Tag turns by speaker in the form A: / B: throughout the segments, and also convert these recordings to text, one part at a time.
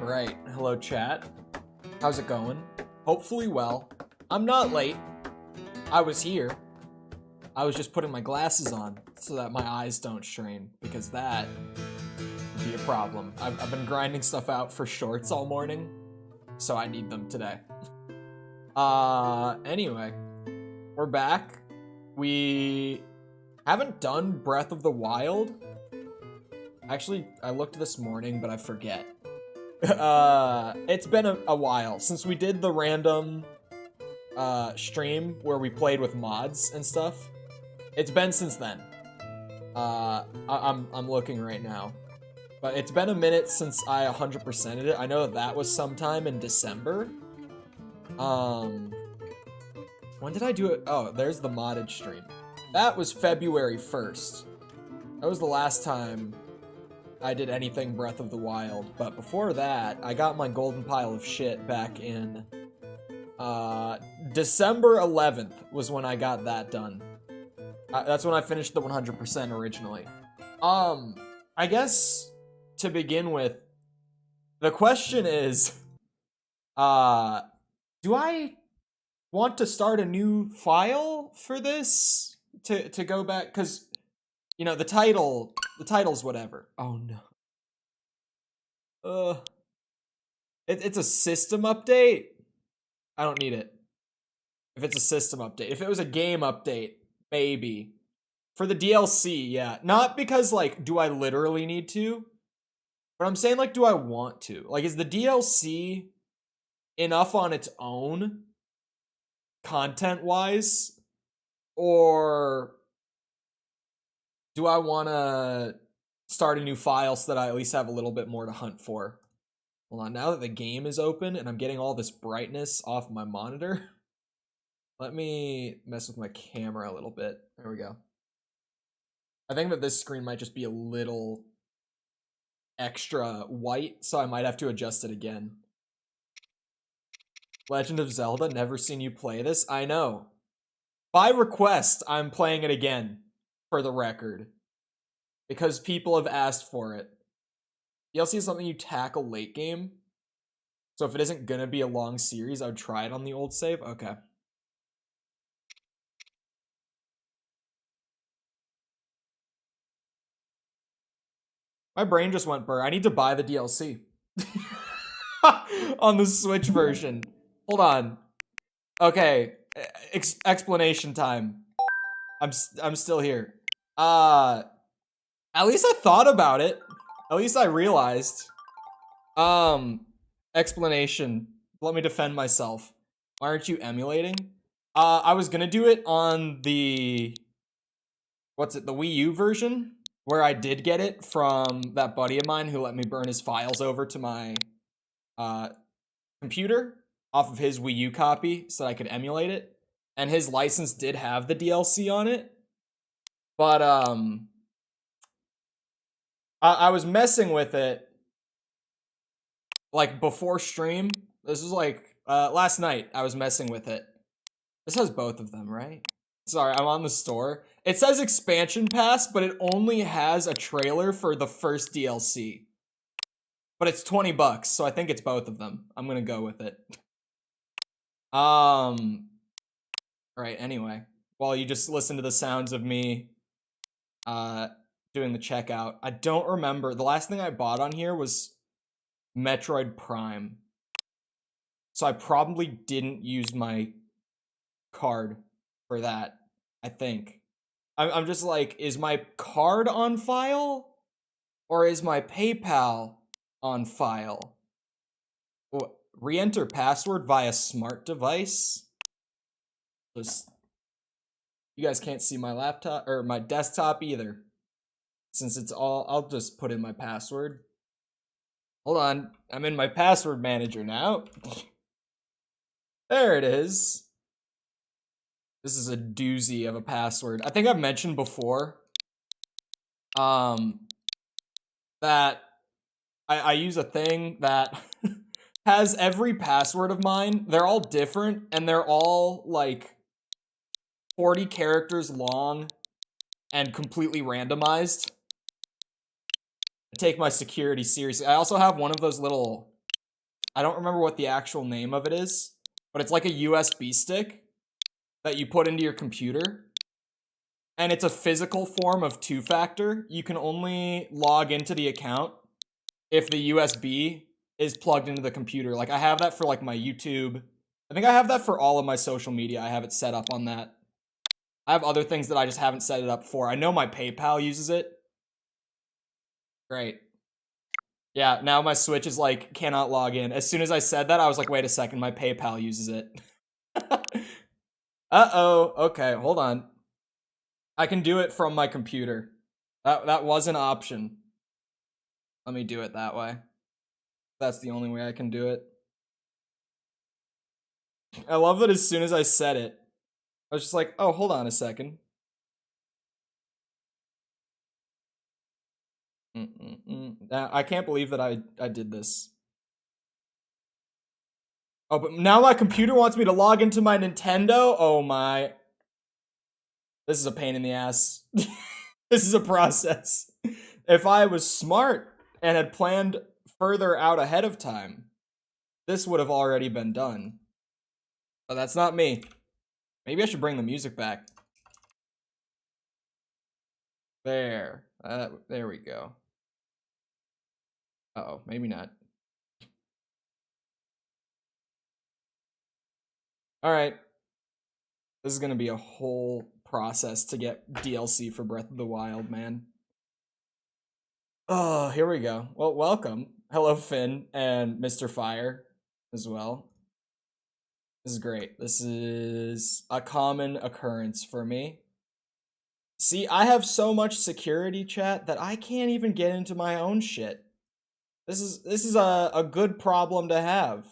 A: Right, hello chat. How's it going? Hopefully well. I'm not late. I was here. I was just putting my glasses on so that my eyes don't strain, because that would be a problem. I've been grinding stuff out for shorts all morning, so I need them today. Anyway, we're back. We haven't done Breath of the Wild. Actually, I looked this morning, but I forget. It's been a while since we did the random stream where we played with mods and stuff. It's been since then. I'm looking right now, but it's been a minute since I 100%ed it. I know that was sometime in December. When did I do it? Oh, there's the modded stream. That was February 1st. That was the last time I did anything Breath of the Wild, but before that, I got my golden pile of shit back in December 11th was when I got that done. That's when I finished the 100% originally. I guess to begin with, the question is, do I want to start a new file for this to go back? Because, you know, the title's whatever. Oh no. It's a system update. I don't need it. If it's a system update. If it was a game update, maybe. For the DLC, yeah. Not because, like, do I literally need to? But I'm saying, like, do I want to? Like, is the DLC enough on its own, content-wise? Or do I want to start a new file so that I at least have a little bit more to hunt for? Hold on, now that the game is open and I'm getting all this brightness off my monitor, let me mess with my camera a little bit. There we go. I think that this screen might just be a little extra white, so I might have to adjust it again. Legend of Zelda, never seen you play this? I know. By request, I'm playing it again, for the record, because people have asked for it. DLC is something you tackle late game, so if it isn't gonna be a long series, I would try it on the old save. Okay. My brain just went burr. I need to buy the DLC on the Switch version. Hold on. Okay, explanation time. I'm still here. At least I thought about it. At least I realized. Explanation. Let me defend myself. Why aren't you emulating? I was gonna do it on the... What's it? The Wii U version? Where I did get it from that buddy of mine who let me burn his files over to my computer off of his Wii U copy so that I could emulate it. And his license did have the DLC on it. But, I was messing with it, like, before stream. This was, like, last night I was messing with it. This has both of them, right? Sorry, I'm on the store. It says expansion pass, but it only has a trailer for the first DLC. But it's $20, so I think it's both of them. I'm gonna go with it. Alright, anyway. While you just listen to the sounds of me doing the checkout. I don't remember. The last thing I bought on here was Metroid Prime. So I probably didn't use my card for that, I think. I'm just like, is my card on file? Or is my PayPal on file? Re-enter password via smart device? Just, you guys can't see my laptop, or my desktop either. Since it's all, I'll just put in my password. Hold on, I'm in my password manager now. There it is. This is a doozy of a password. I think I've mentioned before that I use a thing that has every password of mine. They're all different, and they're all, like, 40 characters long and completely randomized. I take my security seriously. I also have one of those little I don't remember what the actual name of it is, but it's like a USB stick that you put into your computer. And it's a physical form of two-factor. You can only log into the account if the USB is plugged into the computer. Like, I have that for, like, my YouTube. I think I have that for all of my social media. I have it set up on that. I have other things that I just haven't set it up for. I know my PayPal uses it. Great. Yeah, now my Switch is like, cannot log in. As soon as I said that, I was like, wait a second, my PayPal uses it. Uh-oh, okay, hold on. I can do it from my computer. That was an option. Let me do it that way. That's the only way I can do it. I love that as soon as I said it, I was just like, oh, hold on a second. I can't believe that I did this. Oh, but now my computer wants me to log into my Nintendo? Oh my. This is a pain in the ass. This is a process. If I was smart and had planned further out ahead of time, this would have already been done. But that's not me. Maybe I should bring the music back. There. There we go. Uh-oh, maybe not. Alright. This is gonna be a whole process to get DLC for Breath of the Wild, man. Oh, here we go. Well, welcome. Hello, Finn and Mr. Fire as well. This is great. This is a common occurrence for me. See, I have so much security, chat, that I can't even get into my own shit. This is a good problem to have.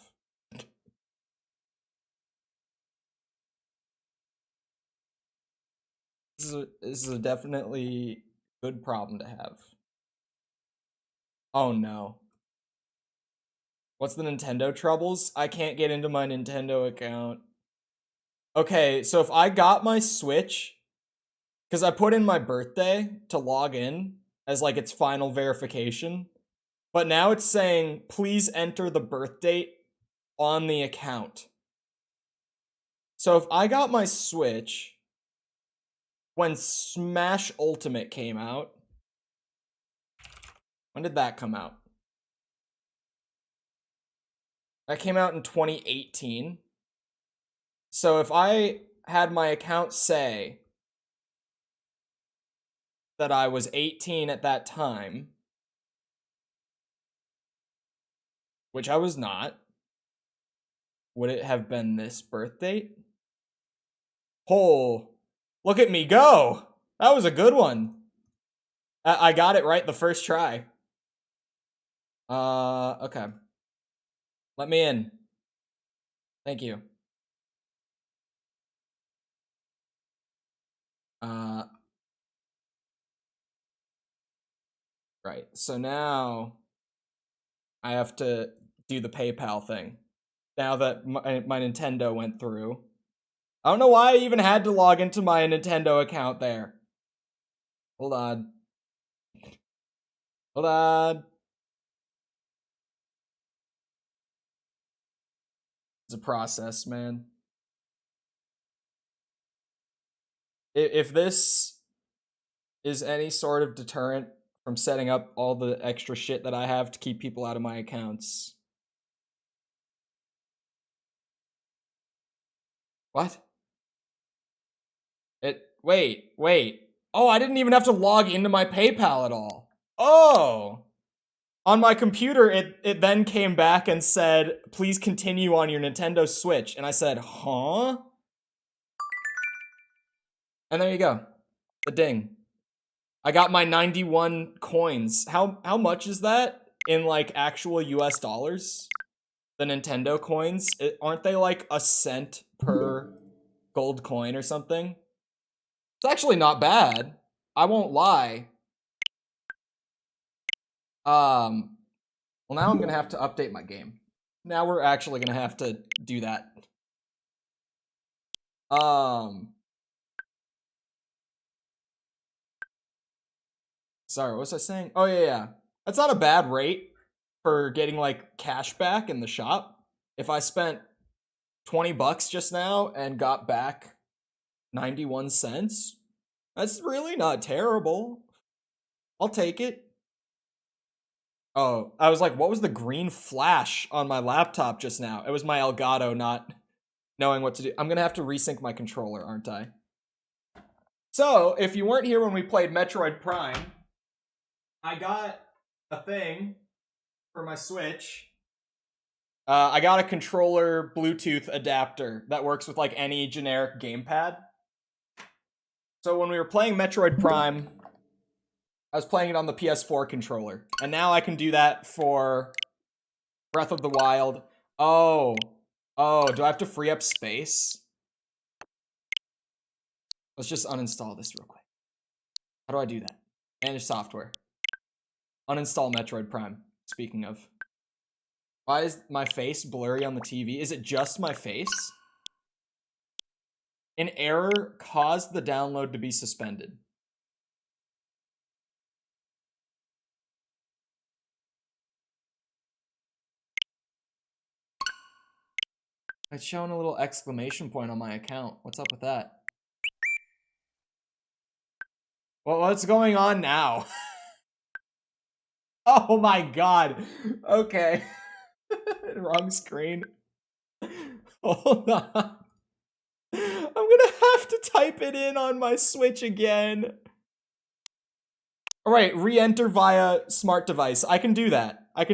A: This is a definitely good problem to have. Oh no. What's the Nintendo troubles? I can't get into my Nintendo account. Okay, so if I got my Switch, because I put in my birthday to log in as like its final verification, but now it's saying, please enter the birth date on the account. So if I got my Switch when Smash Ultimate came out, when did that come out? That came out in 2018. So if I had my account say that I was 18 at that time, which I was not, would it have been this birth date? Oh, look at me go! That was a good one. I got it right the first try. Okay. Let me in. Thank you. Right. So now I have to do the PayPal thing. Now that my Nintendo went through. I don't know why I even had to log into my Nintendo account there. Hold on. Hold on. It's a process, man. If this is any sort of deterrent from setting up all the extra shit that I have to keep people out of my accounts. What? Wait. Oh, I didn't even have to log into my PayPal at all. Oh! On my computer, it then came back and said, please continue on your Nintendo Switch. And I said, huh? And there you go. The ding. I got my 91 coins. How much is that in like actual US dollars? The Nintendo coins? Aren't they like a cent per gold coin or something? It's actually not bad. I won't lie. Well, now I'm gonna have to update my game. Now we're actually gonna have to do that. Sorry, what was I saying? Oh, yeah. That's not a bad rate. for getting like cash back in the shop. If I spent 20 bucks just now and got back 91 cents, that's really not terrible. I'll take it. Oh, I was like, what was the green flash on my laptop just now? It was my Elgato not knowing what to do. I'm gonna have to resync my controller, aren't I? So, if you weren't here when we played Metroid Prime, I got a thing for my Switch. I got a controller Bluetooth adapter that works with like any generic gamepad. So when we were playing Metroid Prime, I was playing it on the PS4 controller. And now I can do that for Breath of the Wild. Oh, do I have to free up space? Let's just uninstall this real quick. How do I do that? Manage software. Uninstall Metroid Prime, speaking of. Why is my face blurry on the TV? Is it just my face? An error caused the download to be suspended. It's showing a little exclamation point on my account. What's up with that? Well, what's going on now? Oh my god. Okay. Wrong screen. Hold on. I'm gonna have to type it in on my Switch again. Alright, re-enter via smart device. I can do that. I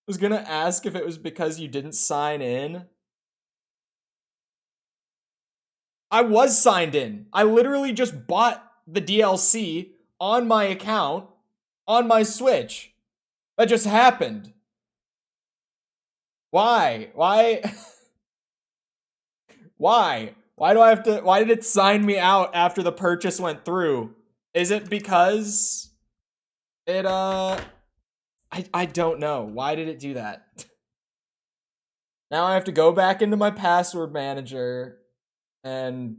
A: was gonna ask if it was because you didn't sign in. I was signed in. I literally just bought the DLC on my account on my Switch. That just happened. Why? Why do I have to, why did it sign me out after the purchase went through? Is it because it, I don't know. Why did it do that? Now I have to go back into my password manager and,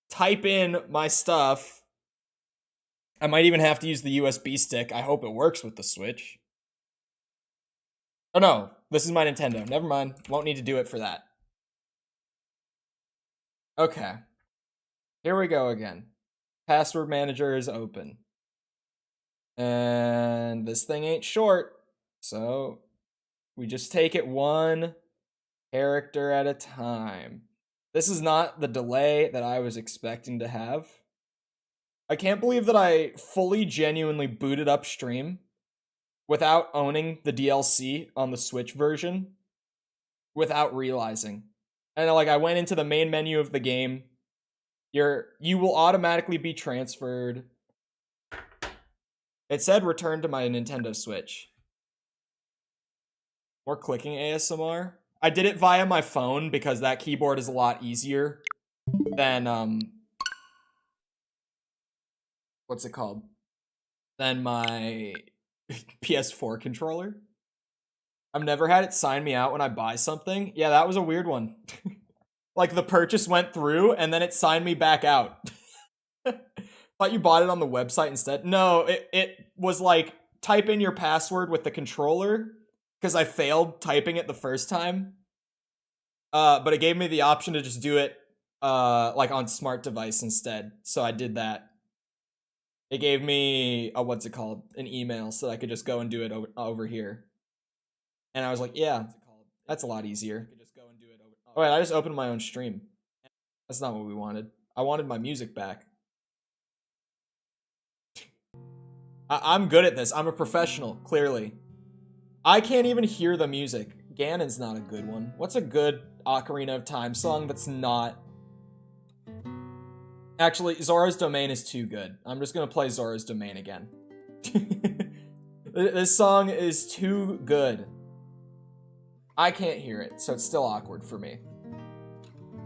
A: type in my stuff. I might even have to use the USB stick. I hope it works with the Switch. Oh no, this is my Nintendo. Never mind. Won't need to do it for that. Okay. Here we go again. Password manager is open. And this thing ain't short. So we just take it one character at a time. This is not the delay that I was expecting to have. I can't believe that I fully genuinely booted up stream without owning the DLC on the Switch version without realizing. And like I went into the main menu of the game. You will automatically be transferred. It said return to my Nintendo Switch. More clicking ASMR. I did it via my phone because that keyboard is a lot easier than what's it called? Than my PS4 controller. I've never had it sign me out when I buy something. Yeah, that was a weird one. Like the purchase went through and then it signed me back out. Thought you bought it on the website instead. No, it was like type in your password with the controller because I failed typing it the first time. But it gave me the option to just do it like on smart device instead. So I did that. It gave me a, what's it called? An email so I could just go and do it over here. And I was like, yeah, that's a lot easier. Oh wait, I just opened my own stream. That's not what we wanted. I wanted my music back. I'm good at this. I'm a professional, clearly. I can't even hear the music. Ganon's not a good one. What's a good Ocarina of Time song that's not... Actually, Zora's Domain is too good. I'm just gonna play Zora's Domain again. This song is too good. I can't hear it, so it's still awkward for me.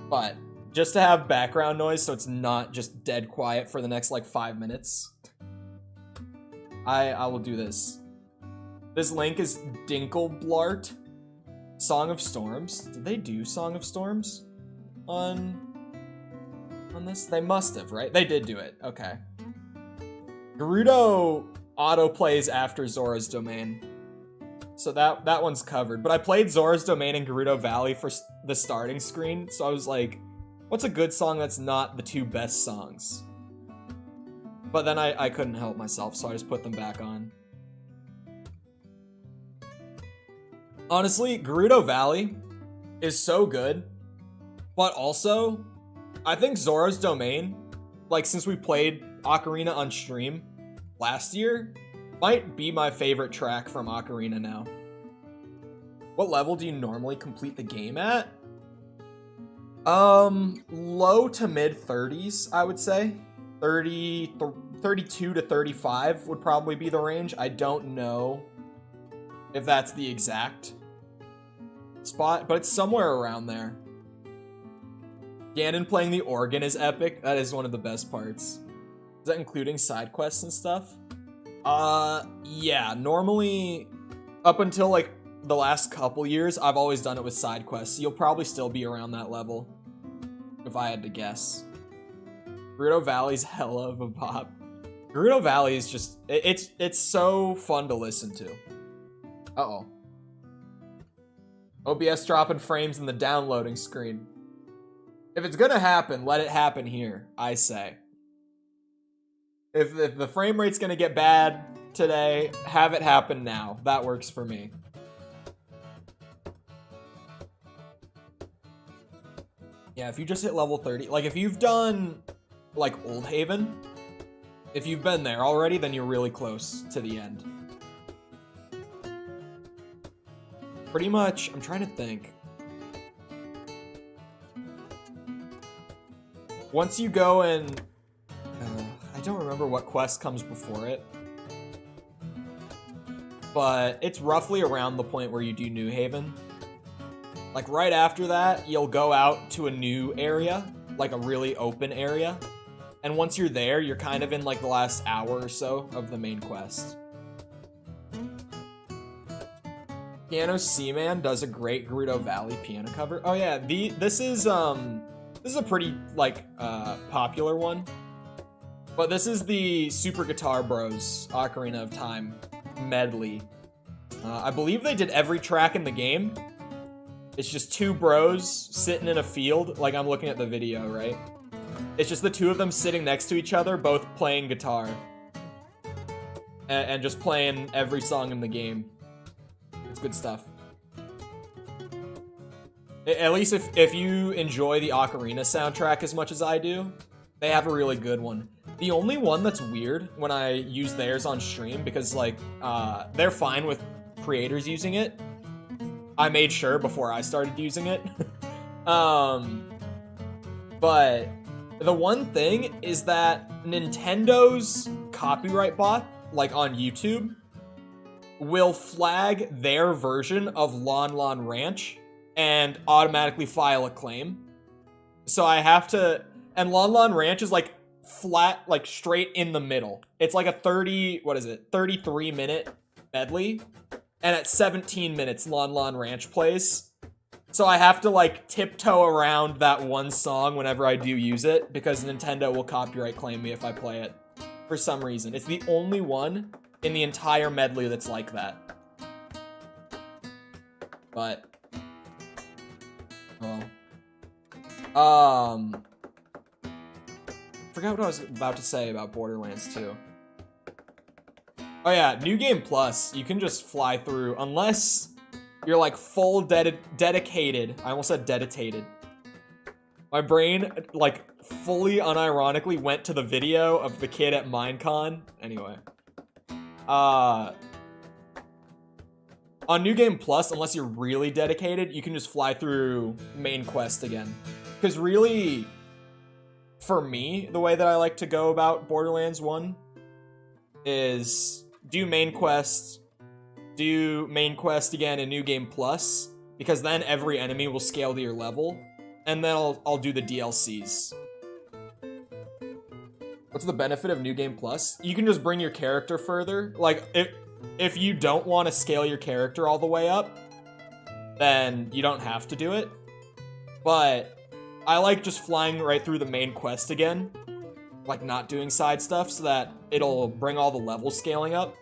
A: But just to have background noise so it's not just dead quiet for the next like 5 minutes, I will do this. This link is Dinkelblart, Song of Storms. Did they do Song of Storms on this? They must have, right? They did do it. Okay. Gerudo auto plays after Zora's Domain. So that one's covered. But I played Zora's Domain and Gerudo Valley for the starting screen, so I was like, what's a good song that's not the two best songs? But then I couldn't help myself, so I just put them back on. Honestly, Gerudo Valley is so good, but also, I think Zora's Domain, like since we played Ocarina on stream last year, might be my favorite track from Ocarina now. What level do you normally complete the game at? Low to mid 30s, I would say. 32 to 35 would probably be the range. I don't know if that's the exact spot, but it's somewhere around there. Ganon playing the organ is epic. That is one of the best parts. Is that including side quests and stuff? Yeah, normally up until like the last couple years, I've always done it with side quests. You'll probably still be around that level, if I had to guess. Gerudo Valley's hella of a bop. Gerudo Valley is just, it's so fun to listen to. Uh-oh. OBS dropping frames in the downloading screen. If it's gonna happen, let it happen here, I say. If the frame rate's gonna get bad today, have it happen now. That works for me. Yeah, if you just hit level 30, like if you've done like Old Haven, if you've been there already, then you're really close to the end. Pretty much, I'm trying to think. Once you go and... I don't remember what quest comes before it. But it's roughly around the point where you do New Haven. Like right after that, you'll go out to a new area, like a really open area. And once you're there, you're kind of in like the last hour or so of the main quest. Piano Seaman does a great Gerudo Valley piano cover. Oh yeah, this is a pretty like popular one. But this is the Super Guitar Bros Ocarina of Time medley. I believe they did every track in the game. It's just two bros sitting in a field, like I'm looking at the video, right? It's just the two of them sitting next to each other, both playing guitar. And just playing every song in the game. It's good stuff. At least if you enjoy the Ocarina soundtrack as much as I do, they have a really good one. The only one that's weird when I use theirs on stream, because like, they're fine with creators using it. I made sure before I started using it. But the one thing is that Nintendo's copyright bot, like on YouTube, will flag their version of Lon Lon Ranch and automatically file a claim. So I have to, and Lon Lon Ranch is like flat, like straight in the middle. It's like a 33-minute medley. And at 17 minutes, Lon Lon Ranch plays. So I have to like tiptoe around that one song whenever I do use it, because Nintendo will copyright claim me if I play it for some reason. It's the only one in the entire medley that's like that. But, well, forgot what I was about to say about Borderlands 2. Oh yeah, New Game Plus, you can just fly through, unless you're like full dedicated. I almost said dedicated. My brain, like, fully unironically went to the video of the kid at Minecon. Anyway. On New Game Plus, unless you're really dedicated, you can just fly through main quest again. Because really, for me, the way that I like to go about Borderlands 1 is do main quest again in New Game Plus, because then every enemy will scale to your level, and then I'll do the DLCs. What's the benefit of New Game Plus? You can just bring your character further. Like, if you don't want to scale your character all the way up, then you don't have to do it. But I like just flying right through the main quest again, like not doing side stuff so that it'll bring all the level scaling up.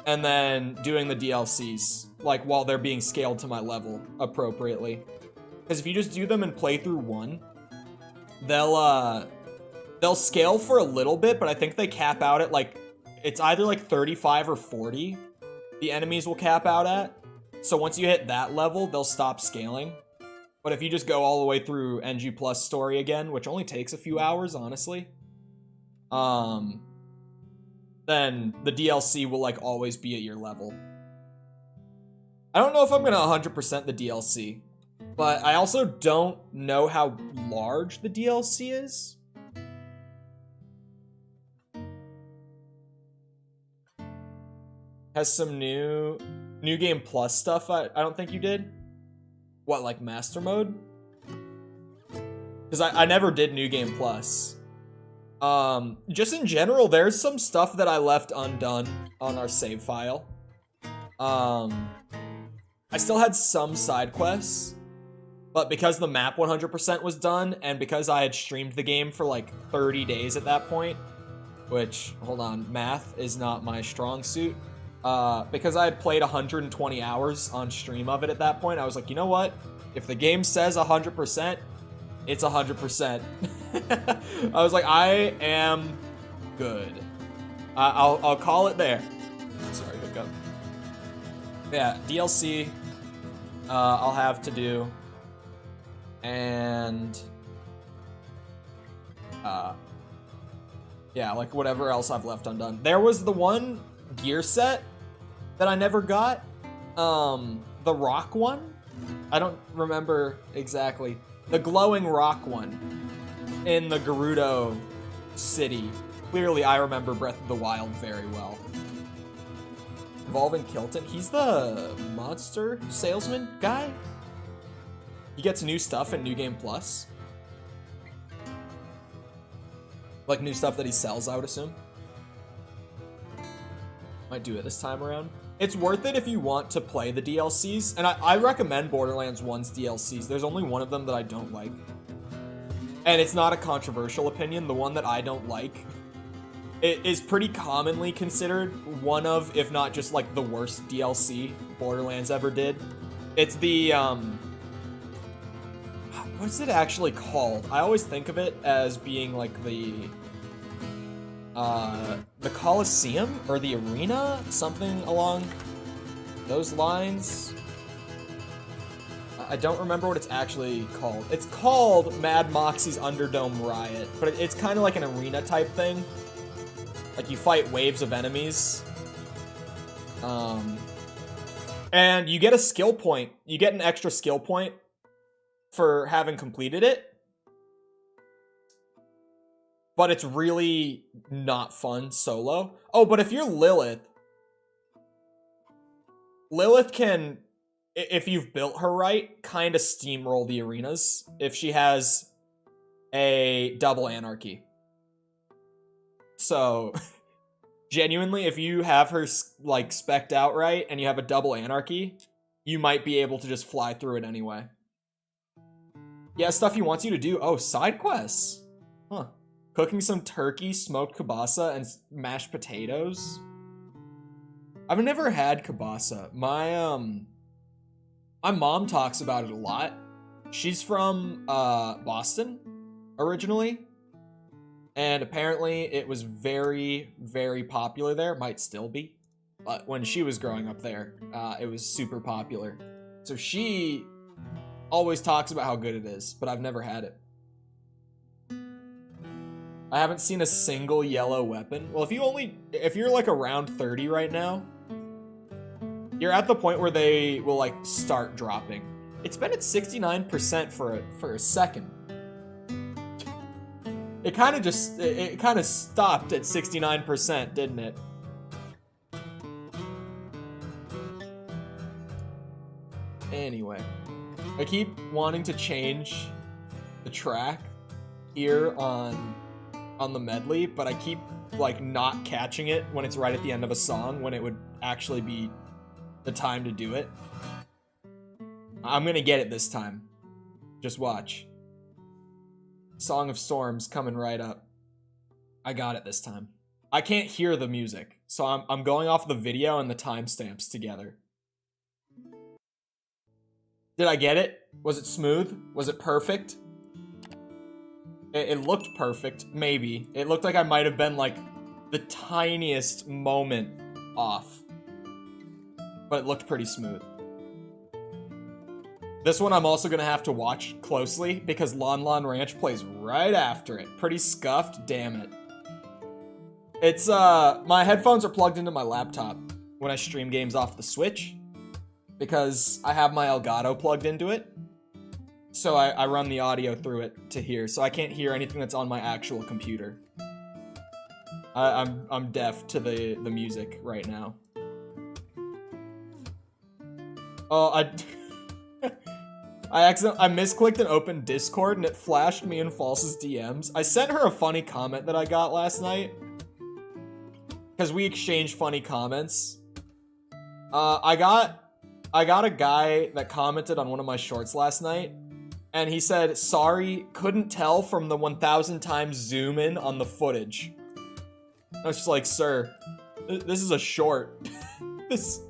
A: And then doing the DLCs, like while they're being scaled to my level appropriately. Because if you just do them in playthrough 1, they'll scale for a little bit, but I think they cap out at like, it's either like 35 or 40 the enemies will cap out at. So once you hit that level, they'll stop scaling. But if you just go all the way through NG Plus story again, which only takes a few hours, honestly, then the DLC will like always be at your level. I don't know if I'm gonna 100% the DLC, but I also don't know how large the DLC is. Has some new Game Plus stuff I don't think you did. What, like Master Mode? Because I never did New Game Plus. Just in general, there's some stuff that I left undone on our save file. I still had some side quests, but because the map 100% was done, and because I had streamed the game for like 30 days at that point, which, hold on, math is not my strong suit. Because I had played 120 hours on stream of it at that point, I was like, you know what? If the game says 100%, it's 100%. I was like, I am good. I'll call it there. Sorry, hiccup. Yeah, DLC I'll have to do. And yeah, like whatever else I've left undone. There was the one gear set that I never got. The rock one? I don't remember exactly. The glowing rock one in the Gerudo city. Clearly, I remember Breath of the Wild very well. Evolving Kilton. He's the monster salesman guy? He gets new stuff in New Game Plus. Like new stuff that he sells, I would assume. Might do it this time around. It's worth it if you want to play the DLCs, and I recommend Borderlands 1's DLCs. There's only one of them that I don't like. And it's not a controversial opinion. The one that I don't like, it is pretty commonly considered one of, if not just like the worst DLC Borderlands ever did. It's the, what's it actually called? I always think of it as being like the Coliseum or the Arena, something along those lines. I don't remember what it's actually called. It's called Mad Moxie's Underdome Riot, but it's kind of like an arena type thing. Like you fight waves of enemies. And you get a skill point. You get an extra skill point for having completed it. But it's really not fun solo. Oh, but if you're Lilith can, if you've built her right, kind of steamroll the arenas if she has a double anarchy. So, genuinely, if you have her like spec'd out right and you have a double anarchy, you might be able to just fly through it anyway. Yeah, stuff he wants you to do. Oh, side quests. Huh. Cooking some turkey, smoked kielbasa, and mashed potatoes. I've never had kielbasa. My mom talks about it a lot. She's from Boston originally, and apparently it was very, very popular there. Might still be, but when she was growing up there, it was super popular. So she always talks about how good it is, but I've never had it. I haven't seen a single yellow weapon. Well, if you're like around 30 right now, you're at the point where they will like start dropping. It's been at 69% for a second. It kind of stopped at 69%, didn't it? Anyway, I keep wanting to change the track here on the medley, but I keep like not catching it when it's right at the end of a song when it would actually be the time to do it. I'm gonna get it this time. Just watch. Song of Storms coming right up. I got it this time. I can't hear the music, so I'm going off the video and the timestamps together. Did I get it? Was it smooth? Was it perfect? It looked perfect, maybe. It looked like I might have been like the tiniest moment off. But it looked pretty smooth. This one I'm also gonna have to watch closely because Lon Lon Ranch plays right after it. Pretty scuffed, damn it. It's, my headphones are plugged into my laptop when I stream games off the Switch because I have my Elgato plugged into it. So I run the audio through it to hear, so I can't hear anything that's on my actual computer. I'm deaf to the music right now. Oh, I misclicked and opened Discord and it flashed me in False's DMs. I sent her a funny comment that I got last night. Because we exchanged funny comments. I got a guy that commented on one of my shorts last night. And he said, sorry, couldn't tell from the 1,000 times zoom in on the footage. I was just like, sir, this is a short. This,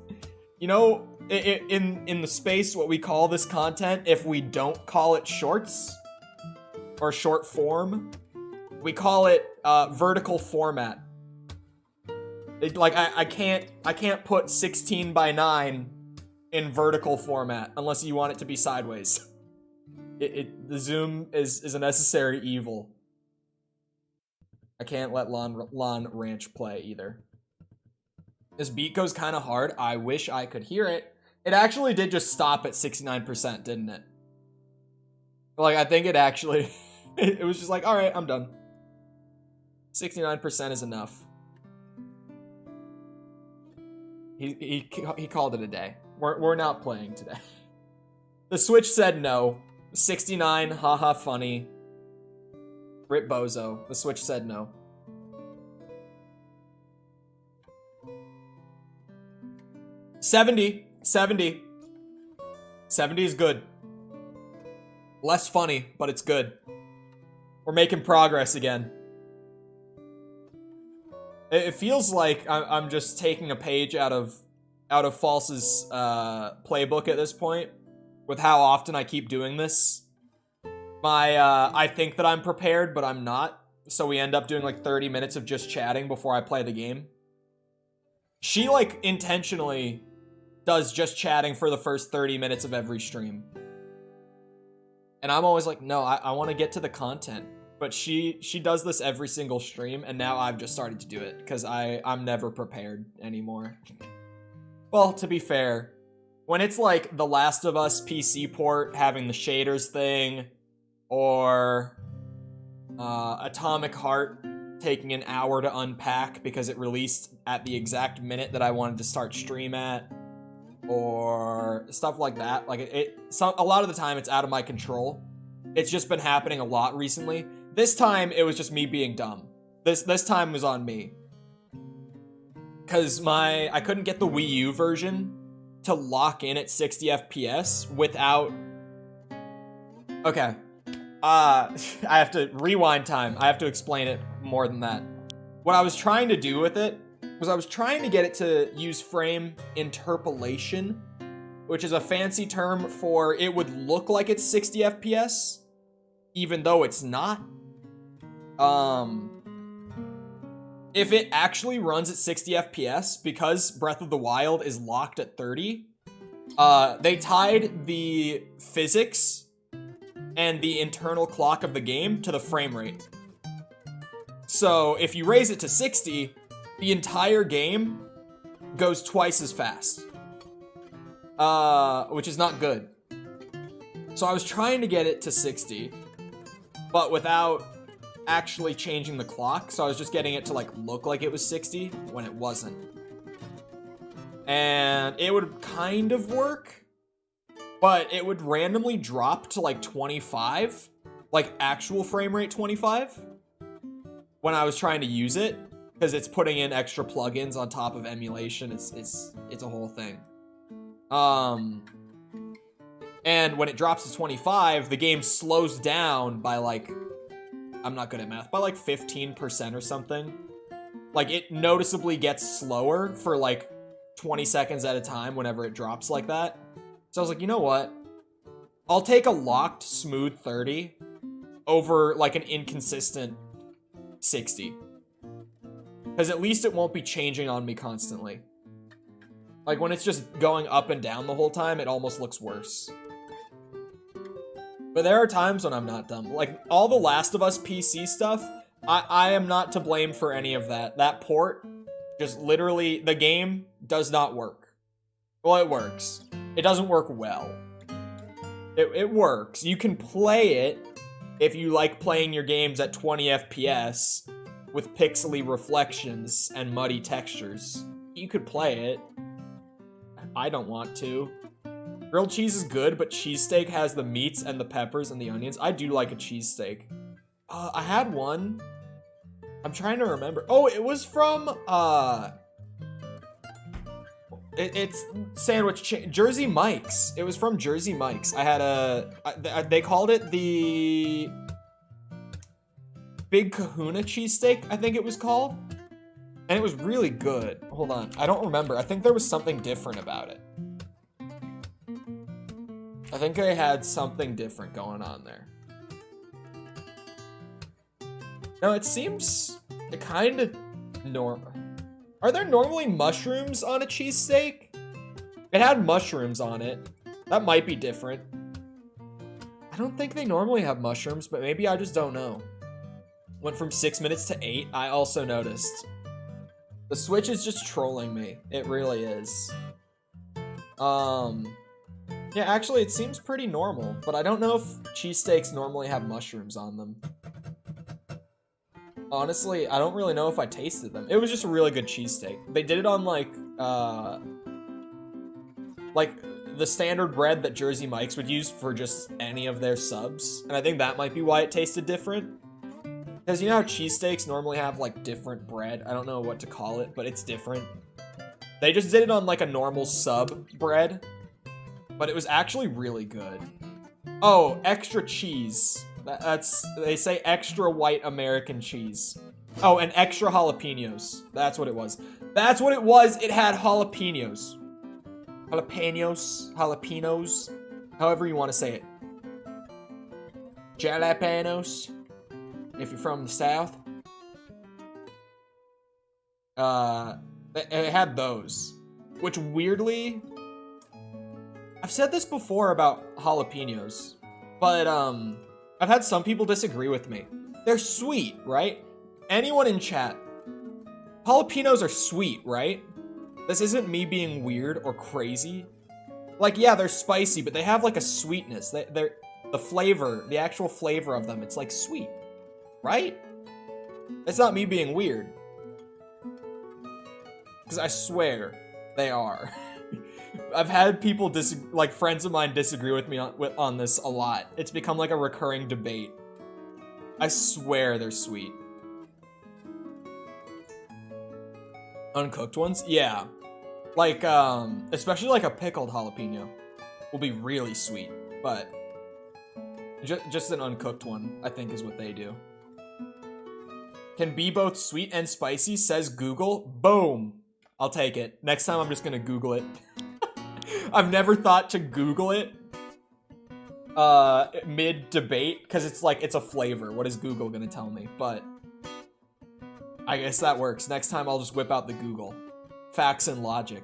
A: you know, in the space, what we call this content, if we don't call it shorts or short form, we call it vertical format. Like I can't put 16 by 9 in vertical format unless you want it to be sideways. The zoom is a necessary evil. I can't let Lon Ranch play either. This beat goes kind of hard. I wish I could hear it. It actually did just stop at 69%, didn't it? Like, I think it actually... it was just like, alright, I'm done. 69% is enough. He called it a day. We're not playing today. The Switch said no. 69, haha, funny. Rip Bozo. The Switch said no. $70 is good. Less funny, but it's good. We're making progress again. It feels like I'm just taking a page out of False's playbook at this point, with how often I keep doing this. I think that I'm prepared, but I'm not. So we end up doing like 30 minutes of just chatting before I play the game. She like intentionally does just chatting for the first 30 minutes of every stream. And I'm always like, no, I want to get to the content. But she does this every single stream, and now I've just started to do it, because I'm never prepared anymore. Well, to be fair, when it's like The Last of Us PC port having the shaders thing, or Atomic Heart taking an hour to unpack because it released at the exact minute that I wanted to start stream at, or stuff like that. Like a lot of the time it's out of my control. It's just been happening a lot recently. This time it was just me being dumb. This time was on me. Cause I couldn't get the Wii U version to lock in at 60 FPS without... Okay. I have to rewind time. I have to explain it more than that. What I was trying to do with it was I was trying to get it to use frame interpolation, which is a fancy term for it would look like it's 60 FPS, even though it's not. If it actually runs at 60 FPS, because Breath of the Wild is locked at 30, they tied the physics and the internal clock of the game to the frame rate. So if you raise it to 60, the entire game goes twice as fast. Which is not good. So I was trying to get it to 60, but without actually changing the clock, so I was just getting it to like look like it was 60 when it wasn't. And it would kind of work, but it would randomly drop to like 25, like actual frame rate 25, when I was trying to use it, because it's putting in extra plugins on top of emulation. It's a whole thing. And when it drops to 25, the game slows down by like I'm not good at math, by like 15% or something. Like, it noticeably gets slower for like 20 seconds at a time whenever it drops like that. So I was like, you know what? I'll take a locked smooth 30 over like an inconsistent 60. Because at least it won't be changing on me constantly. Like, when it's just going up and down the whole time, it almost looks worse. But there are times when I'm not dumb. Like, all the Last of Us PC stuff, I am not to blame for any of that. That port, just literally, the game does not work. Well, it works. It doesn't work well. It works. You can play it if you like playing your games at 20 FPS with pixely reflections and muddy textures. You could play it. I don't want to. Grilled cheese is good, but cheesesteak has the meats and the peppers and the onions. I do like a cheesesteak. I had one. I'm trying to remember. Oh, it was from, it's sandwich Jersey Mike's. It was from Jersey Mike's. I had they called it the Big Kahuna cheesesteak, I think it was called. And it was really good. Hold on, I don't remember. I think there was something different about it. I think I had something different going on there. No, it seems kind of normal. Are there normally mushrooms on a cheesesteak? It had mushrooms on it. That might be different. I don't think they normally have mushrooms, but maybe I just don't know. Went from 6 minutes to 8. I also noticed. The Switch is just trolling me. It really is. Yeah, actually, it seems pretty normal, but I don't know if cheesesteaks normally have mushrooms on them. Honestly, I don't really know if I tasted them. It was just a really good cheesesteak. They did it on, like the standard bread that Jersey Mike's would use for just any of their subs. And I think that might be why it tasted different. Because you know how cheesesteaks normally have, like, different bread? I don't know what to call it, but it's different. They just did it on, like, a normal sub bread. But it was actually really good. Oh, extra cheese. They say extra white American cheese. Oh, and extra jalapenos. That's what it was. That's what it was. It had jalapenos. Jalapenos. However you want to say it. Jalapenos. If you're from the South. It had those. Which weirdly... I've said this before about jalapenos. But, I've had some people disagree with me. They're sweet, right? Anyone in chat. Jalapenos are sweet, right? This isn't me being weird or crazy. Like, yeah, they're spicy, but they have, like, a sweetness. They're the flavor, the actual flavor of them, it's, like, sweet. Right? It's not me being weird. Because I swear, they are. I've had people like friends of mine disagree with me on this a lot. It's become like a recurring debate. I swear they're sweet. Uncooked ones? Yeah. Like, especially like a pickled jalapeno will be really sweet, but just an uncooked one, I think, is what they do. Can be both sweet and spicy, says Google. Boom. I'll take it. Next time I'm just gonna Google it. I've never thought to Google it mid-debate, because it's like, it's a flavor. What is Google gonna tell me? But I guess that works. Next time I'll just whip out the Google. Facts and logic.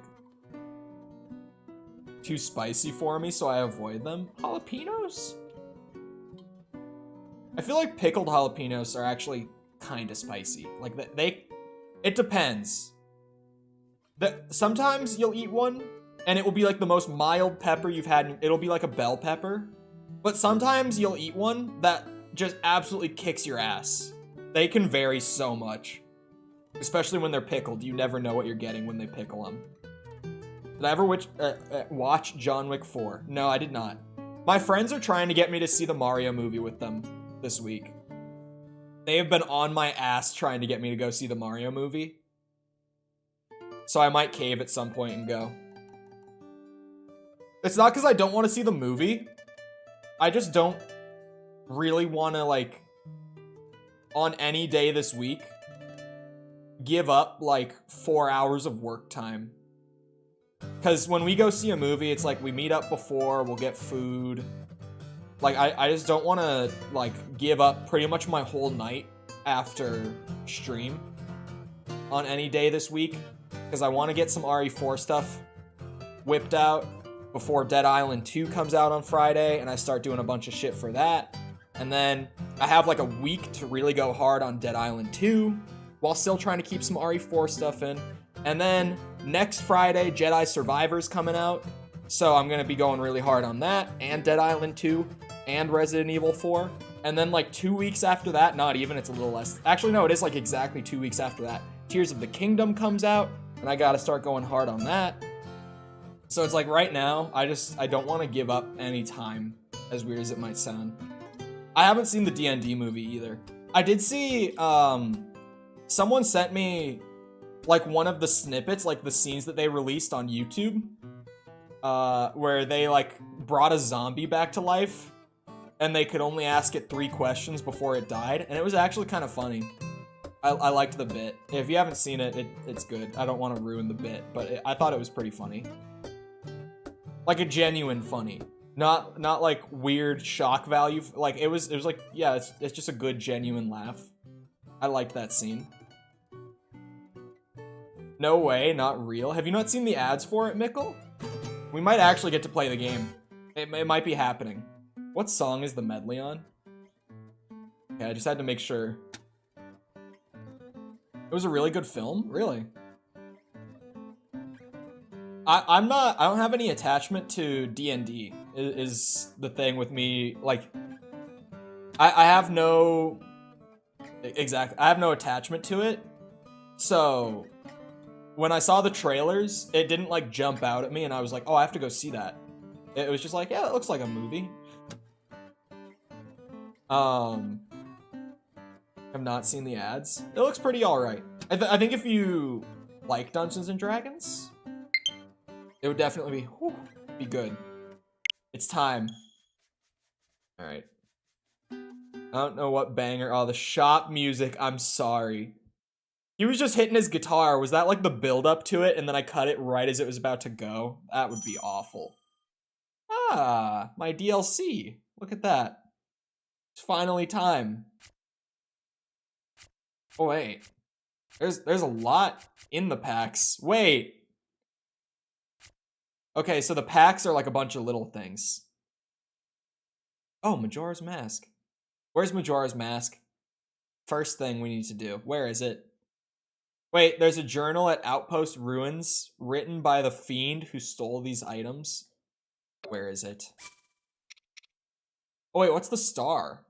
A: Too spicy for me, so I avoid them. Jalapenos? I feel like pickled jalapenos are actually kind of spicy. Like, it depends. Sometimes you'll eat one, and it will be like the most mild pepper you've had. It'll be like a bell pepper. But sometimes you'll eat one that just absolutely kicks your ass. They can vary so much. Especially when they're pickled. You never know what you're getting when they pickle them. Did I ever watch John Wick 4? No, I did not. My friends are trying to get me to see the Mario movie with them this week. They have been on my ass trying to get me to go see the Mario movie. So I might cave at some point and go. It's not because I don't want to see the movie. I just don't really want to, like, on any day this week, give up like 4 hours of work time. Because when we go see a movie, it's like we meet up before, we'll get food. Like, I just don't want to, like, give up pretty much my whole night after stream on any day this week. Because I want to get some RE4 stuff whipped out before Dead Island 2 comes out on Friday, and I start doing a bunch of shit for that. And then I have, like, a week to really go hard on Dead Island 2, while still trying to keep some RE4 stuff in. And then next Friday, Jedi Survivor's coming out. So I'm going to be going really hard on that, and Dead Island 2, and Resident Evil 4. And then like 2 weeks after that, not even, it's a little less. Actually, no, it is like exactly 2 weeks after that. Tears of the Kingdom comes out, and I got to start going hard on that. So it's like right now, I don't want to give up any time, as weird as it might sound. I haven't seen the D&D movie either. I did see, someone sent me like one of the snippets, like the scenes that they released on YouTube, where they like brought a zombie back to life and they could only ask it 3 questions before it died, and it was actually kind of funny. I liked the bit. If you haven't seen it, it's good. I don't want to ruin the bit, but I thought it was pretty funny. Like a genuine funny. Not like weird shock value. Like it was like, yeah, it's just a good genuine laugh. I liked that scene. No way, not real. Have you not seen the ads for it, Mikkel? We might actually get to play the game. It might be happening. What song is the medley on? Okay, I just had to make sure. It was a really good film? Really? I don't have any attachment to D&D, is the thing with me. Like, I have no, I have no attachment to it. So, when I saw the trailers, it didn't like jump out at me and I was like, oh, I have to go see that. It was just like, yeah, it looks like a movie. I've not seen the ads. It looks pretty alright. I think if you like Dungeons and Dragons, it would definitely be good. It's time. Alright. I don't know what banger. Oh, the shop music. I'm sorry. He was just hitting his guitar. Was that like the build up to it and then I cut it right as it was about to go? That would be awful. Ah, my DLC. Look at that. It's finally time. Oh, wait. There's a lot in the packs. Wait. Okay, so the packs are like a bunch of little things. Oh, Majora's Mask. Where's Majora's Mask? First thing we need to do. Where is it? Wait, there's a journal at Outpost Ruins written by the fiend who stole these items. Where is it? Oh wait, what's the star?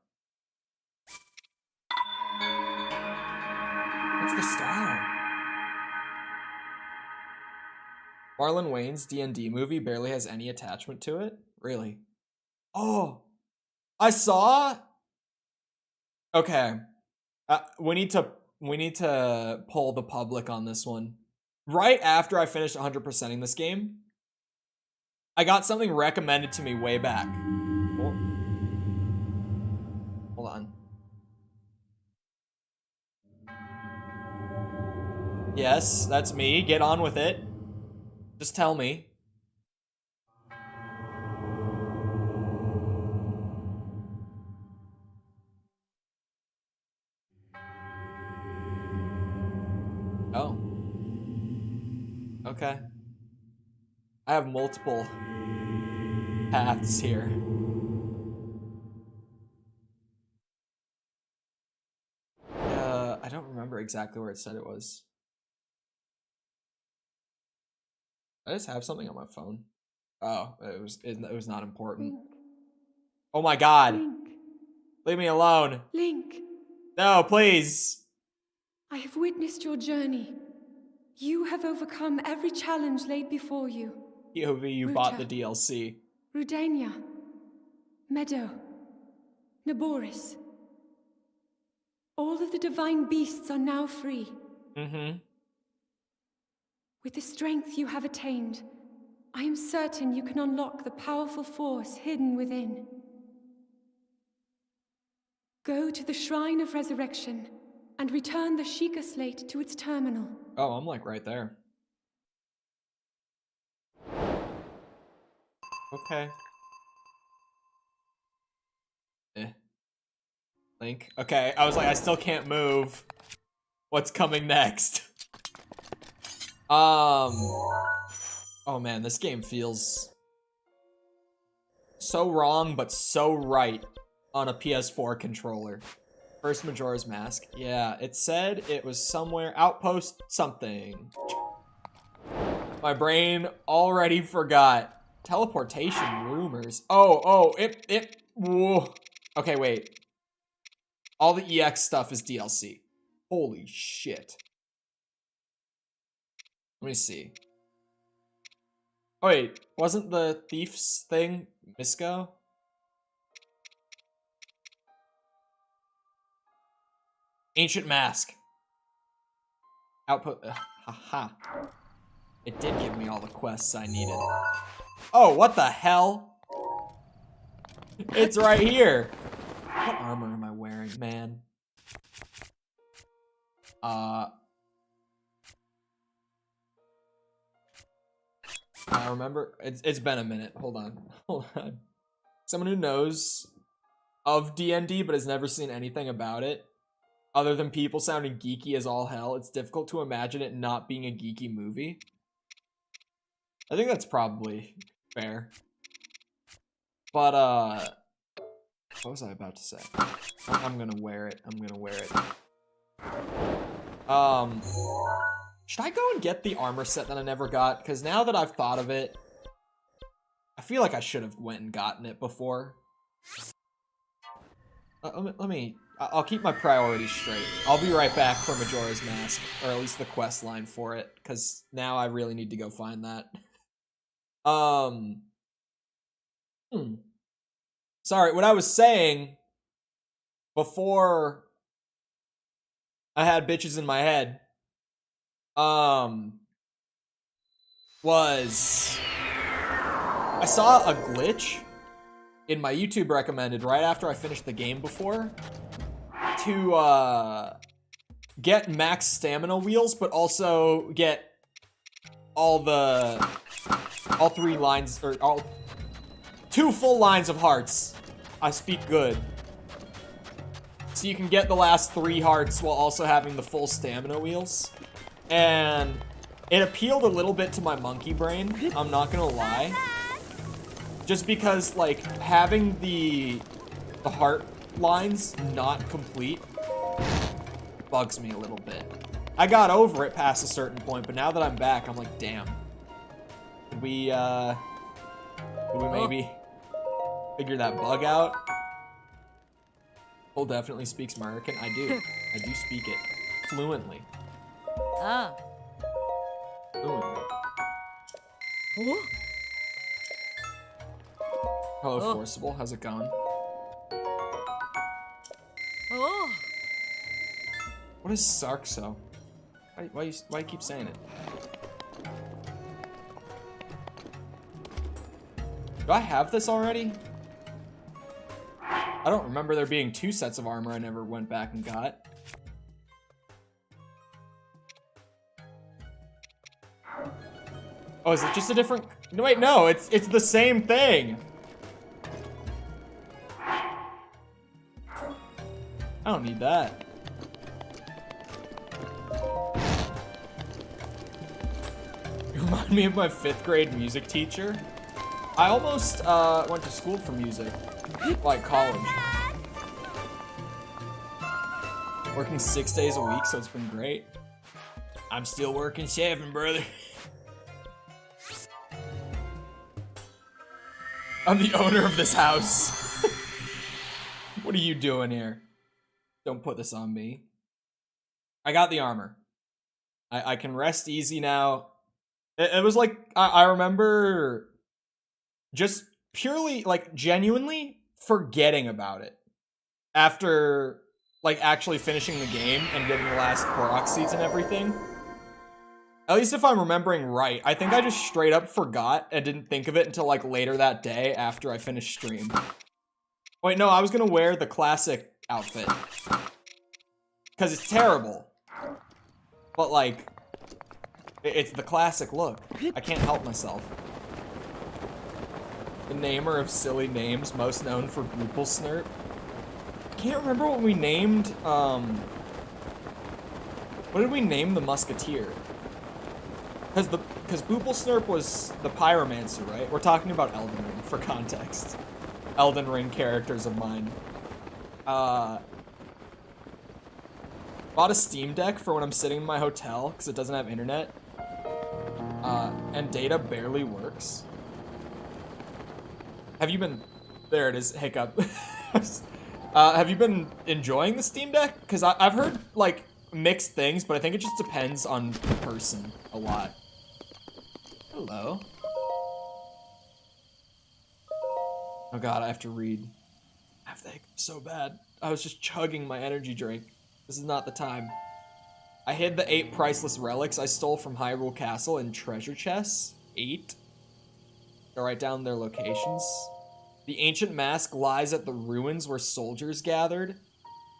A: What's the star? Marlon Wayne's D&D movie barely has any attachment to it? Really? Oh, I saw... Okay. We need to poll the public on this one. Right after I finished 100%ing this game, I got something recommended to me way back. Oh. Hold on. Yes, that's me. Get on with it. Just tell me. Oh. Okay. I have multiple paths here. I don't remember exactly where it said it was. I just have something on my phone. Oh, it was not important.
B: Link.
A: Oh my god.
B: Link.
A: Leave me alone.
B: Link.
A: No, please.
B: I have witnessed your journey. You have overcome every challenge laid before you.
A: POV, you
B: Ruta,
A: bought the DLC.
B: Rudania, Meadow, Naboris. All of the divine beasts are now free.
A: Mm-hmm.
B: With the strength you have attained, I am certain you can unlock the powerful force hidden within. Go to the Shrine of Resurrection and return the Sheikah slate to its terminal.
A: Oh, I'm like right there. Okay. Link. Okay, I was like, I still can't move. What's coming next? Oh man, this game feels so wrong, but so right on a PS4 controller. First Majora's Mask. Yeah, it said it was somewhere. Outpost something. My brain already forgot. Teleportation rumors. Oh, whoa. Okay, wait. All the EX stuff is DLC. Holy shit. Let me see. Oh wait, wasn't the Thief's thing Misco? Ancient Mask. Output. Haha. It did give me all the quests I needed. Oh, what the hell? It's right here. What armor am I wearing, man? I remember. It's been a minute. Hold on. Someone who knows of D&D but has never seen anything about it, other than people sounding geeky as all hell, it's difficult to imagine it not being a geeky movie. I think that's probably fair. But, what was I about to say? I'm gonna wear it. Should I go and get the armor set that I never got? Because now that I've thought of it, I feel like I should have went and gotten it before. I'll keep my priorities straight. I'll be right back for Majora's Mask, or at least the quest line for it, because now I really need to go find that. Sorry, what I was saying before I had bitches in my head, was I saw a glitch in my YouTube recommended right after I finished the game before to get max stamina wheels, but also get all 3 lines, or all 2 full lines of hearts. I speak good. So you can get the last 3 hearts while also having the full stamina wheels. And it appealed a little bit to my monkey brain, I'm not gonna lie. Just because, like, having the heart lines not complete bugs me a little bit. I got over it past a certain point, but now that I'm back, I'm like, damn. Could we maybe figure that bug out? Cole definitely speaks American. I do. I do speak it fluently. Fluently. Hello, Forcible. How's it going? What is Sarkso? Why you keep saying it? Do I have this already? I don't remember there being 2 sets of armor I never went back and got. Oh, is it just a different... No, wait, no, it's the same thing. I don't need that. You remind me of my 5th grade music teacher. I almost went to school for music, like college. Working 6 days a week, so it's been great. I'm still working 7, brother. I'm the owner of this house. What are you doing here? Don't put this on me. I got the armor. I can rest easy now. It was like, I remember just purely, like, genuinely forgetting about it after, like, actually finishing the game and getting the last Korok seeds and everything. At least if I'm remembering right. I think I just straight up forgot and didn't think of it until, like, later that day after I finished stream. Wait, no, I was gonna wear the classic outfit. Because it's terrible. But, like, it's the classic look. I can't help myself. The namer of silly names, most known for Boople Snurp. I can't remember what we named, what did we name the Musketeer? Because Boople Snurp was the Pyromancer, right? We're talking about Elden Ring, for context. Elden Ring characters of mine. Bought a Steam Deck for when I'm sitting in my hotel, because it doesn't have internet. And data barely works. Have you been... There it is, hiccup. Have you been enjoying the Steam Deck? Because I've heard, like, mixed things, but I think it just depends on the person a lot. Hello. Oh god, I have to read. I have to hiccup so bad. I was just chugging my energy drink. This is not the time. I hid the 8 priceless relics I stole from Hyrule Castle in treasure chests. 8. I'll write down their locations. The ancient mask lies at the ruins where soldiers gathered.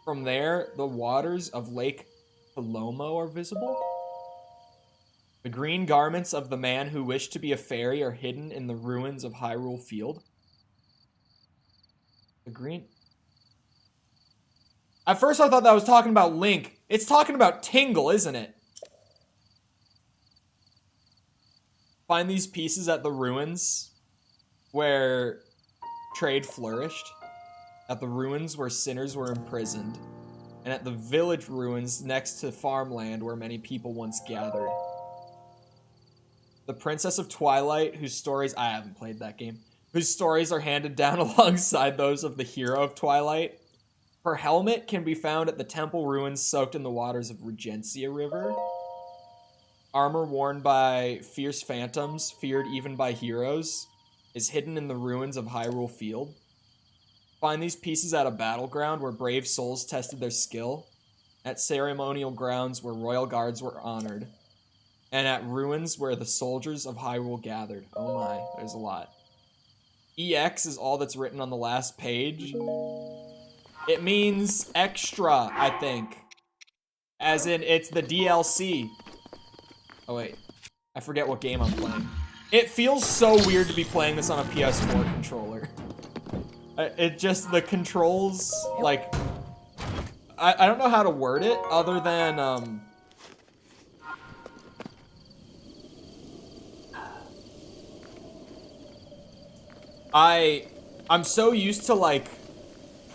A: From there, the waters of Lake Palomo are visible. The green garments of the man who wished to be a fairy are hidden in the ruins of Hyrule Field. The green... At first I thought that was talking about Link. It's talking about Tingle, isn't it? Find these pieces at the ruins where trade flourished. At the ruins where sinners were imprisoned. And at the village ruins next to farmland where many people once gathered. The Princess of Twilight, whose stories... I haven't played that game. Whose stories are handed down alongside those of the hero of Twilight. Her helmet can be found at the temple ruins soaked in the waters of Regencia River. Armor worn by fierce phantoms, feared even by heroes, is hidden in the ruins of Hyrule Field. Find these pieces at a battleground where brave souls tested their skill, at ceremonial grounds where royal guards were honored, and at ruins where the soldiers of Hyrule gathered. Oh my, there's a lot. EX is all that's written on the last page. It means extra, I think. As in, it's the DLC. Oh wait, I forget what game I'm playing. It feels so weird to be playing this on a PS4 controller. It just, the controls, like, I don't know how to word it other than, I'm so used to, like,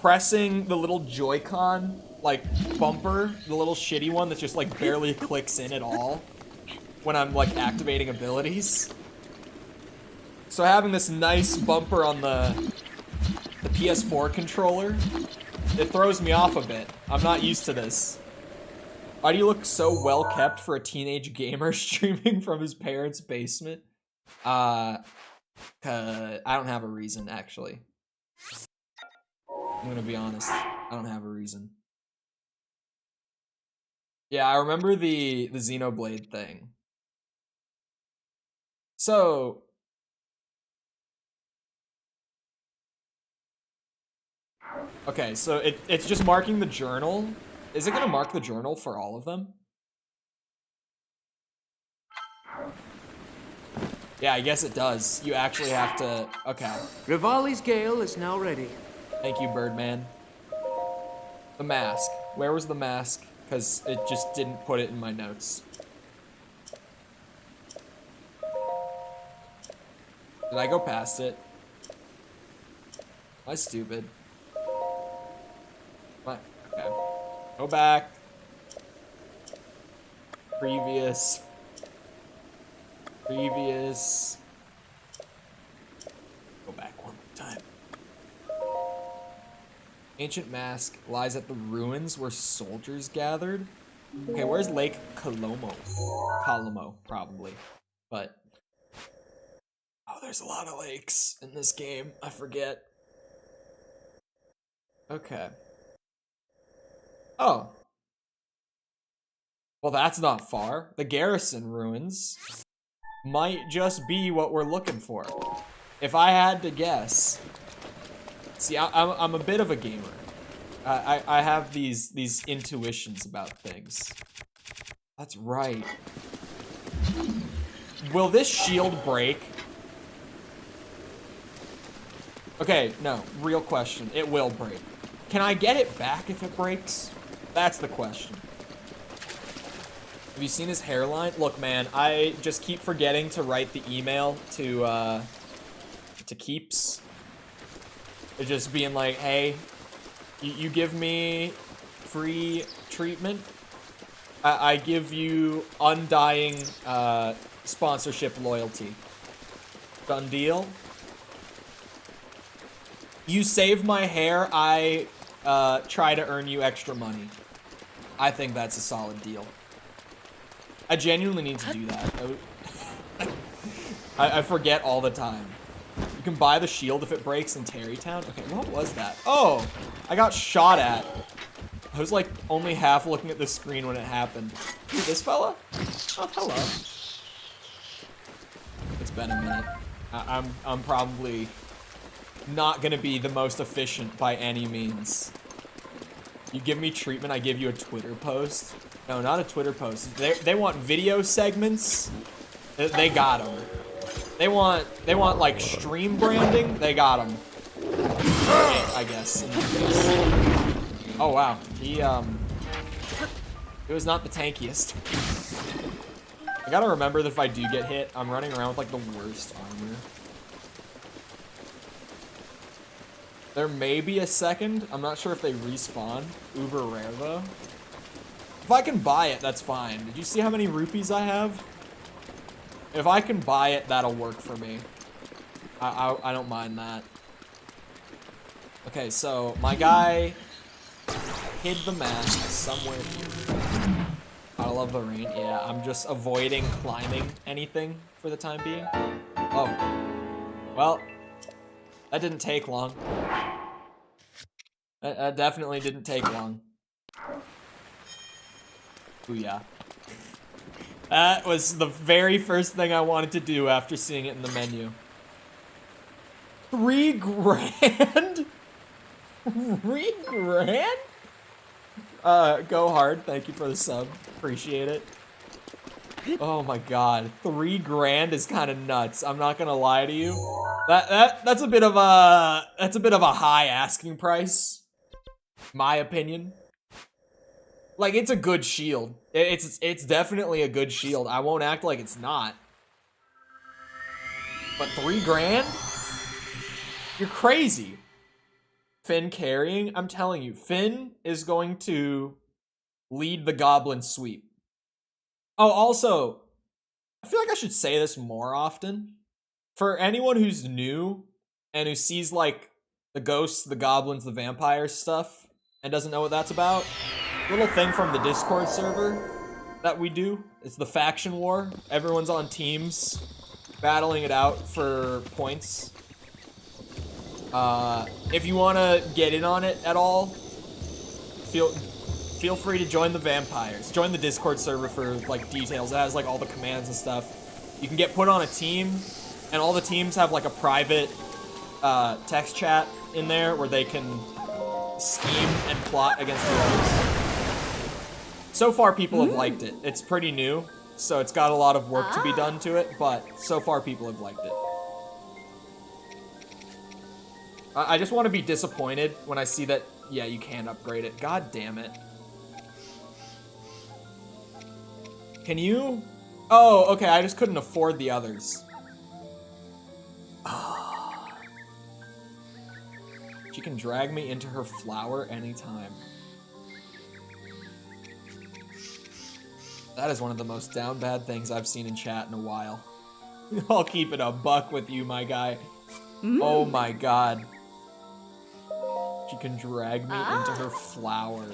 A: pressing the little Joy-Con, like, bumper, the little shitty one that just, like, barely clicks in at all when I'm, like, activating abilities. So having this nice bumper on the PS4 controller, it throws me off a bit. I'm not used to this. Why do you look so well kept for a teenage gamer streaming from his parents' basement? I don't have a reason, actually. I'm gonna be honest. I don't have a reason. Yeah, I remember the Xenoblade thing. So... Okay, so it's just marking the journal. Is it gonna mark the journal for all of them? Yeah, I guess it does. You actually have to... Okay.
C: Rivali's Gale is now ready.
A: Thank you, Birdman. The mask. Where was the mask? Because it just didn't put it in my notes. Did I go past it? Am I stupid? What? Okay. Go back. Previous. Go back one more time. Ancient mask lies at the ruins where soldiers gathered. Okay, where's Lake Colomo? Colomo, probably. But... Oh, there's a lot of lakes in this game. I forget. Okay. Oh. Well, that's not far. The garrison ruins might just be what we're looking for. If I had to guess. See, I'm a bit of a gamer. I have these intuitions about things. That's right. Will this shield break? Okay, no, real question. It will break. Can I get it back if it breaks? That's the question. Have you seen his hairline? Look, man, I just keep forgetting to write the email to Keeps. It's just being like, hey, you give me free treatment. I give you undying sponsorship loyalty. Done deal? You save my hair, I try to earn you extra money. I think that's a solid deal. I genuinely need to do that. I forget all the time. You can buy the shield if it breaks in Terrytown. Okay, what was that? Oh, I got shot at. I was like only half looking at the screen when it happened. Who, this fella? Oh, hello. It's been a minute. I'm probably not gonna be the most efficient by any means. You give me treatment, I give you a Twitter post. No, not a Twitter post. They want video segments. They got them. They want like stream branding. They got them. I guess. Oh wow, he was not the tankiest. I gotta remember that if I do get hit, I'm running around with like the worst armor. There may be a second. I'm not sure if they respawn. Uber rare though. If I can buy it, that's fine. Did you see how many rupees I have? If I can buy it, that'll work for me. I don't mind that. Okay, so my guy hid the mask somewhere here. I love the rain. Yeah, I'm just avoiding climbing anything for the time being. Oh. Well, that didn't take long. That definitely didn't take long. Ooh, yeah. That was the very first thing I wanted to do after seeing it in the menu. 3 grand? 3 grand? Go hard. Thank you for the sub. Appreciate it. Oh my god. 3 grand is kind of nuts. I'm not gonna lie to you. That's a bit of a high asking price. My opinion. Like, it's a good shield. It's definitely a good shield. I won't act like it's not. But 3 grand? You're crazy. Finn carrying? I'm telling you, Finn is going to lead the goblin sweep. Oh, also, I feel like I should say this more often. For anyone who's new and who sees, like, the ghosts, the goblins, the vampires stuff, and doesn't know what that's about, little thing from the Discord server that we do. It's the faction war. Everyone's on teams, battling it out for points. If you want to get in on it at all, feel free to join the vampires. Join the Discord server for like details. It has like all the commands and stuff. You can get put on a team, and all the teams have like a private text chat in there where they can scheme and plot against the others. So far, people have liked it. It's pretty new, so it's got a lot of work to be done to it, but so far, people have liked it. I just want to be disappointed when I see that, yeah, you can upgrade it. God damn it. Can you? Oh, okay, I just couldn't afford the others. She can drag me into her flower anytime. That is one of the most down bad things I've seen in chat in a while. I'll keep it a buck with you, my guy. Oh my god. She can drag me into her flower.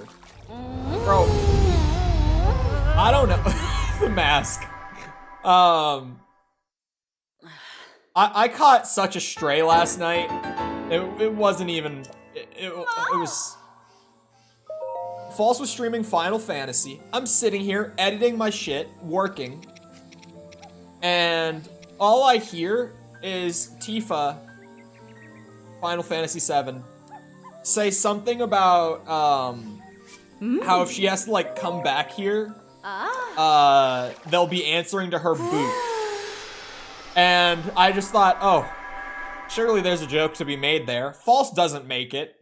A: Bro. I don't know. The mask. I caught such a stray last night. It wasn't even... It was... False was streaming Final Fantasy. I'm sitting here editing my shit, working. And all I hear is Tifa, Final Fantasy VII. say something about how if she has to like come back here, they'll be answering to her boot. And I just thought, oh, surely there's a joke to be made there. False doesn't make it.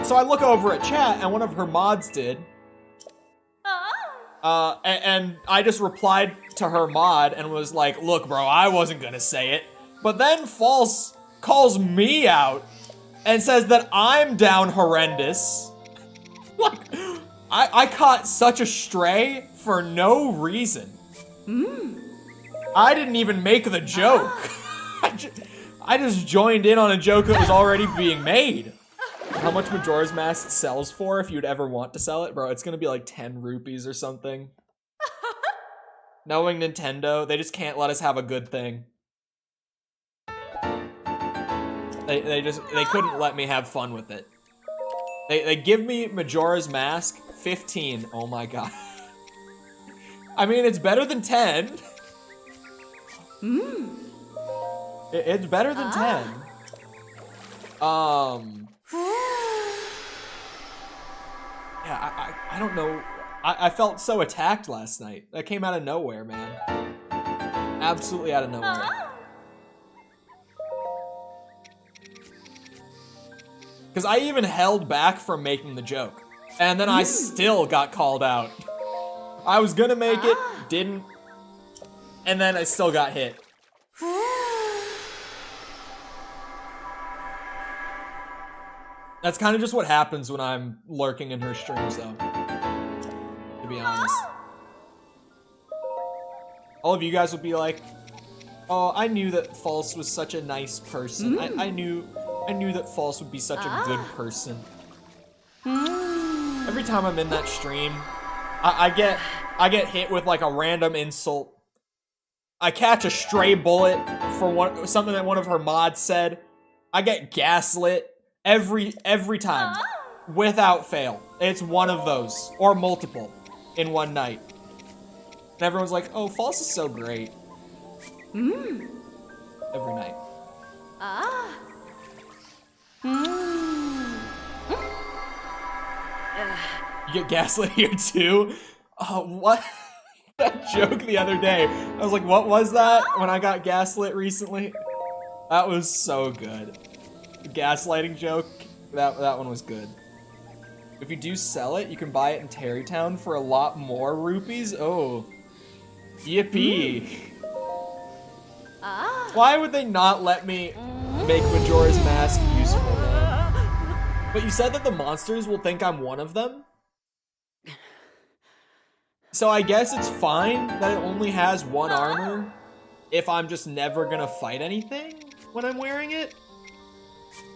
A: So I look over at chat, and one of her mods did. And I just replied to her mod and was like, look, bro, I wasn't gonna say it. But then False calls me out and says that I'm down horrendous. Like, I caught such a stray for no reason. I didn't even make the joke. I just joined in on a joke that was already being made. How much Majora's Mask sells for if you'd ever want to sell it? Bro, it's gonna be like 10 rupees or something. Knowing Nintendo, they just can't let us have a good thing. They couldn't let me have fun with it. They give me Majora's Mask 15. Oh my god. I mean, it's better than 10. It's better than 10. Yeah, I don't know. I felt so attacked last night. That came out of nowhere, man. Absolutely out of nowhere. Because I even held back from making the joke. And then I still got called out. I was gonna make it, didn't. And then I still got hit. That's kind of just what happens when I'm lurking in her streams, though. To be honest. All of you guys would be like, oh, I knew that False was such a nice person. I knew that False would be such a good person. Every time I'm in that stream, I get hit with like a random insult. I catch a stray bullet for something that one of her mods said. I get gaslit every time, without fail. It's one of those, or multiple, in one night. And everyone's like, oh, False is so great. Every night. You get gaslit here too? What? That joke the other day. I was like, what was that when I got gaslit recently? That was so good. The gaslighting joke, that one was good. If you do sell it, you can buy it in Terrytown for a lot more rupees. Oh. Yippee. Why would they not let me make Majora's Mask useful? But you said that the monsters will think I'm one of them? So I guess it's fine that it only has one armor if I'm just never gonna fight anything when I'm wearing it?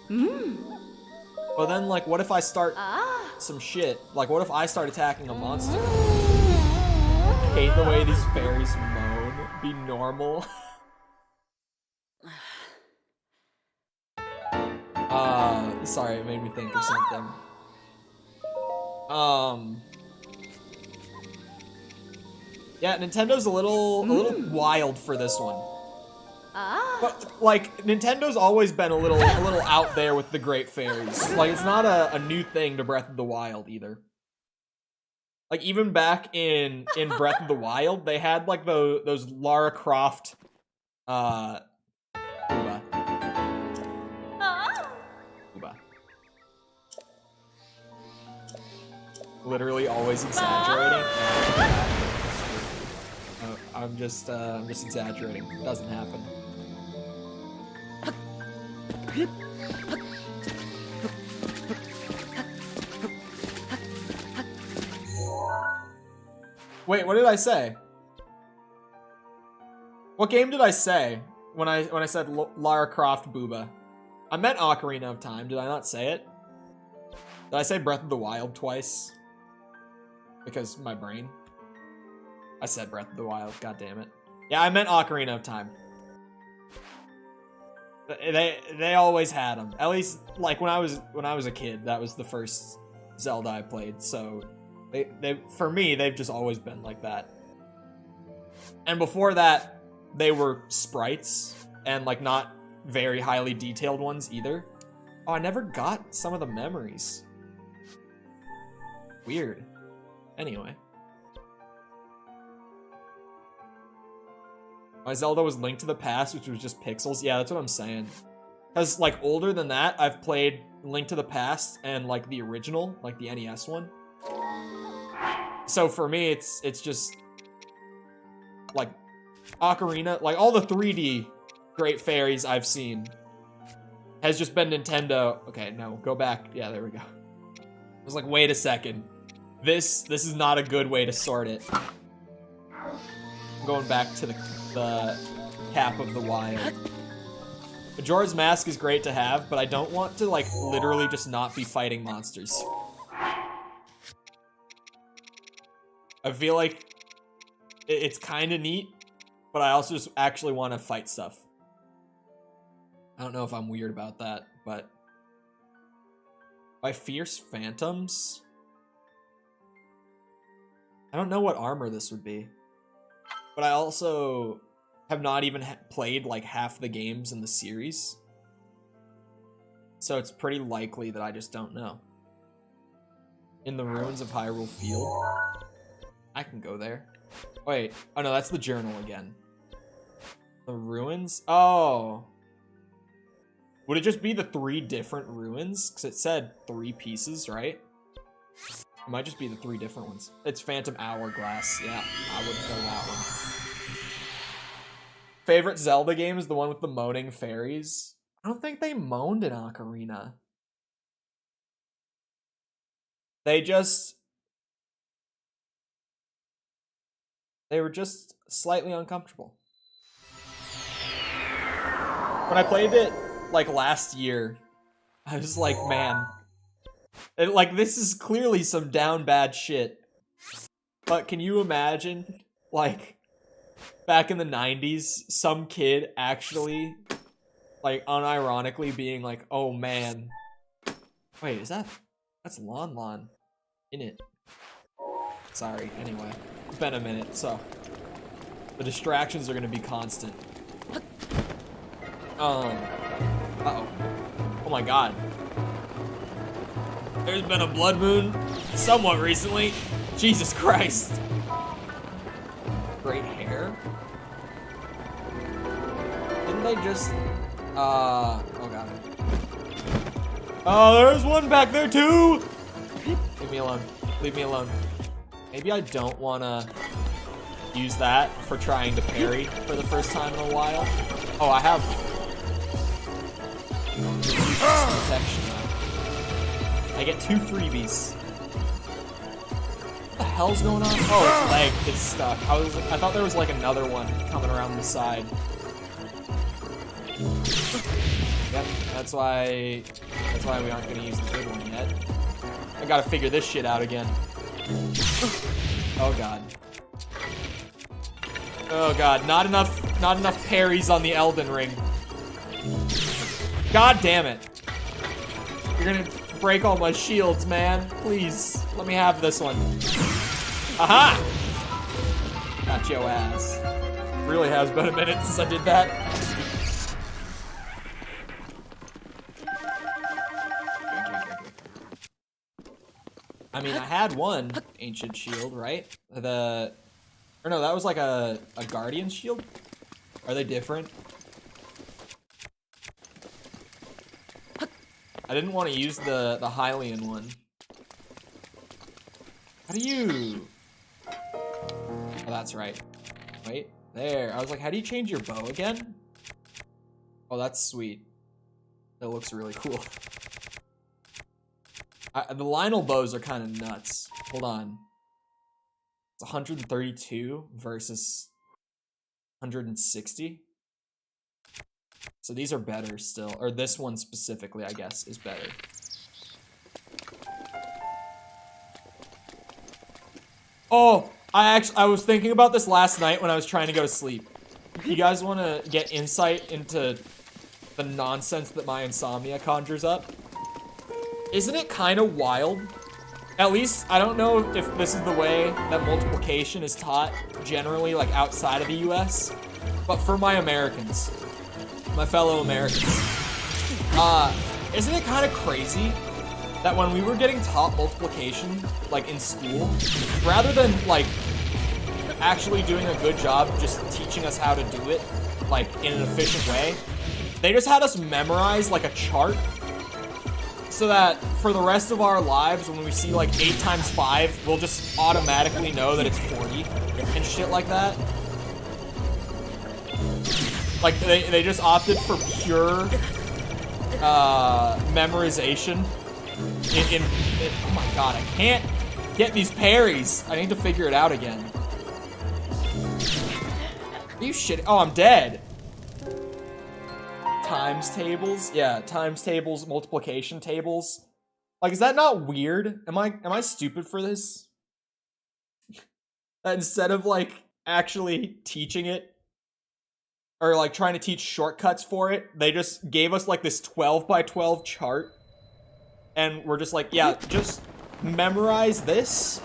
A: But then, like, what if I start some shit? Like, what if I start attacking a monster? I hate the way these fairies moan. Be normal. Sorry, it made me think of something. Yeah, Nintendo's a little wild for this one. But like, Nintendo's always been a little out there with the Great Fairies. Like, it's not a new thing to Breath of the Wild either. Like, even back in Breath of the Wild, they had like those Lara Croft Uba. Literally always exaggerating. I'm just exaggerating. It doesn't happen. Wait, what did I say? What game did I say when I said Lara Croft Booba? I meant Ocarina of Time. Did I not say it? Did I say Breath of the Wild twice? Because my brain. I said Breath of the Wild. God damn it. Yeah, I meant Ocarina of Time. They always had them. At least like when I was a kid, that was the first Zelda I played. So they for me, they've just always been like that. And before that, they were sprites and like not very highly detailed ones either. Oh, I never got some of the memories. Weird. Anyway. My Zelda was Link to the Past, which was just pixels. Yeah, that's what I'm saying. Because, like, older than that, I've played Link to the Past and, like, the original, like, the NES one. So for me, it's just, like, Ocarina, like, all the 3D Great Fairies I've seen has just been Nintendo. Okay, no, go back. Yeah, there we go. I was like, wait a second. This is not a good way to sort it. I'm going back to the cap of the wild. Majora's Mask is great to have, but I don't want to, like, literally just not be fighting monsters. I feel like it's kind of neat, but I also just actually want to fight stuff. I don't know if I'm weird about that, but... By Fierce Phantoms? I don't know what armor this would be. But I also have not even played like half the games in the series. So it's pretty likely that I just don't know. In the ruins of Hyrule Field. I can go there. Wait, oh no, that's the journal again. The ruins? Oh. Would it just be the 3 different ruins? Because it said 3 pieces, right? It might just be the 3 different ones. It's Phantom Hourglass. Yeah, I wouldn't know that one. Favorite Zelda game is the one with the moaning fairies. I don't think they moaned in Ocarina. They were just slightly uncomfortable. When I played it, like, last year, I was like, man, like, this is clearly some down bad shit. But can you imagine, like, back in the 90s, some kid actually, like, unironically being like, oh man. Wait, that's Lon Lon in it. Sorry, anyway. It's been a minute, so the distractions are gonna be constant. Uh-oh. Oh my god. There's been a blood moon somewhat recently. Jesus Christ. Great hair? Didn't they just... oh god. Oh, there's one back there too! Leave me alone. Leave me alone. Maybe I don't want to use that for trying to parry for the first time in a while. Oh, I have... protection now. I get 2 freebies. What the hell's going on? Oh, its leg is stuck. I thought there was like another one coming around the side. Yep, that's why we aren't gonna use the good one yet. I gotta figure this shit out again. Oh god. Oh god, not enough parries on the Elden Ring. God damn it. You're gonna break all my shields, man. Please, let me have this one. Aha! Got your ass. Really has been a minute since I did that. I mean, I had one ancient shield, right? Or no, that was like a guardian shield? Are they different? I didn't want to use the Hylian one. How do you... Oh, that's right. Wait, there. I was like, how do you change your bow again? Oh, that's sweet. That looks really cool. The Lionel bows are kind of nuts. Hold on. It's 132 versus 160. So these are better still. Or this one specifically, I guess, is better. Oh, I was thinking about this last night when I was trying to go to sleep. You guys want to get insight into the nonsense that my insomnia conjures up? Isn't it kind of wild? At least, I don't know if this is the way that multiplication is taught generally, like outside of the US, but for my Americans, my fellow Americans, isn't it kind of crazy that when we were getting taught multiplication, like in school, rather than like actually doing a good job just teaching us how to do it, like in an efficient way, they just had us memorize like a chart so that for the rest of our lives, when we see like 8 times 5, we'll just automatically know that it's 40 and shit like that. Like they just opted for pure memorization. Oh my god, I can't get these parries. I need to figure it out again. Are you shitting? Oh, I'm dead. Times tables? Yeah, times tables, multiplication tables. Like, is that not weird? Am I stupid for this? That instead of like actually teaching it or like trying to teach shortcuts for it, they just gave us like this 12 by 12 chart. And we're just like, yeah, just memorize this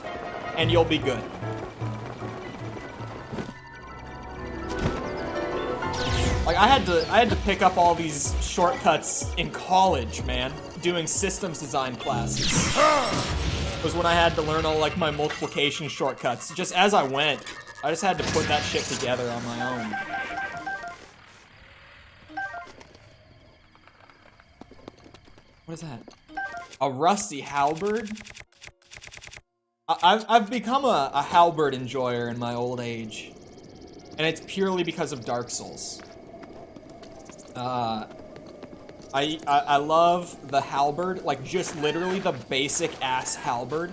A: and you'll be good. Like I had to pick up all these shortcuts in college, man, doing systems design classes. Was when I had to learn all like my multiplication shortcuts. Just as I went, I just had to put that shit together on my own. What is that? A rusty halberd? I've become a halberd enjoyer in my old age. And it's purely because of Dark Souls. I love the halberd, like just literally the basic ass halberd.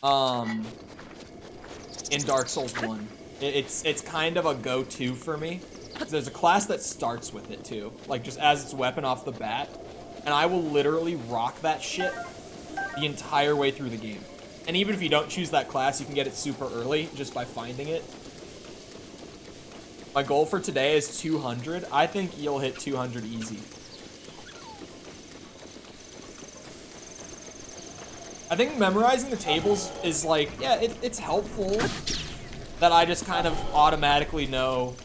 A: In Dark Souls 1. It's kind of a go-to for me. There's a class that starts with it too, like just as its weapon off the bat. And I will literally rock that shit the entire way through the game. And even if you don't choose that class, you can get it super early just by finding it. My goal for today is 200. I think you'll hit 200 easy. I think memorizing the tables is like, yeah, it's helpful that I just kind of automatically know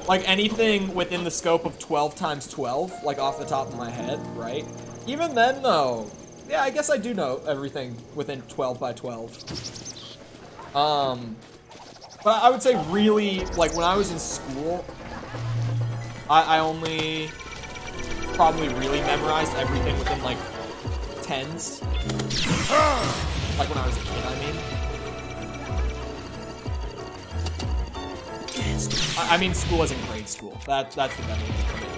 A: like anything within the scope of 12 times 12, like off the top of my head, right? Even then though, yeah, I guess I do know everything within 12 by 12. But I would say really, like when I was in school, I only probably really memorized everything within like 10s. Like when I was a kid, I mean. I mean school as in grade school. That's the better way to put it.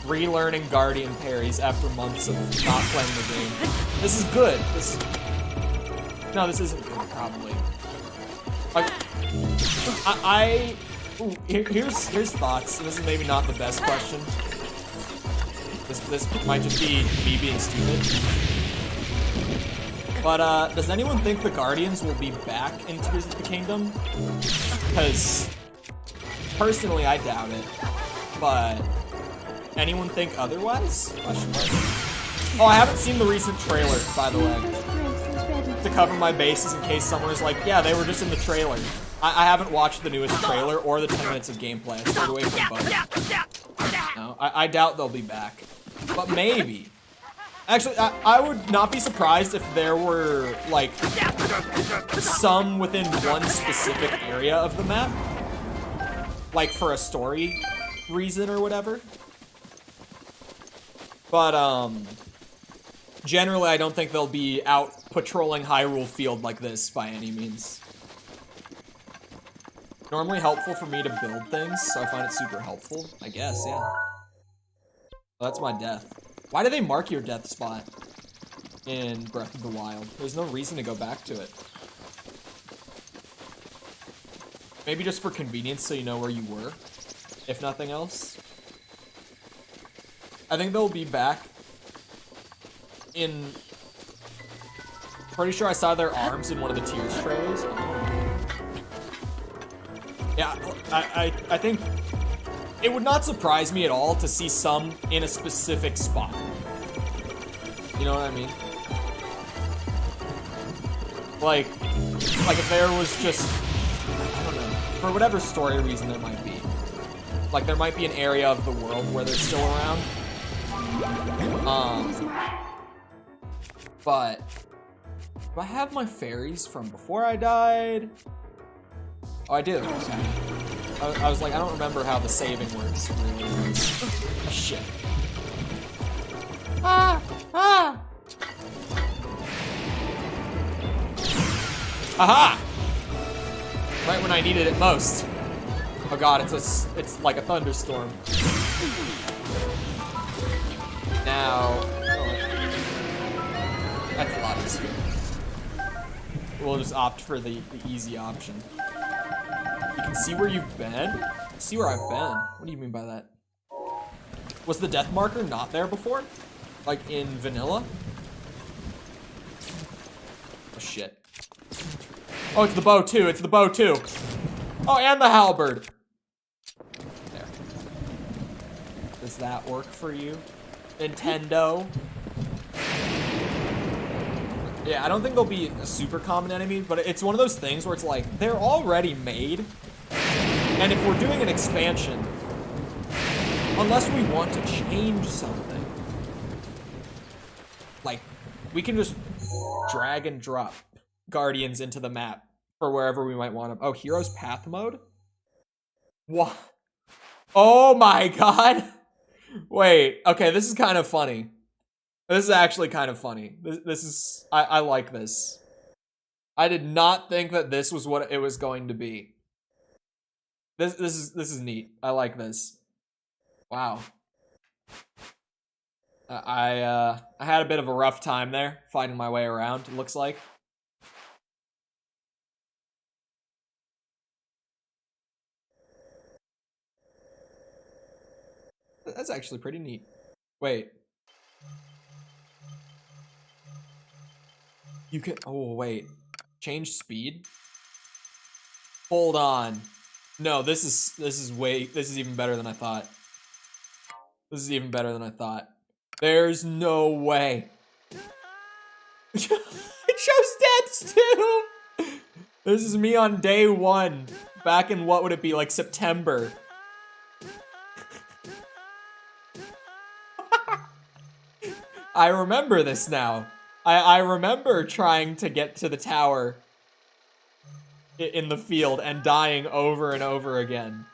A: Relearning Guardian parries after months of not playing the game. This is good. No, this isn't good, probably. Like, here's thoughts. This is maybe not the best question. This might just be me being stupid. But does anyone think the Guardians will be back in Tears of the Kingdom? Because personally, I doubt it. But anyone think otherwise? Question mark. Oh, I haven't seen the recent trailer, by the way. To cover my bases in case someone is like, yeah, they were just in the trailer. I haven't watched the newest trailer or the 10 minutes of gameplay. I stayed away from both. No, I doubt they'll be back. But maybe. Actually, I would not be surprised if there were, like, some within one specific area of the map. Like, for a story reason or whatever. But, generally, I don't think they'll be out patrolling Hyrule Field like this by any means. Normally helpful for me to build things, so I find it super helpful. I guess, yeah. Well, that's my death. Why do they mark your death spot in Breath of the Wild? There's no reason to go back to it. Maybe just for convenience so you know where you were, if nothing else. I think they'll be back in... Pretty sure I saw their arms in one of the Tears trailers. Yeah, I think it would not surprise me at all to see some in a specific spot. You know what I mean? Like if there was just, I don't know, for whatever story reason there might be. Like, there might be an area of the world where they're still around. But do I have my fairies from before I died? Oh, I do. I was like, I don't remember how the saving works. Really. Oh, shit. Ah! Ah! Aha! Right when I needed it most. Oh god, it's like a thunderstorm. Now, that's a lot easier. We'll just opt for the easy option. You can see where you've been? See where I've been? What do you mean by that? Was the death marker not there before? Like in vanilla? Oh shit. Oh, it's the bow too, it's the bow too. Oh, and the halberd. There. Does that work for you? Nintendo? Yeah, I don't think they'll be a super common enemy, but it's one of those things where it's like, they're already made. And if we're doing an expansion, unless we want to change something, like, we can just drag and drop guardians into the map for wherever we might want them. Oh, Heroes Path mode? What? Oh my god! Wait, okay, this is kind of funny. This is actually kind of funny. This is, I like this. I did not think that this was what it was going to be. This is neat. I like this. Wow. I had a bit of a rough time there, finding my way around, it looks like. That's actually pretty neat. Wait. You can, oh wait. Change speed? Hold on. No, this is even better than I thought. This is even better than I thought. There's no way. It shows deaths too! This is me on day 1. Back in, what would it be, like September. I remember this now. I remember trying to get to the tower in the field and dying over and over again.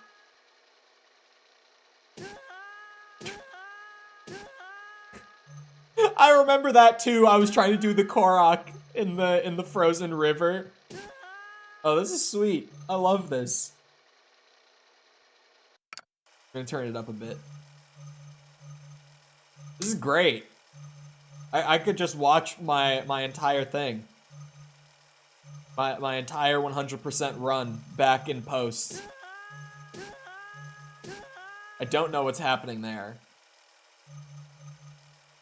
A: I remember that too. I was trying to do the Korok in the frozen river. Oh, this is sweet. I love this. I'm gonna turn it up a bit. This is great. I could just watch my entire thing. My entire 100% run back in post. I don't know what's happening there.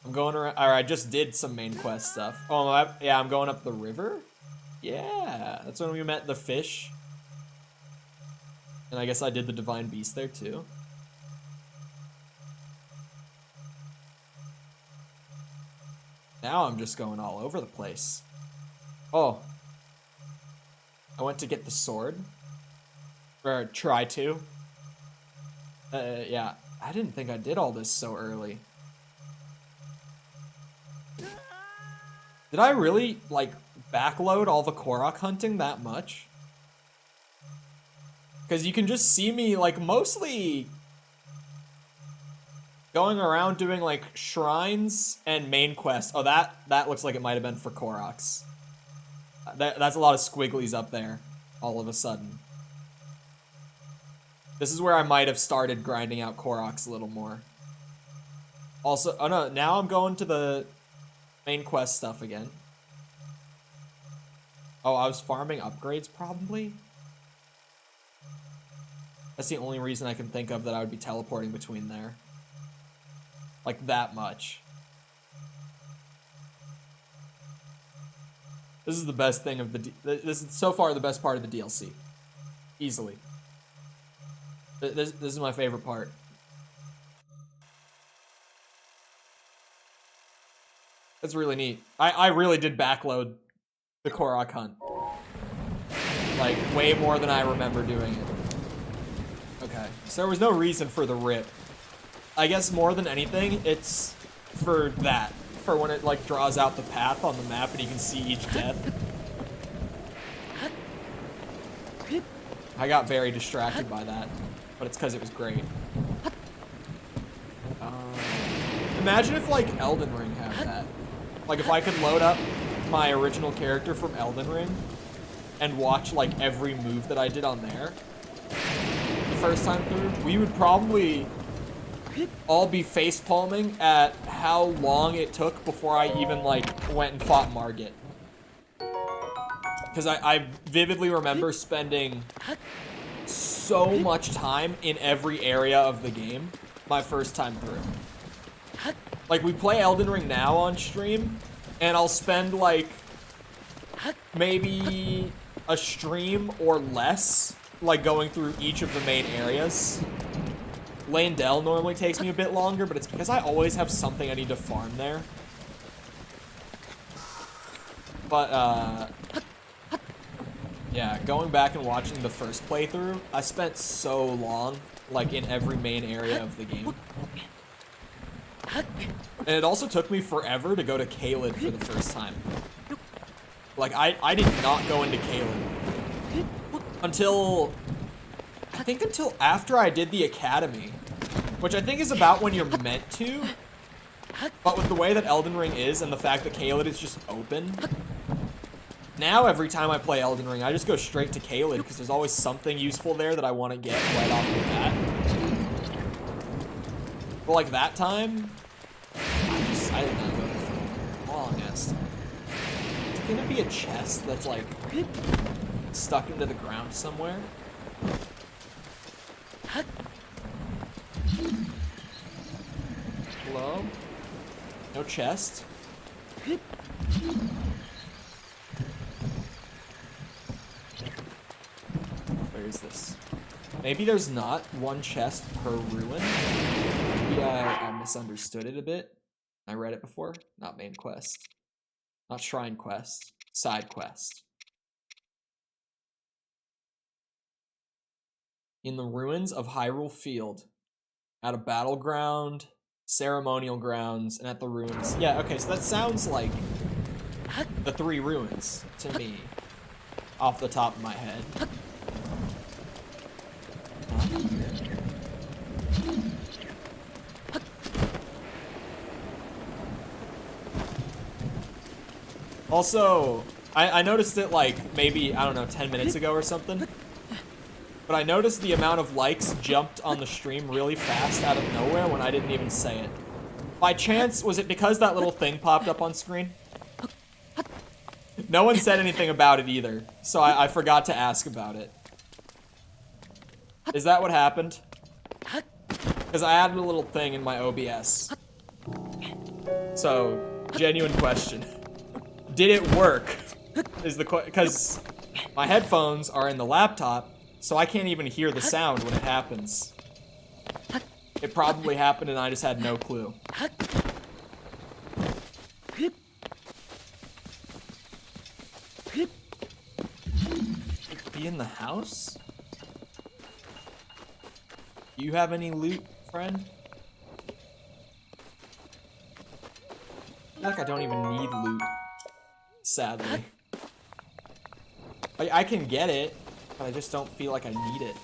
A: I'm going around, or I just did some main quest stuff. Oh, yeah, I'm going up the river? Yeah, that's when we met the fish. And I guess I did the Divine Beast there too. Now I'm just going all over the place. Oh. I went to get the sword. Or try to. Yeah. I didn't think I did all this so early. Did I really, like, backload all the Korok hunting that much? Because you can just see me, like, mostly going around doing, like, shrines and main quests. Oh, that looks like it might have been for Koroks. That's a lot of squigglies up there, all of a sudden. This is where I might have started grinding out Koroks a little more. Also, oh no, now I'm going to the main quest stuff again. Oh, I was farming upgrades, probably? That's the only reason I can think of that I would be teleporting between there. Like, that much. This is the best thing of the... This is so far the best part of the DLC. Easily. This is my favorite part. That's really neat. I really did backload the Korok hunt. Like, way more than I remember doing it. Okay. So there was no reason for the rip. I guess more than anything, it's for that. For when it like draws out the path on the map and you can see each death. I got very distracted by that, but it's because it was great. Imagine if like Elden Ring had that. Like if I could load up my original character from Elden Ring and watch like every move that I did on there the first time through, we would probably all be face palming at how long it took before I even like went and fought Margit. Because I vividly remember spending so much time in every area of the game my first time through. Like, we play Elden Ring now on stream, and I'll spend, like, maybe a stream or less, like, going through each of the main areas. Lane Dell normally takes me a bit longer, but it's because I always have something I need to farm there. But, yeah, going back and watching the first playthrough, I spent so long, like, in every main area of the game. And it also took me forever to go to Caelid for the first time. Like, I did not go into Caelid until, I think until after I did the Academy, which I think is about when you're meant to. But with the way that Elden Ring is and the fact that Caelid is just open, now every time I play Elden Ring, I just go straight to Caelid because there's always something useful there that I want to get right off the bat. But like that time, I did not go there for a long ass time. Is it gonna be a chest that's like stuck into the ground somewhere? Hello? No chest? Where is this? Maybe there's not one chest per ruin. Maybe I misunderstood it a bit. I read it before. Not main quest. Not shrine quest. Side quest. In the ruins of Hyrule Field. At a battleground, ceremonial grounds, and at the ruins. Yeah, okay, so that sounds like the 3 ruins to me. Off the top of my head. Also, I noticed it like maybe, I don't know, 10 minutes ago or something. But I noticed the amount of likes jumped on the stream really fast out of nowhere when I didn't even say it. By chance, was it because that little thing popped up on screen? No one said anything about it either, so I forgot to ask about it. Is that what happened? Because I added a little thing in my OBS. So, genuine question. Did it work? Is the question, because my headphones are in the laptop, so I can't even hear the sound when it happens. It probably happened and I just had no clue. Be in the house? Do you have any loot, friend? I feel like I don't even need loot. Sadly. I can get it, but I just don't feel like I need it.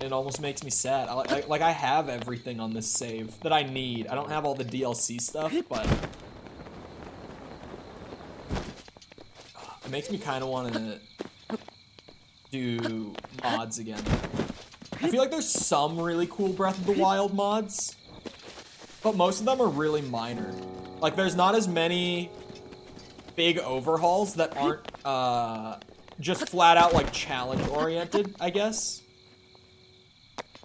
A: It almost makes me sad. Like I have everything on this save that I need. I don't have all the DLC stuff, but it makes me kind of want to do mods again. I feel like there's some really cool Breath of the Wild mods, but most of them are really minor. Like there's not as many big overhauls that aren't just flat out like challenge oriented, I guess.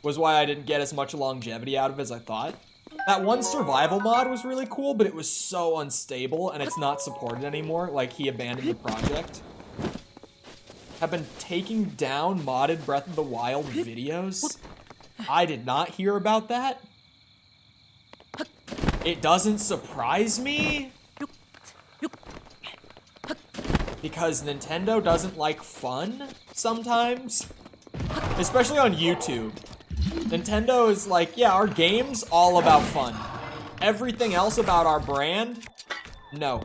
A: Was why I didn't get as much longevity out of it as I thought. That one survival mod was really cool, but it was so unstable and it's not supported anymore. Like he abandoned the project. Have been taking down modded Breath of the Wild videos. I did not hear about that. It doesn't surprise me. Because Nintendo doesn't like fun sometimes. Especially on YouTube. Nintendo is like, yeah, our game's all about fun. Everything else about our brand, no,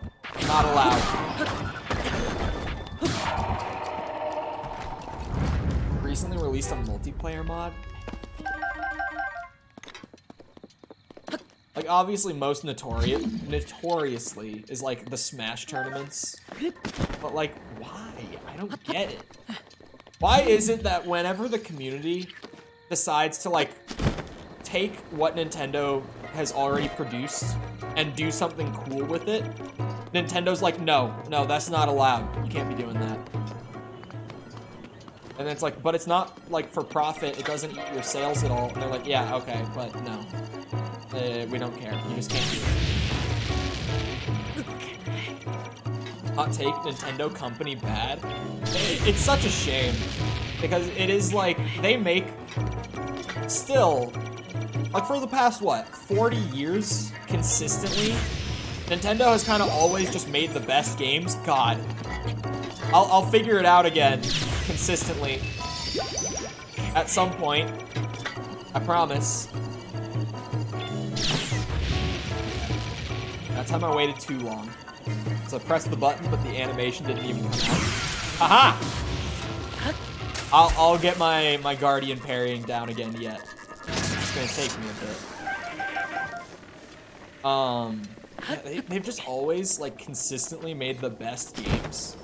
A: not allowed. Recently released a multiplayer mod. Like, obviously, most notoriously is like the Smash tournaments. But like, why? I don't get it. Why is it that whenever the community decides to like take what Nintendo has already produced and do something cool with it, Nintendo's like, no, that's not allowed. You can't be doing that. And then it's like, but it's not like for profit. It doesn't eat your sales at all. And they're like, yeah, okay, but no. We don't care. You just can't do it. Hot take, Nintendo company bad. It's such a shame. Because it is like, they make, still, like for the past, what, 40 years, consistently, Nintendo has kind of always just made the best games. God. I'll figure it out again, consistently. At some point. I promise. That time I waited too long. So I pressed the button, but the animation didn't even come out. Haha! I'll get my Guardian parrying down again yet. It's gonna take me a bit. Yeah, they've just always, like, consistently made the best games.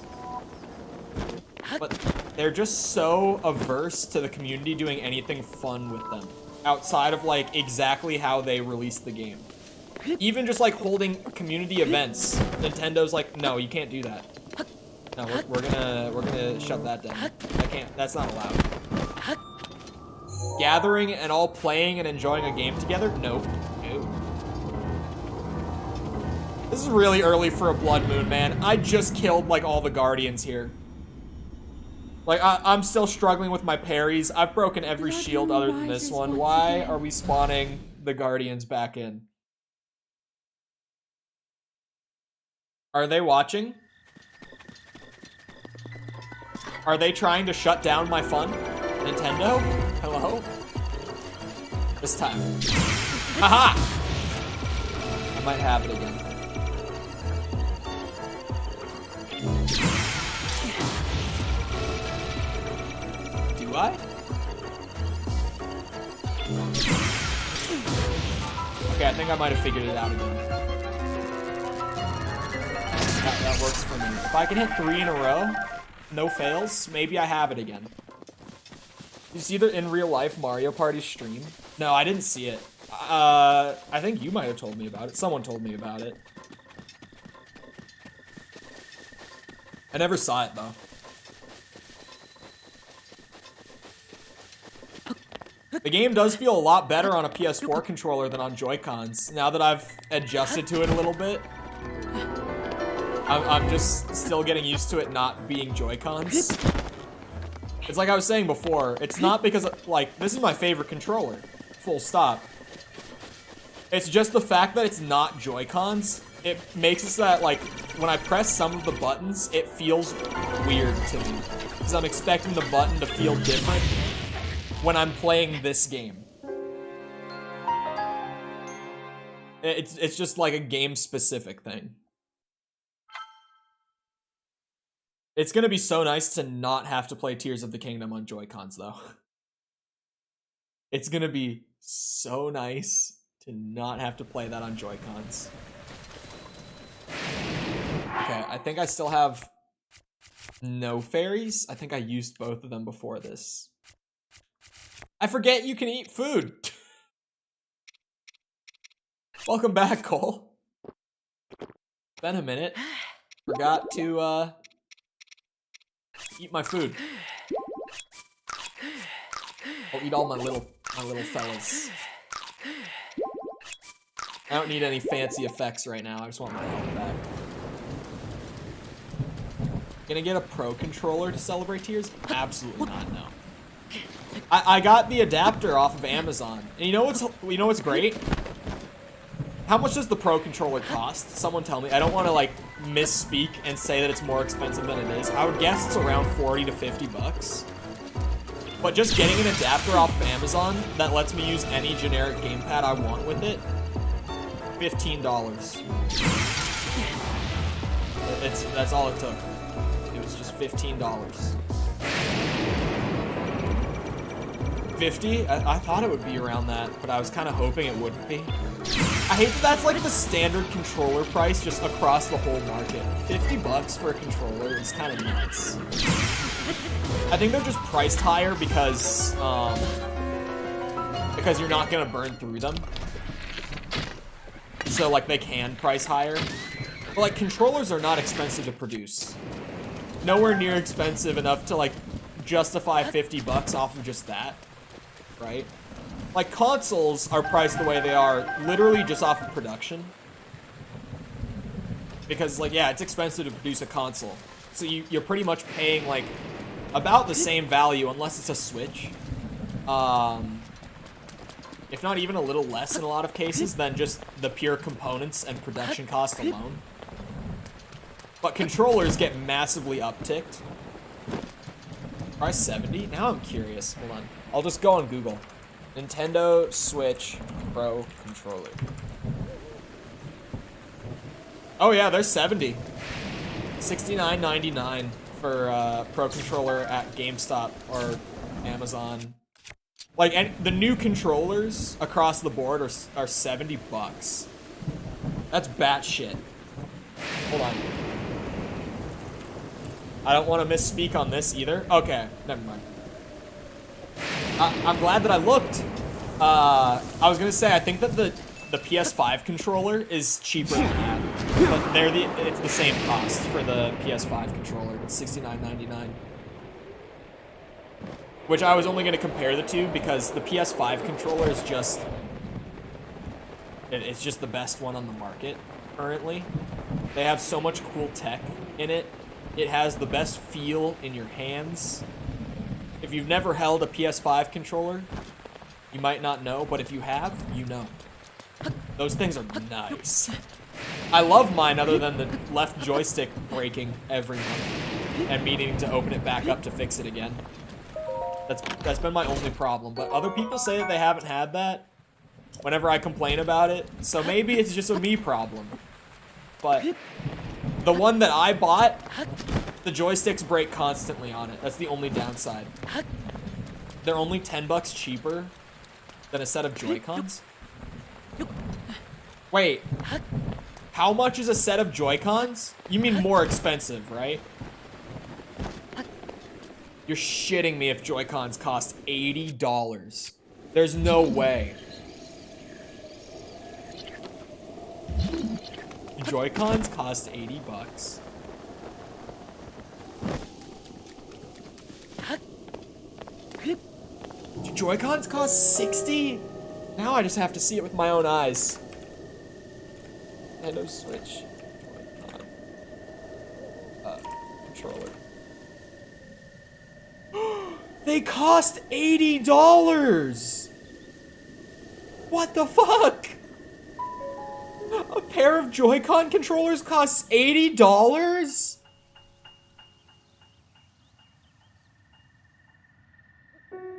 A: But they're just so averse to the community doing anything fun with them. Outside of, like, exactly how they released the game. Even just, like, holding community events. Nintendo's like, no, you can't do that. No, we're gonna shut that down. I can't, that's not allowed. Gathering and all playing and enjoying a game together? Nope. Nope. This is really early for a Blood Moon, man. I just killed, like, all the Guardians here. Like, I'm still struggling with my parries. I've broken every shield other than this one. Why are we spawning the Guardians back in? Are they watching? Are they trying to shut down my fun? Nintendo? Hello? This time. Haha! I might have it again. Do I? Okay, I think I might have figured it out again. That works for me. If I can hit 3 in a row, no fails, maybe I have it again. You see the in real life Mario Party stream? No, I didn't see it. I think you might have told me about it. Someone told me about it. I never saw it though. The game does feel a lot better on a PS4 controller than on Joy-Cons. Now that I've adjusted to it a little bit, I'm just still getting used to it not being Joy-Cons. It's like I was saying before, it's not because, like, this is my favorite controller. Full stop. It's just the fact that it's not Joy-Cons. It makes it so that, like, when I press some of the buttons, it feels weird to me. Because I'm expecting the button to feel different when I'm playing this game. It's just like a game-specific thing. It's gonna be so nice to not have to play Tears of the Kingdom on Joy-Cons, though. It's gonna be so nice to not have to play that on Joy-Cons. Okay, I think I still have no fairies. I think I used both of them before this. I forget you can eat food. Welcome back, Cole. Been a minute. Forgot to, eat my food. I'll eat all my little fellas. I don't need any fancy effects right now. I just want my health back. Gonna get a pro controller to celebrate Tears? Absolutely not, no. I got the adapter off of Amazon. And you know what's great? How much does the pro controller cost? Someone tell me. I don't want to, like, misspeak and say that it's more expensive than it is. I would guess it's around 40 to 50 bucks. But just getting an adapter off of Amazon that lets me use any generic gamepad I want with it, $15. That's all it took. It was just $15. 50? I thought it would be around that, but I was kind of hoping it wouldn't be. I hate that that's like the standard controller price just across the whole market. 50 bucks for a controller is kind of nuts. I think they're just priced higher because you're not gonna burn through them. So like they can price higher. But like controllers are not expensive to produce. Nowhere near expensive enough to like justify 50 bucks off of just that. Right? Like, consoles are priced the way they are literally just off of production. Because, like, yeah, it's expensive to produce a console. So you're pretty much paying, like, about the same value, unless it's a Switch. If not even a little less in a lot of cases than just the pure components and production cost alone. But controllers get massively upticked. Price 70? Now I'm curious. Hold on. I'll just go on Google. Nintendo Switch Pro Controller. Oh yeah, there's 70. $69.99 for Pro Controller at GameStop or Amazon. Like, and the new controllers across the board are 70 bucks. That's batshit. Hold on. I don't want to misspeak on this either. Okay, never mind. I'm glad that I looked. I was gonna say I think that the PS5 controller is cheaper than that, but it's the same cost for the PS5 controller. It's $69.99. Which I was only gonna compare the two because the PS5 controller is just it's just the best one on the market currently. They have so much cool tech in it. It has the best feel in your hands. If you've never held a PS5 controller, you might not know, but if you have, you know. Those things are nice. I love mine other than the left joystick breaking every month and me needing to open it back up to fix it again. That's been my only problem, but other people say that they haven't had that whenever I complain about it, so maybe it's just a me problem. But the one that I bought, the joysticks break constantly on it. That's the only downside. They're only 10 bucks cheaper than a set of Joy-Cons. Wait, how much is a set of Joy-Cons? You mean more expensive, right? You're shitting me if Joy-Cons cost $80. There's no way. Joy-Cons cost 80 bucks. Do Joy-Cons cost 60? Now I just have to see it with my own eyes. Nintendo Switch Joy-Con controller. They cost $80! What the fuck? A pair of Joy-Con controllers costs $80?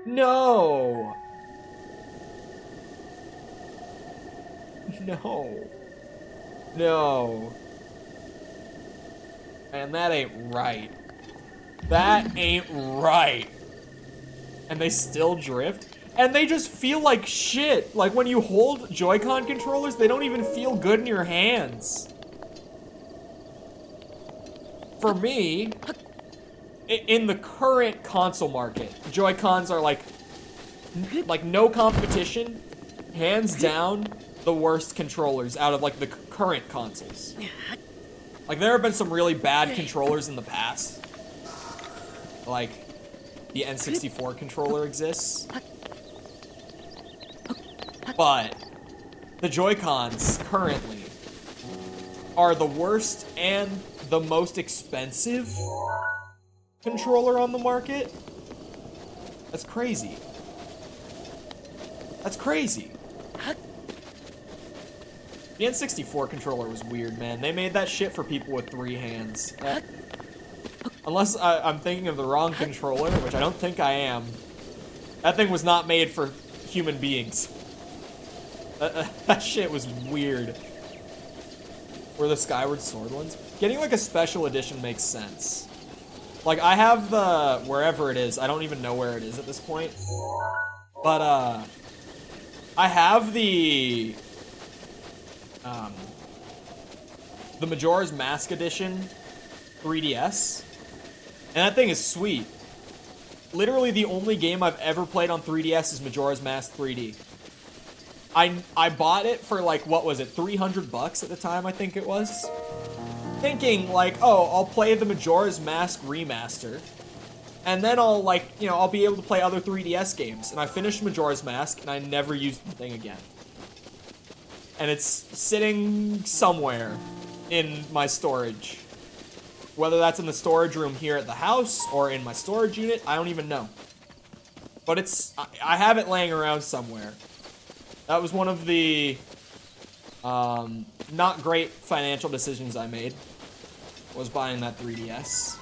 A: No. No. No. Man, that ain't right. That ain't right. And they still drift? And they just feel like shit. Like when you hold Joy-Con controllers, they don't even feel good in your hands. For me, in the current console market, Joy-Cons are like no competition, hands down, the worst controllers out of like the current consoles. Like there have been some really bad controllers in the past. Like the N64 controller exists. But the Joy-Cons currently are the worst and the most expensive controller on the market. That's crazy. That's crazy. The N64 controller was weird, man. They made that shit for people with 3 hands. Unless I'm thinking of the wrong controller, which I don't think I am. That thing was not made for human beings. That shit was weird. Were the Skyward Sword ones? Getting like a special edition makes sense. Like I have the, wherever it is, I don't even know where it is at this point. But I have the Majora's Mask edition 3DS. And that thing is sweet. Literally the only game I've ever played on 3DS is Majora's Mask 3D. I bought it for like, what was it, $300 at the time, I think it was? Thinking like, oh, I'll play the Majora's Mask remaster. And then I'll like, you know, I'll be able to play other 3DS games. And I finished Majora's Mask and I never used the thing again. And it's sitting somewhere in my storage. Whether that's in the storage room here at the house or in my storage unit, I don't even know. But it's, I have it laying around somewhere. That was one of the not great financial decisions I made, was buying that 3DS.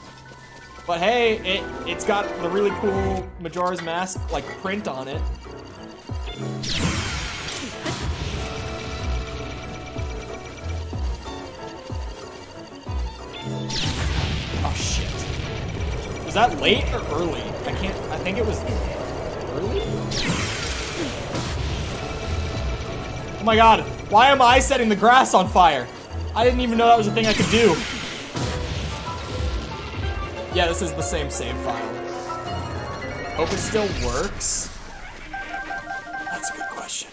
A: But hey, it's got the really cool Majora's Mask like print on it. Oh shit. Was that late or early? I think it was early? Oh my god, why am I setting the grass on fire? I didn't even know that was a thing I could do. Yeah, this is the same save file. Hope it still works. That's a good question.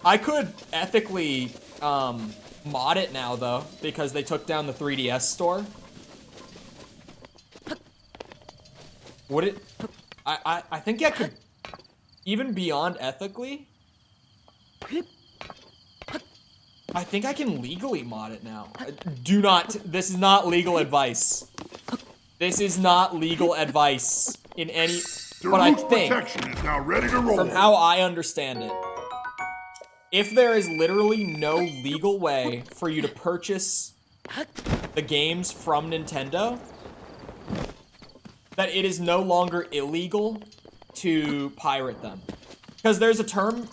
A: I could ethically mod it now though, because they took down the 3DS store. Would it? I think I could, even beyond ethically, I think I can legally mod it now. Do not, this is not legal advice. This is not legal advice in any, but I think,
D: protection is now ready to roll.
A: from how I understand it, if there is literally no legal way for you to purchase the games from Nintendo, that it is no longer illegal to pirate them. Because there's a term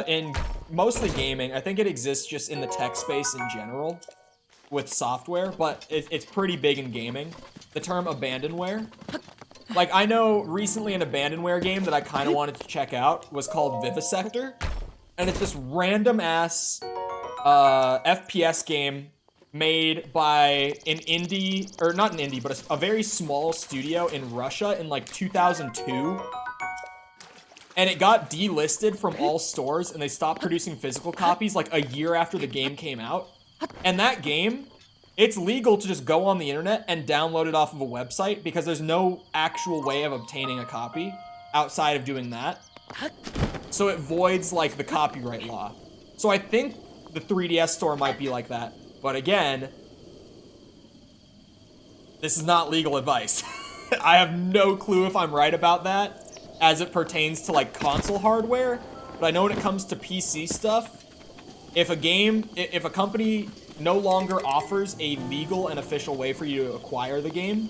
A: in mostly gaming, I think it exists just in the tech space in general with software, but it's pretty big in gaming. The term abandonware. Like, I know recently an abandonware game that I kind of wanted to check out was called Vivisector. And it's this random ass FPS game made by an indie, or not an indie, but a very small studio in Russia in like 2002. And it got delisted from all stores and they stopped producing physical copies like a year after the game came out. And that game, it's legal to just go on the internet and download it off of a website because there's no actual way of obtaining a copy outside of doing that. So it voids like the copyright law. So I think the 3DS store might be like that. But again, this is not legal advice. I have no clue if I'm right about that as it pertains to like console hardware. But I know when it comes to PC stuff, if a company no longer offers a legal and official way for you to acquire the game,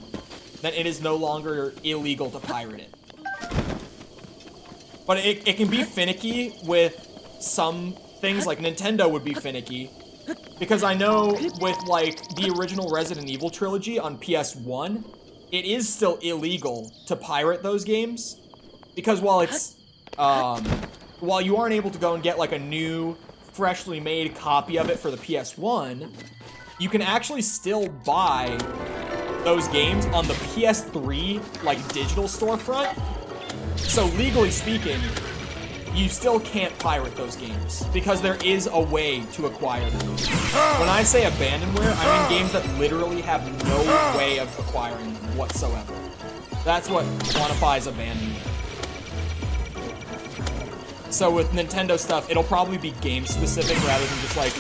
A: then it is no longer illegal to pirate it. But it can be finicky with some things, like Nintendo would be finicky. Because I know with like the original Resident Evil trilogy on PS1, it is still illegal to pirate those games. Because while it's, while you aren't able to go and get like a new, freshly made copy of it for the PS1, you can actually still buy those games on the PS3 like digital storefront. So legally speaking, you still can't pirate those games because there is a way to acquire them. When I say abandonware, I mean games that literally have no way of acquiring them whatsoever. That's what quantifies abandonware. So with Nintendo stuff, it'll probably be game specific rather than just like,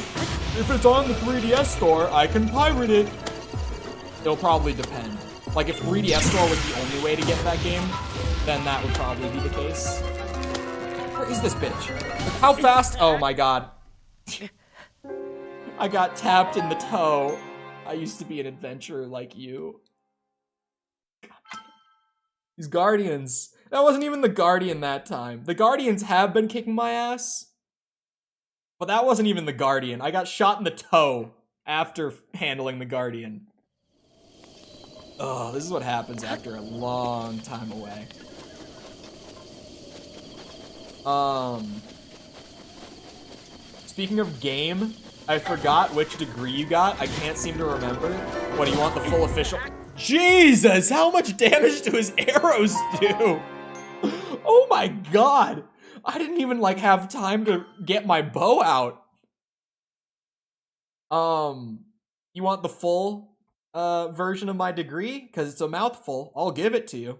A: if it's on the 3DS store, I can pirate it. It'll probably depend. Like if 3DS store was the only way to get that game, then that would probably be the case. Where is this bitch? Like, how fast? Oh my god. I got tapped in the toe. I used to be an adventurer like you. These Guardians. That wasn't even the Guardian that time. The Guardians have been kicking my ass. But that wasn't even the Guardian. I got shot in the toe after handling the Guardian. Oh, this is what happens after a long time away. Speaking of game, I forgot which degree you got. I can't seem to remember. What, do you want the full official? Jesus, how much damage do his arrows do? Oh my god. I didn't even like have time to get my bow out. You want the full version of my degree? Because it's a mouthful. I'll give it to you.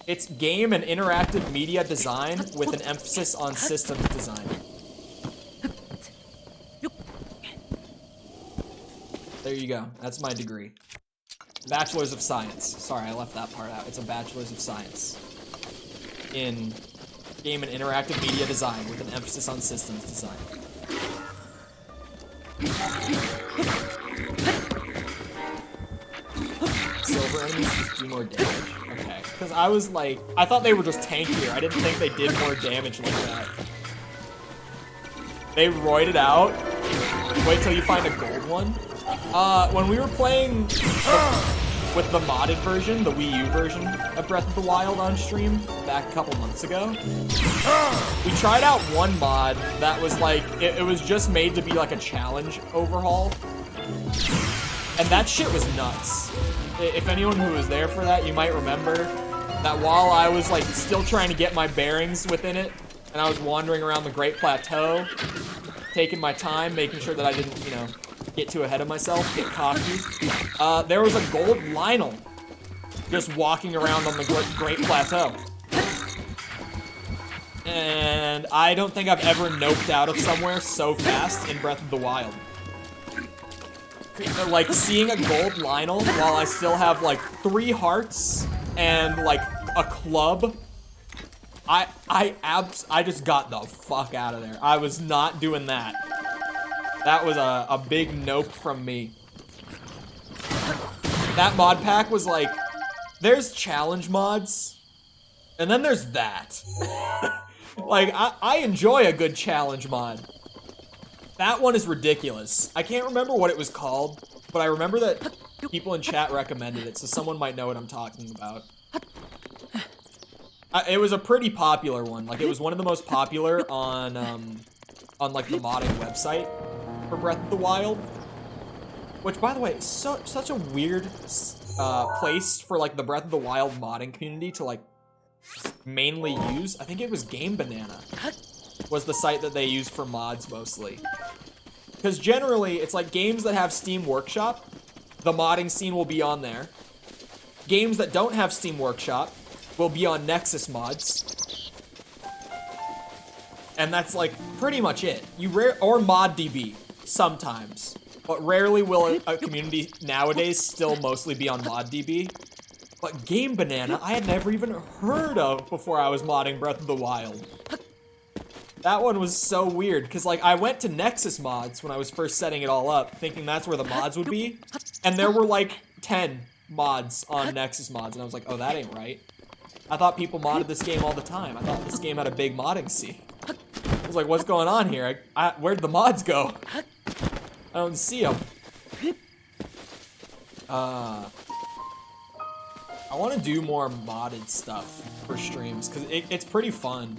A: It's game and interactive media design with an emphasis on systems design. There you go. That's my degree. Bachelor's of Science. Sorry, I left that part out. It's a Bachelor's of Science in game and interactive media design with an emphasis on systems design. Silver enemies just do more damage? Okay. Because I was like, I thought they were just tankier. I didn't think they did more damage like that. They roided out. Wait till you find a gold one. When we were playing with the modded version, the Wii U version of Breath of the Wild on stream back a couple months ago, we tried out one mod that was like, it was just made to be like a challenge overhaul. And that shit was nuts. If anyone who was there for that, you might remember that while I was like still trying to get my bearings within it, and I was wandering around the Great Plateau, taking my time, making sure that I didn't, you know, get too ahead of myself, get cocky. There was a gold Lionel just walking around on the Great Plateau. And I don't think I've ever noped out of somewhere so fast in Breath of the Wild. Like, seeing a gold Lionel while I still have, like, 3 hearts and, like, a club. I just got the fuck out of there. I was not doing that. That was a big nope from me. That mod pack was like, there's challenge mods, and then there's that. Like, I enjoy a good challenge mod. That one is ridiculous. I can't remember what it was called, but I remember that people in chat recommended it, so someone might know what I'm talking about. It was a pretty popular one. Like, it was one of the most popular on like the modding website for Breath of the Wild. Which, by the way, is such a weird place for like the Breath of the Wild modding community to like mainly use. I think it was Game Banana was the site that they use for mods mostly. Because generally, it's like games that have Steam Workshop, the modding scene will be on there. Games that don't have Steam Workshop will be on Nexus mods. And that's like pretty much it. Or ModDB sometimes. But rarely will a community nowadays still mostly be on ModDB. But Game Banana, I had never even heard of before I was modding Breath of the Wild. That one was so weird, because like I went to Nexus mods when I was first setting it all up, thinking that's where the mods would be. And there were like 10 mods on Nexus mods, and I was like, oh, that ain't right. I thought people modded this game all the time. I thought this game had a big modding scene. I was like, what's going on here? Where'd the mods go? I don't see them. I want to do more modded stuff for streams, because it's pretty fun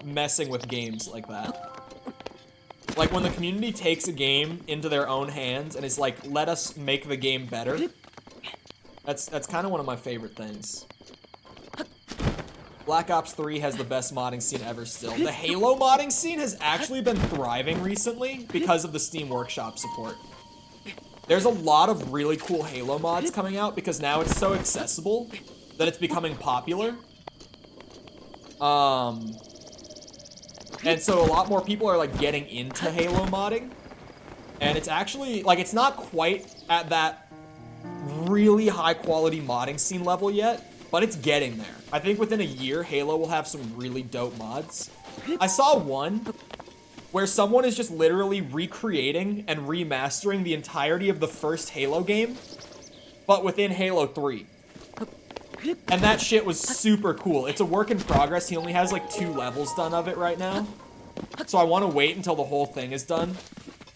A: messing with games like that. Like, when the community takes a game into their own hands and is like, let us make the game better. That's kind of one of my favorite things. Black Ops 3 has the best modding scene ever still. The Halo modding scene has actually been thriving recently because of the Steam Workshop support. There's a lot of really cool Halo mods coming out because now it's so accessible that it's becoming popular. And so a lot more people are like getting into Halo modding. And it's actually, like, it's not quite at that really high quality modding scene level yet, but it's getting there. I think within a year, Halo will have some really dope mods. I saw one where someone is just literally recreating and remastering the entirety of the first Halo game, but within Halo 3. And that shit was super cool. It's a work in progress. He only has like 2 levels done of it right now. So I want to wait until the whole thing is done.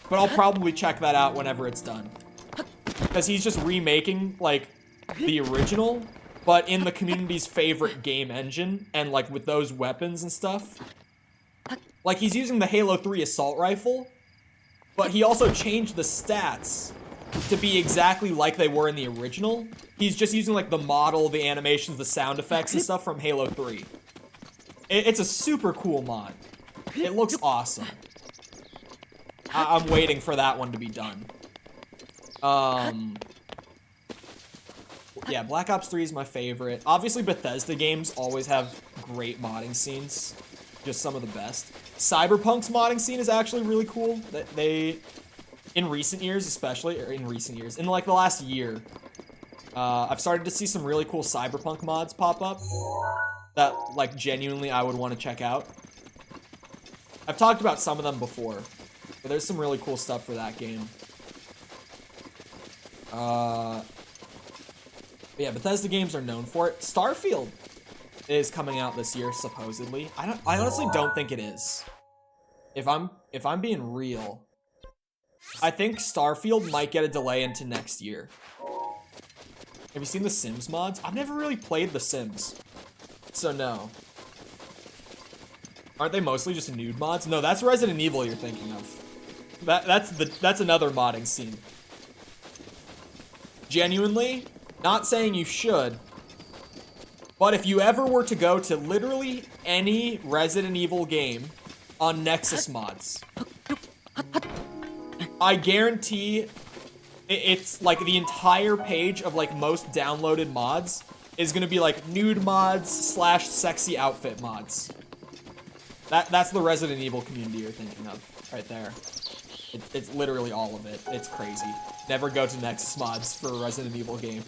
A: But I'll probably check that out whenever it's done. Because he's just remaking, like, the original, but in the community's favorite game engine, and, like, with those weapons and stuff. Like, he's using the Halo 3 assault rifle, but he also changed the stats to be exactly like they were in the original. He's just using, like, the model, the animations, the sound effects and stuff from Halo 3. It's a super cool mod. It looks awesome. I'm waiting for that one to be done. Yeah, Black Ops 3 is my favorite. Obviously, Bethesda games always have great modding scenes. Just some of the best. Cyberpunk's modding scene is actually really cool. They, in recent years especially, or in recent years, in like the last year, I've started to see some really cool Cyberpunk mods pop up that, like, genuinely I would want to check out. I've talked about some of them before, but there's some really cool stuff for that game. Yeah, Bethesda games are known for it. Starfield is coming out this year, supposedly. I honestly don't think it is. If I'm being real, I think Starfield might get a delay into next year. Have you seen the Sims mods? I've never really played the Sims, so no. Aren't they mostly just nude mods? No, that's Resident Evil you're thinking of. That's another modding scene. Genuinely, not saying you should, but if you ever were to go to literally any Resident Evil game on Nexus mods, I guarantee it's like the entire page of like most downloaded mods is gonna be like nude mods / sexy outfit mods. That's the Resident Evil community you're thinking of right there. It's literally all of it. It's crazy. Never go to Nexus mods for a Resident Evil game.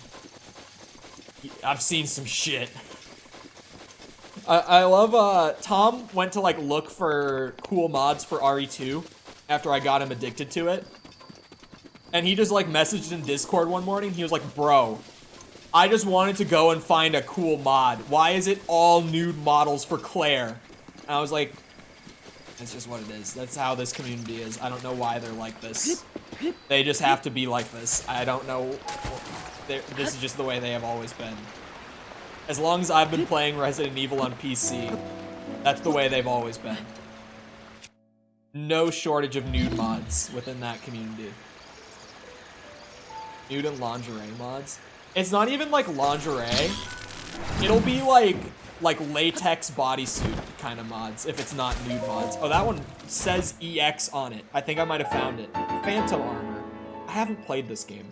A: I've seen some shit. I love, Tom went to like look for cool mods for RE2 after I got him addicted to it. And he just like messaged in Discord one morning. He was like, bro, I just wanted to go and find a cool mod. Why is it all nude models for Claire? And I was like, that's just what it is. That's how this community is. I don't know why they're like this. They just have to be like this. I don't know. This is just the way they have always been. As long as I've been playing Resident Evil on PC, that's the way they've always been. No shortage of nude mods within that community. Nude and lingerie mods. It's not even like lingerie. It'll be like latex bodysuit kind of mods if it's not nude mods. Oh, that one says EX on it. I think I might have found it. Phantom armor. I haven't played this game,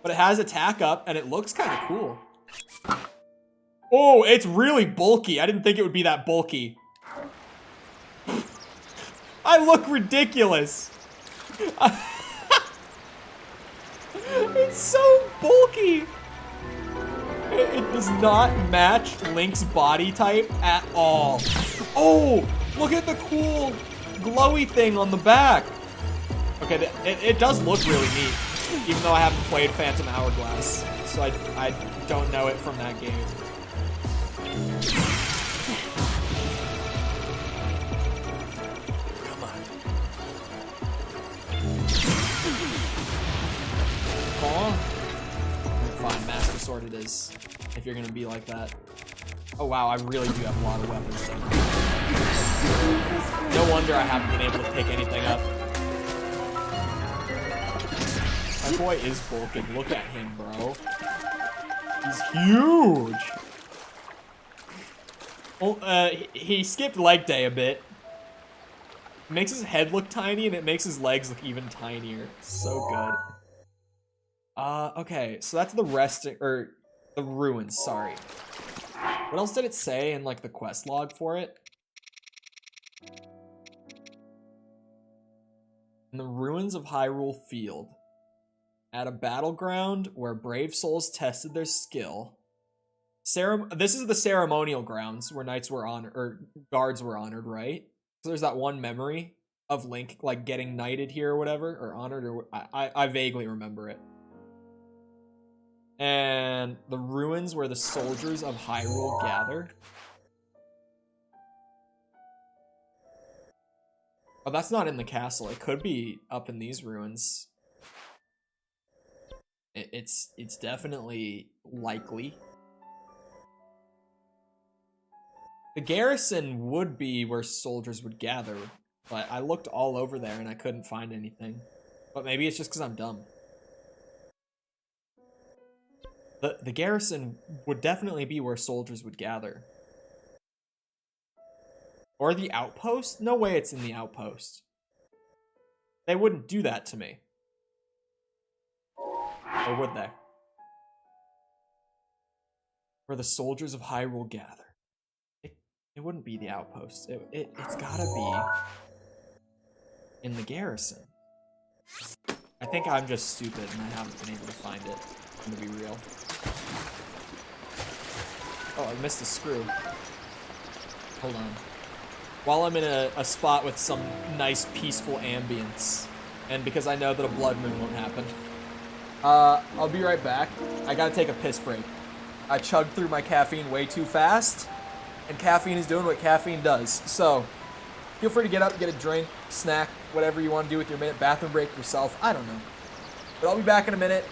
A: but it has attack up and it looks kind of cool. Oh, it's really bulky. I didn't think it would be that bulky. I look ridiculous. It's so bulky. It does not match Link's body type at all. Oh, look at the cool glowy thing on the back. Okay, it does look really neat, even though I haven't played Phantom Hourglass, so I don't know it from that game. Come on. Aw. Fine, Master Sword it is, if you're gonna be like that. Oh wow, I really do have a lot of weapons though. No wonder I haven't been able to pick anything up. My boy is bulking. Look at him, bro. He's huge. Well, he skipped leg day a bit. It makes his head look tiny and it makes his legs look even tinier. So good. Okay, so that's the the ruins, sorry. What else did it say in like the quest log for it? In the ruins of Hyrule Field, at a battleground where brave souls tested their skill. This is the ceremonial grounds where knights were honored, or guards were honored, right? So there's that one memory of Link like getting knighted here or whatever, or honored, or I vaguely remember it. And the ruins where the soldiers of Hyrule gather. Oh, that's not in the castle. It could be up in these ruins. It's definitely likely. The garrison would be where soldiers would gather, but I looked all over there and I couldn't find anything. But maybe it's just because I'm dumb. The garrison would definitely be where soldiers would gather. Or the outpost? No way it's in the outpost. They wouldn't do that to me. Or would they? Where the soldiers of Hyrule gather. It wouldn't be the outpost. It's gotta be in the garrison. I think I'm just stupid and I haven't been able to find it. I'm gonna be real. Oh, I missed a screw. Hold on. While I'm in a spot with some nice peaceful ambience, and because I know that a blood moon won't happen, I'll be right back. I gotta take a piss break. I chugged through my caffeine way too fast, and caffeine is doing what caffeine does. So, feel free to get up, get a drink, snack, whatever you want to do with your minute bathroom break yourself. I don't know. But I'll be back in a minute,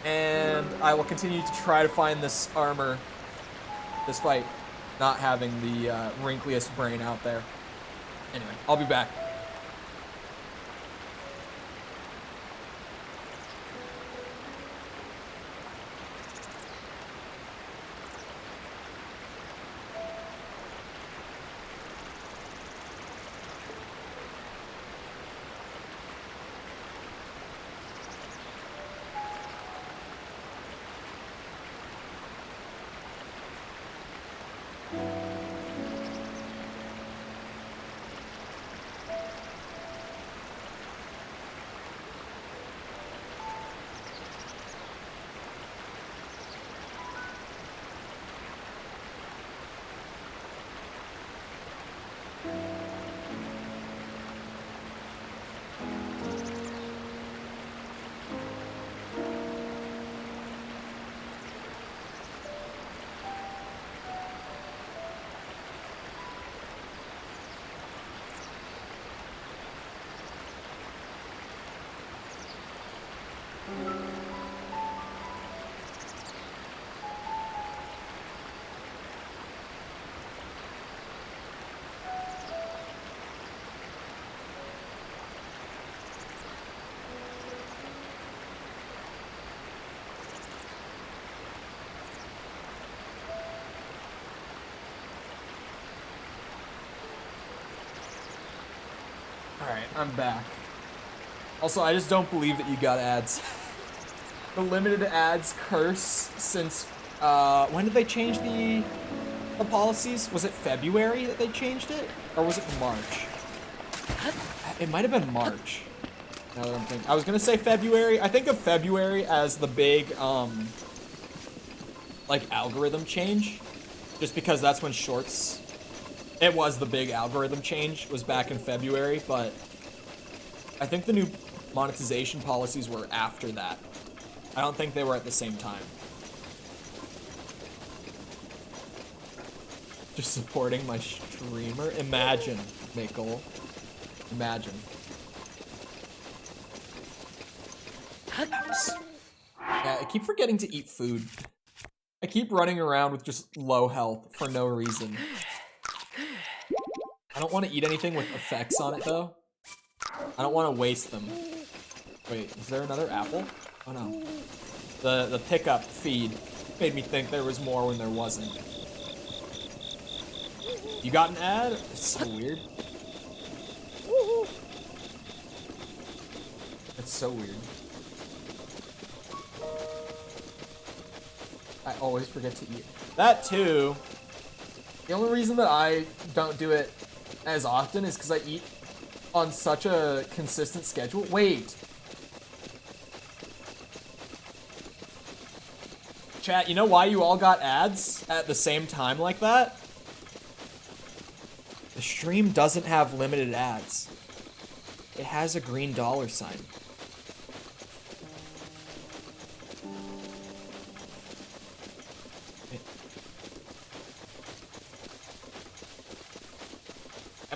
A: and I will continue to try to find this armor, despite not having the wrinkliest brain out there. Anyway, I'll be back. Alright, I'm back. Also, I just don't believe that you got ads. The limited ads curse since, when did they change the policies? Was it February that they changed it? Or was it March? It might have been March. Now that I'm thinking. I was gonna say February. I think of February as the big, like, algorithm change. Just because that's when shorts... It was the big algorithm change, was back in February, but I think the new monetization policies were after that. I don't think they were at the same time. Just supporting my streamer? Imagine, Mikkel. Imagine. Yeah, I keep forgetting to eat food. I keep running around with just low health for no reason. I don't want to eat anything with effects on it, though. I don't want to waste them. Wait, is there another apple? Oh, no. The pickup feed made me think there was more when there wasn't. You got an ad? It's so weird. It's so weird. I always forget to eat. That, too. The only reason that I don't do it as often is because I eat on such a consistent schedule. Wait. Chat, you know why you all got ads at the same time like that? The stream doesn't have limited ads. It has a green $sign.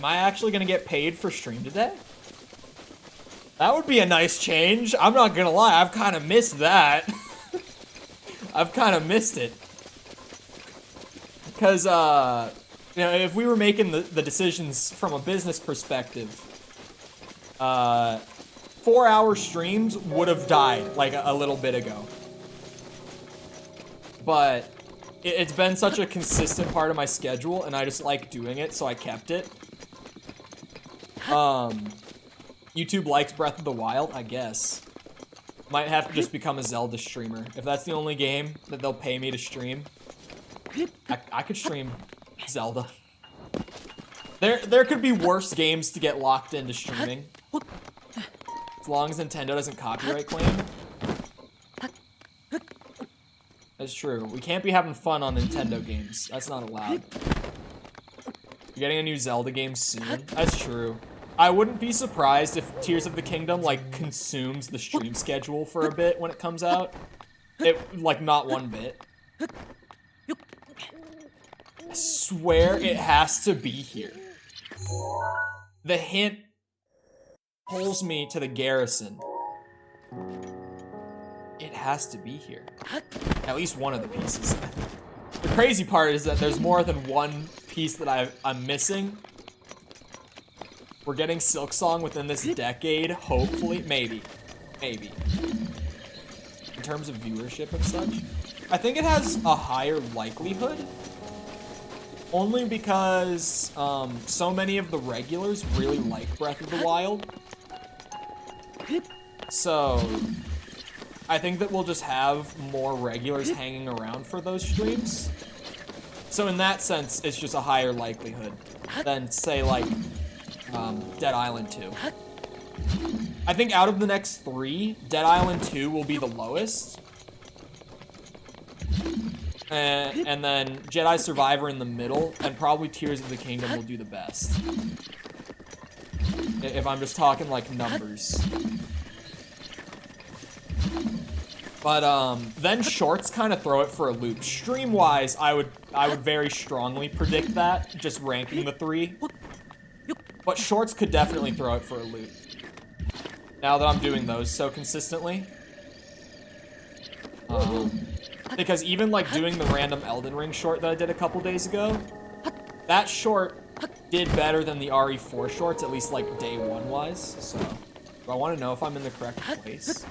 A: Am I actually gonna get paid for stream today? That would be a nice change. I'm not gonna lie, I've kind of missed that. I've kind of missed it. Because, you know, if we were making the decisions from a business perspective, 4-hour streams would have died, like, a little bit ago. But it's been such a consistent part of my schedule, and I just like doing it, so I kept it. YouTube likes Breath of the Wild, I guess. Might have to just become a Zelda streamer. If that's the only game that they'll pay me to stream, I could stream Zelda. There could be worse games to get locked into streaming. As long as Nintendo doesn't copyright claim. That's true. We can't be having fun on Nintendo games. That's not allowed. You're getting a new Zelda game soon. That's true. I wouldn't be surprised if Tears of the Kingdom, like, consumes the stream schedule for a bit when it comes out. Like, not one bit. I swear it has to be here. The hint pulls me to the garrison. It has to be here. At least one of the pieces. The crazy part is that there's more than one piece that I'm missing. We're getting Silksong within this decade, hopefully. Maybe. Maybe. In terms of viewership and such. I think it has a higher likelihood. Only because so many of the regulars really like Breath of the Wild. So I think that we'll just have more regulars hanging around for those streams. So in that sense, it's just a higher likelihood than, say, like, Dead Island 2. I think out of the next 3, Dead Island 2 will be the lowest. And then Jedi Survivor in the middle, and probably Tears of the Kingdom will do the best. If I'm just talking, like, numbers. But, then shorts kind of throw it for a loop. Stream-wise, I would very strongly predict that, just ranking the 3. But shorts could definitely throw it for a loop. Now that I'm doing those so consistently. Because even, like, doing the random Elden Ring short that I did a couple days ago, that short did better than the RE4 shorts, at least, like, day 1-wise. So, do I want to know if I'm in the correct place?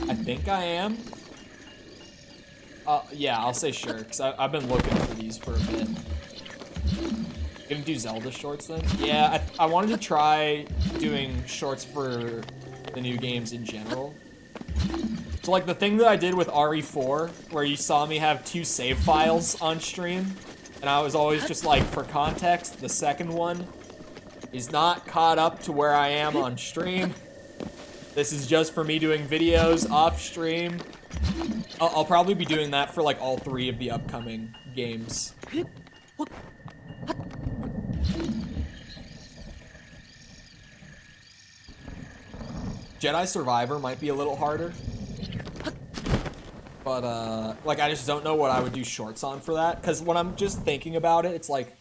A: I think I am. Yeah, I'll say sure, because I've been looking for these for a bit. Gonna do Zelda shorts then? Yeah, I wanted to try doing shorts for the new games in general. So, like, the thing that I did with RE4, where you saw me have 2 save files on stream, and I was always just like, for context, the second one is not caught up to where I am on stream. This is just for me doing videos off stream. I'll probably be doing that for, like, all 3 of the upcoming games. Jedi Survivor might be a little harder. But, like, I just don't know what I would do shorts on for that. Because when I'm just thinking about it, it's like,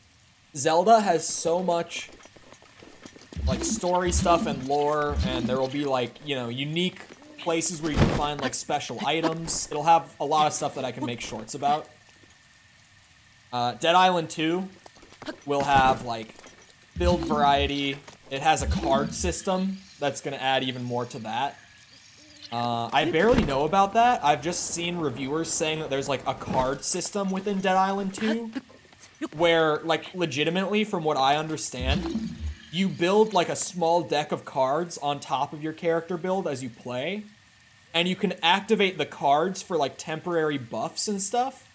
A: Zelda has so much, like, story stuff and lore, and there will be, like, you know, unique places where you can find, like, special items. It'll have a lot of stuff that I can make shorts about. Dead Island 2 will have, like, build variety. It has a card system that's going to add even more to that. I barely know about that. I've just seen reviewers saying that there's, like, a card system within Dead Island 2 where, like, legitimately, from what I understand, you build, like, a small deck of cards on top of your character build as you play, and you can activate the cards for, like, temporary buffs and stuff.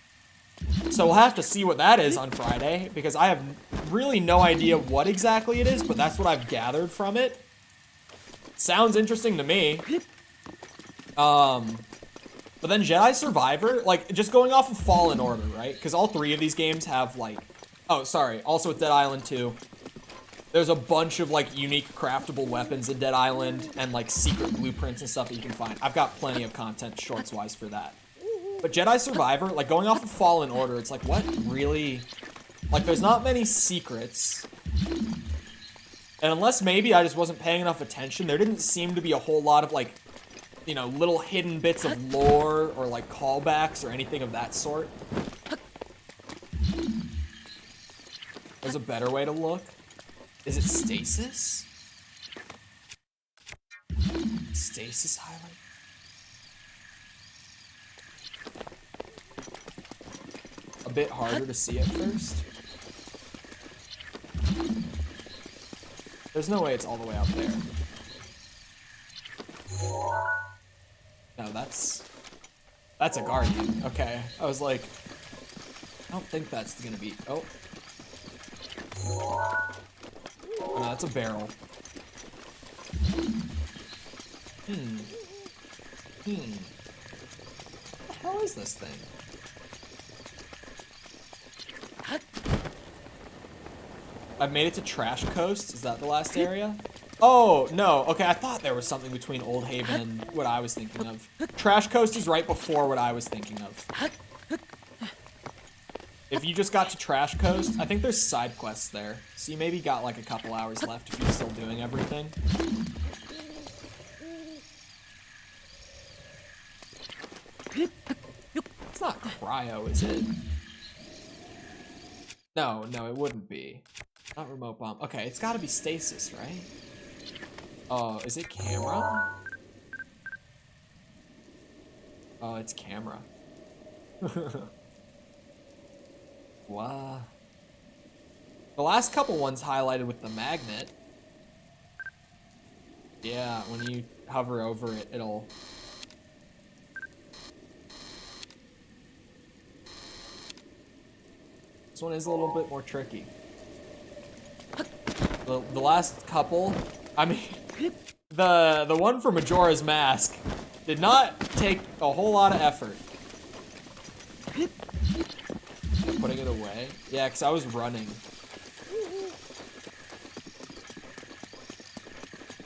A: So we'll have to see what that is on Friday, because I have really no idea what exactly it is, but that's what I've gathered from it. Sounds interesting to me. But then Jedi Survivor, like, just going off of Fallen Order, right? Because all 3 of these games have, like... Oh, sorry. Also with Dead Island 2, there's a bunch of, like, unique craftable weapons in Dead Island and, like, secret blueprints and stuff that you can find. I've got plenty of content shorts-wise for that. But Jedi Survivor, like, going off of Fallen Order, it's like, what really Like, there's not many secrets. And unless maybe I just wasn't paying enough attention, there didn't seem to be a whole lot of, like, you know, little hidden bits of lore or, like, callbacks or anything of that sort. There's a better way to look. Is it stasis? Stasis highlight? A bit harder to see at first. There's no way it's all the way out there. No, that's a guardian. Okay, I was like, I don't think that's gonna be. Oh, no, that's a barrel. What the hell is this thing? I've made it to Trash Coast. Is that the last area? Oh, no. Okay, I thought there was something between Old Haven and what I was thinking of. Trash Coast is right before what I was thinking of. If you just got to Trash Coast, I think there's side quests there. So you maybe got like a couple hours left if you're still doing everything. It's not cryo, is it? No, it wouldn't be. Not remote bomb. Okay, it's gotta be stasis, right? Oh, is it camera? Oh, it's camera. Wow. The last couple ones highlighted with the magnet. Yeah, when you hover over it, it'll... This one is a little bit more tricky. The last couple, I mean, the one for Majora's Mask did not take a whole lot of effort. Putting it away? Yeah, because I was running.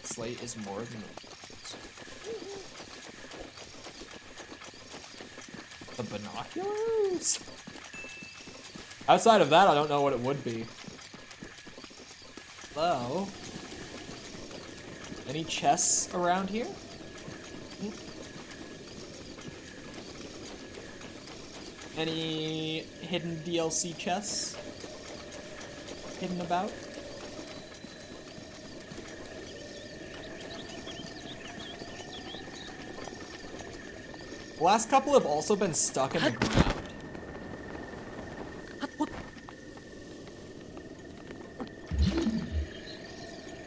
A: Slate is more than the binoculars? Outside of that, I don't know what it would be. Hello? Any chests around here? Any hidden DLC chests? Hidden about? The last couple have also been stuck in the ground.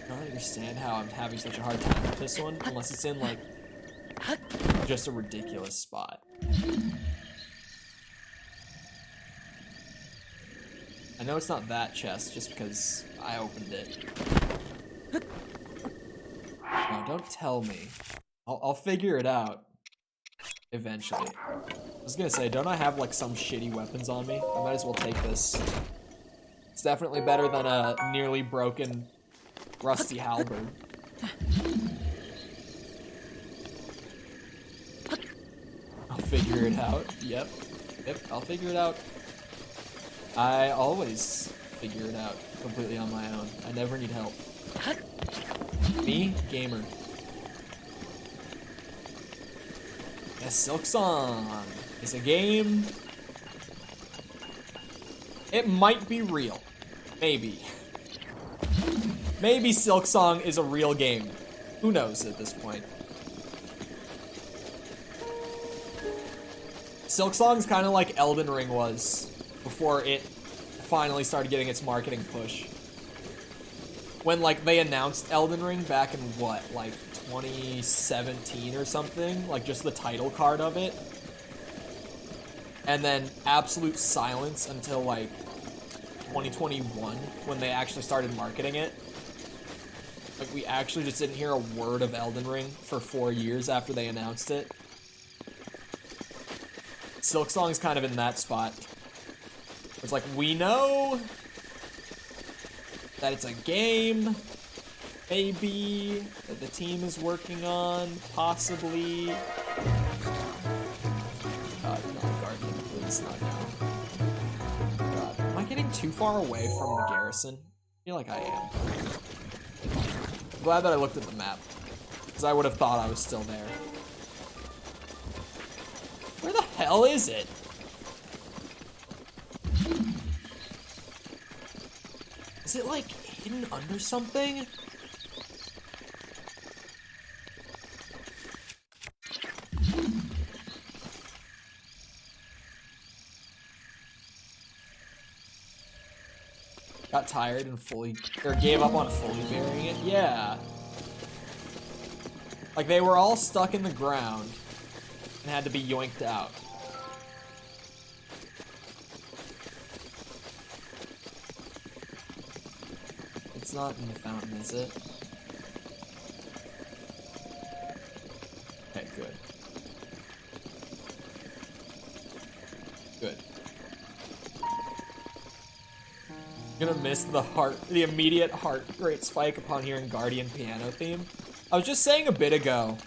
A: I don't understand how I'm having such a hard time with this one, unless it's in, like, just a ridiculous spot. I know it's not that chest, just because I opened it. No, don't tell me. I'll figure it out. Eventually. I was gonna say, don't I have, like, some shitty weapons on me? I might as well take this. It's definitely better than a nearly broken rusty halberd. I'll figure it out. Yep, I'll figure it out. I always figure it out completely on my own. I never need help. Me, gamer. Yes, Silk Song is a game. It might be real. Maybe. Maybe Silk Song is a real game. Who knows at this point? Silk Song's kind of like Elden Ring was before it finally started getting its marketing push. When, like, they announced Elden Ring back in, what, like, 2017 or something? Like, just the title card of it. And then absolute silence until, like, 2021, when they actually started marketing it. Like, we actually just didn't hear a word of Elden Ring for 4 years after they announced it. Silk Song's kind of in that spot. It's like, we know that it's a game, maybe, that the team is working on, possibly. God, no, Guardian, please, not now. God, am I getting too far away from the garrison? I feel like I am. I'm glad that I looked at the map, because I would have thought I was still there. Where the hell is it? Is it like hidden under something? Got tired and gave up on fully burying it? Yeah. Like they were all stuck in the ground and had to be yoinked out. It's not in the fountain, is it? Okay, good. Good. Gonna miss the immediate heart rate spike upon hearing Guardian piano theme. I was just saying a bit ago,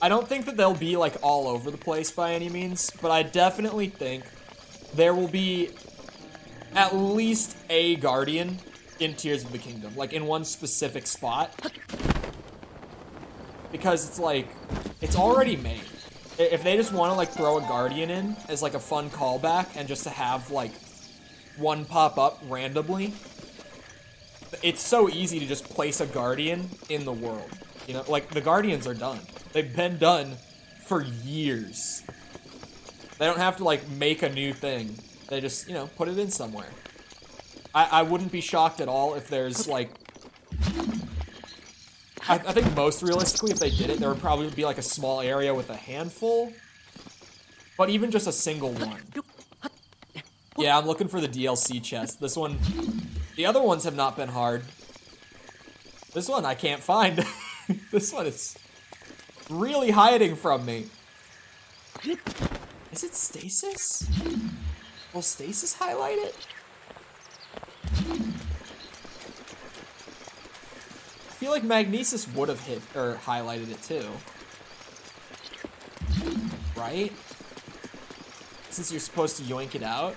A: I don't think that they'll be like all over the place by any means, but I definitely think there will be at least a Guardian in Tears of the Kingdom, like in one specific spot. Because it's like, it's already made. If they just want to like throw a Guardian in as like a fun callback and just to have like one pop up randomly, it's so easy to just place a Guardian in the world. You know, like the Guardians are done. They've been done for years. They don't have to like make a new thing. They just, you know, put it in somewhere. I wouldn't be shocked at all if there's like, I think most realistically if they did it, there would probably be like a small area with a handful, but even just a single one. Yeah, I'm looking for the DLC chest. This one, the other ones have not been hard. This one I can't find. This one is really hiding from me. Is it stasis? Will stasis highlight it? I feel like Magnesis would have hit or highlighted it too. Right? Since you're supposed to yoink it out.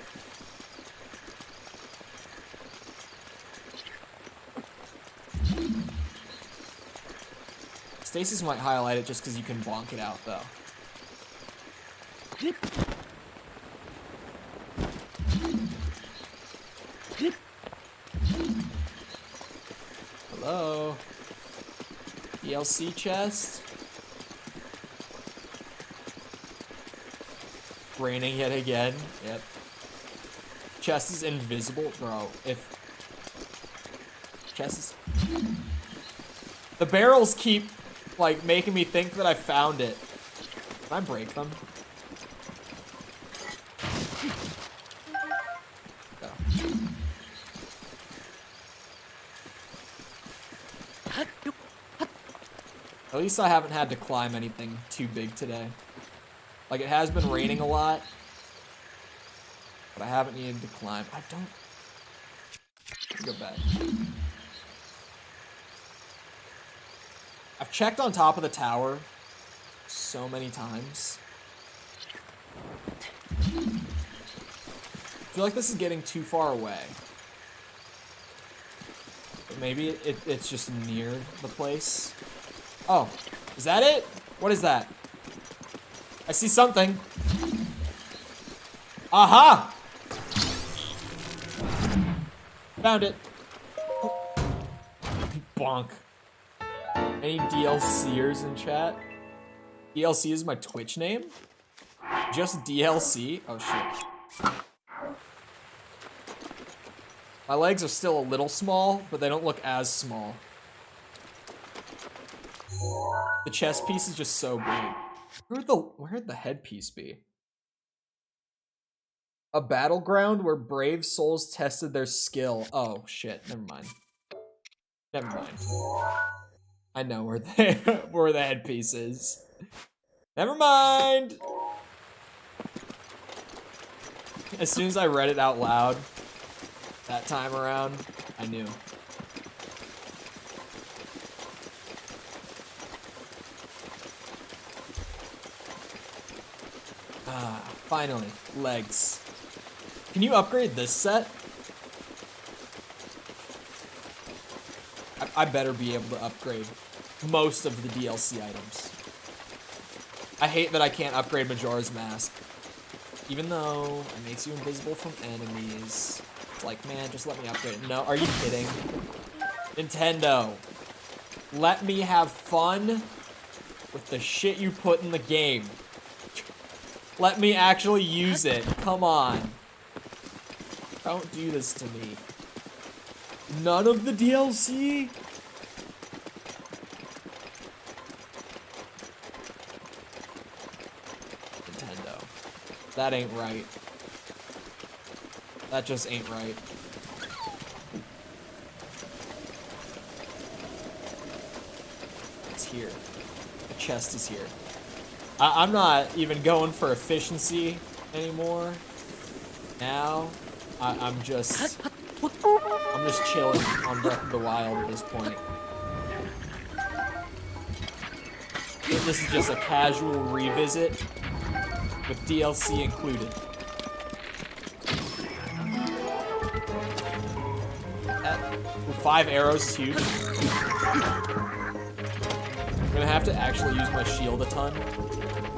A: Stasis might highlight it just because you can bonk it out though. Hello? DLC chest? Raining yet again. Yep. Chest is invisible. Bro, if... Chest is... The barrels keep, like, making me think that I found it. Can I break them? At least I haven't had to climb anything too big today. Like, it has been raining a lot, but I haven't needed to climb. I don't... Go back. I've checked on top of the tower so many times. I feel like this is getting too far away. But maybe it's just near the place. Oh, is that it? What is that? I see something. Aha! Found it. Bonk. Any DLCers in chat? DLC is my Twitch name? Just DLC? Oh shit. My legs are still a little small, but they don't look as small. The chest piece is just so big. Where'd the headpiece be? A battleground where brave souls tested their skill. Oh shit, never mind. Never mind. I know where the headpiece is. Never mind! As soon as I read it out loud, that time around, I knew. Ah, finally, legs. Can you upgrade this set? I better be able to upgrade most of the DLC items. I hate that I can't upgrade Majora's Mask. Even though it makes you invisible from enemies. It's like, man, just let me upgrade it. No, are you kidding? Nintendo, let me have fun with the shit you put in the game. Let me actually use it. Come on. Don't do this to me. None of the DLC? Nintendo. That ain't right. That just ain't right. It's here. The chest is here. I'm not even going for efficiency anymore. Now, I'm just chilling on Breath of the Wild at this point. This is just a casual revisit with DLC included. 5 arrows is huge. I'm gonna have to actually use my shield a ton,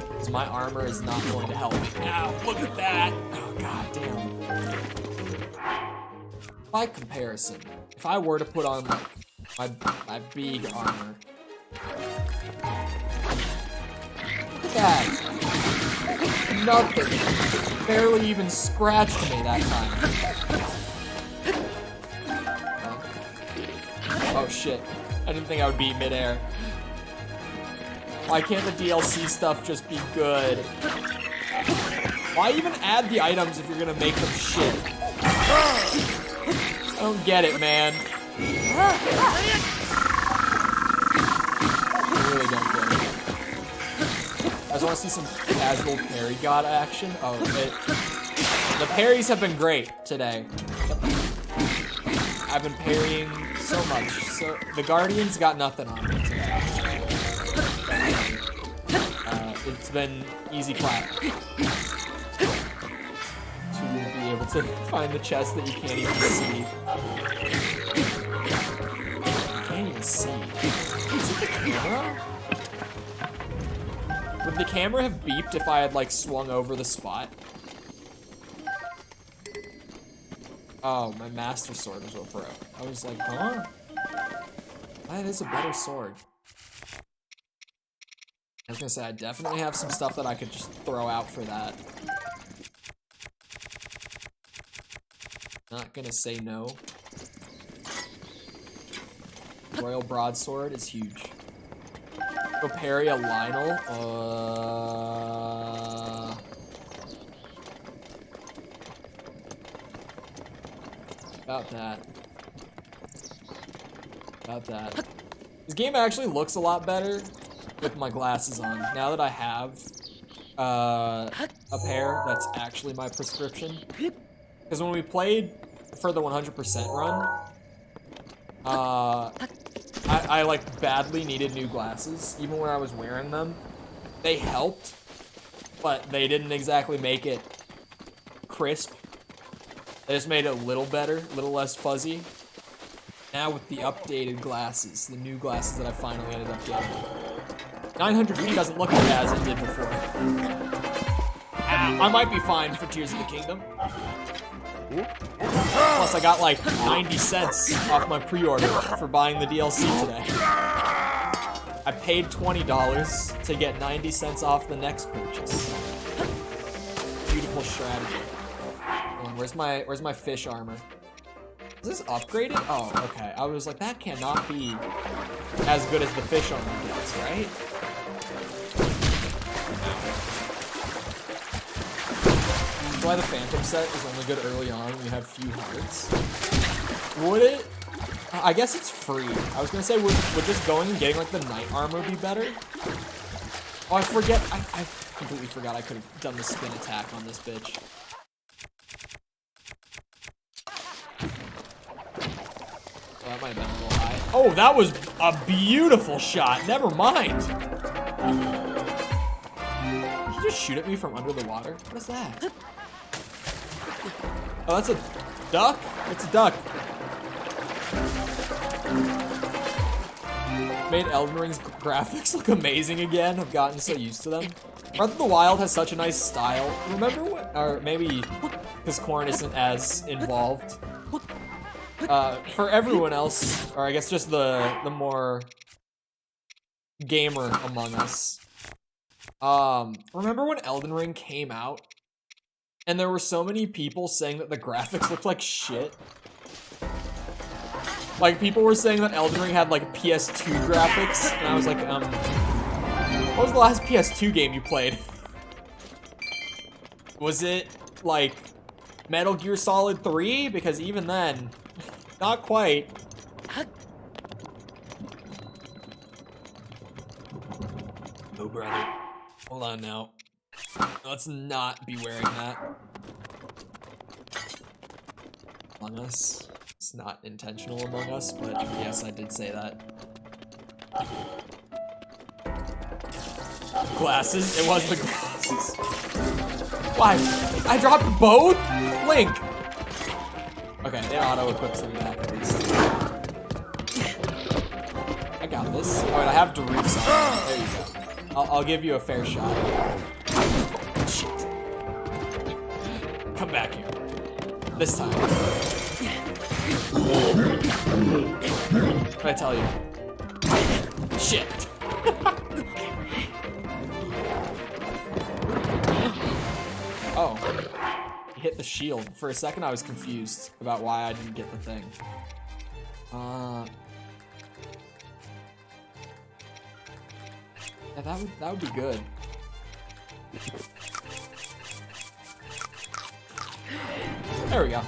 A: because my armor is not going to help me. Ow, look at that! Oh, god damn. By comparison, if I were to put on like my big armor, that nothing, barely even scratched me that time. Oh shit, I didn't think I would be midair. Why can't the DLC stuff just be good? Why even add the items if you're gonna make them shit? I don't get it, man. I really don't get it. I just want to see some casual parry god action. Oh, the parries have been great today. I've been parrying so much. So the Guardians got nothing on me today. It's been easy clap to be able to find the chest that you can't even see. You can't even see. Is it the camera? Would the camera have beeped if I had like swung over the spot? Oh, my master sword was what broke. I was like, huh? That is a better sword. I was gonna say, I definitely have some stuff that I could just throw out for that. Not gonna say no. Royal Broadsword is huge. Go parry a Lionel. About that. About that. This game actually looks a lot better with my glasses on. Now that I have a pair that's actually my prescription. Because when we played for the 100% run, I like badly needed new glasses. Even when I was wearing them, they helped, but they didn't exactly make it crisp. They just made it a little better, a little less fuzzy. Now with the updated glasses, the new glasses that I finally ended up getting, 900p doesn't look as bad as it did before. I might be fine for Tears of the Kingdom. Plus I got like 90 cents off my pre-order for buying the DLC today. I paid $20 to get 90 cents off the next purchase. Beautiful strategy. Where's my fish armor? Is this upgraded? Oh, okay. I was like, that cannot be as good as the fish armor gets, right? That's why the Phantom set is only good early on when you have few hearts. Would it? I guess it's free. I was gonna say, would just going and getting like the knight armor be better? Oh, I forget. I completely forgot I could have done the spin attack on this bitch. Oh, that might have been a little high. Oh, that was a beautiful shot. Never mind. Did you just shoot at me from under the water? What is that? Oh, that's a duck? It's a duck. made Elden Ring's graphics look amazing again. I've gotten so used to them. Breath of the Wild has such a nice style. Remember what, or maybe because Corn isn't as involved. For everyone else, or I guess just the more gamer among us. Remember when Elden Ring came out? And there were so many people saying that the graphics looked like shit. Like, people were saying that Elden Ring had, like, PS2 graphics, and I was like, what was the last PS2 game you played? Was it, like, Metal Gear Solid 3? Because even then, not quite. Oh, brother. Hold on now. Let's not be wearing that. Among Us. It's not intentional Among Us, but yes, I did say that. Glasses? It was the glasses. Why? I dropped both? Link! Okay, it auto-equips them back at least. I got this. Oh, wait, I have Daruf's on. There you go. I'll give you a fair shot. Shit. Come back here. This time. What did I tell you? Shit. Oh. He hit the shield. For a second I was confused about why I didn't get the thing. Yeah, that would be good. There we go.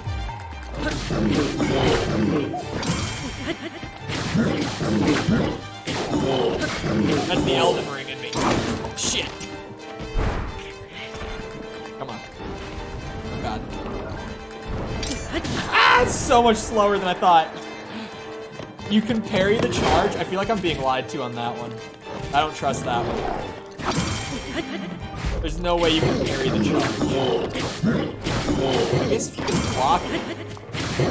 A: That's the Elden Ring in me. Shit. Come on. Oh god. Ah, it's so much slower than I thought. You can parry the charge. I feel like I'm being lied to on that one. I don't trust that one. There's no way you can parry the charge. I guess if you can block it. God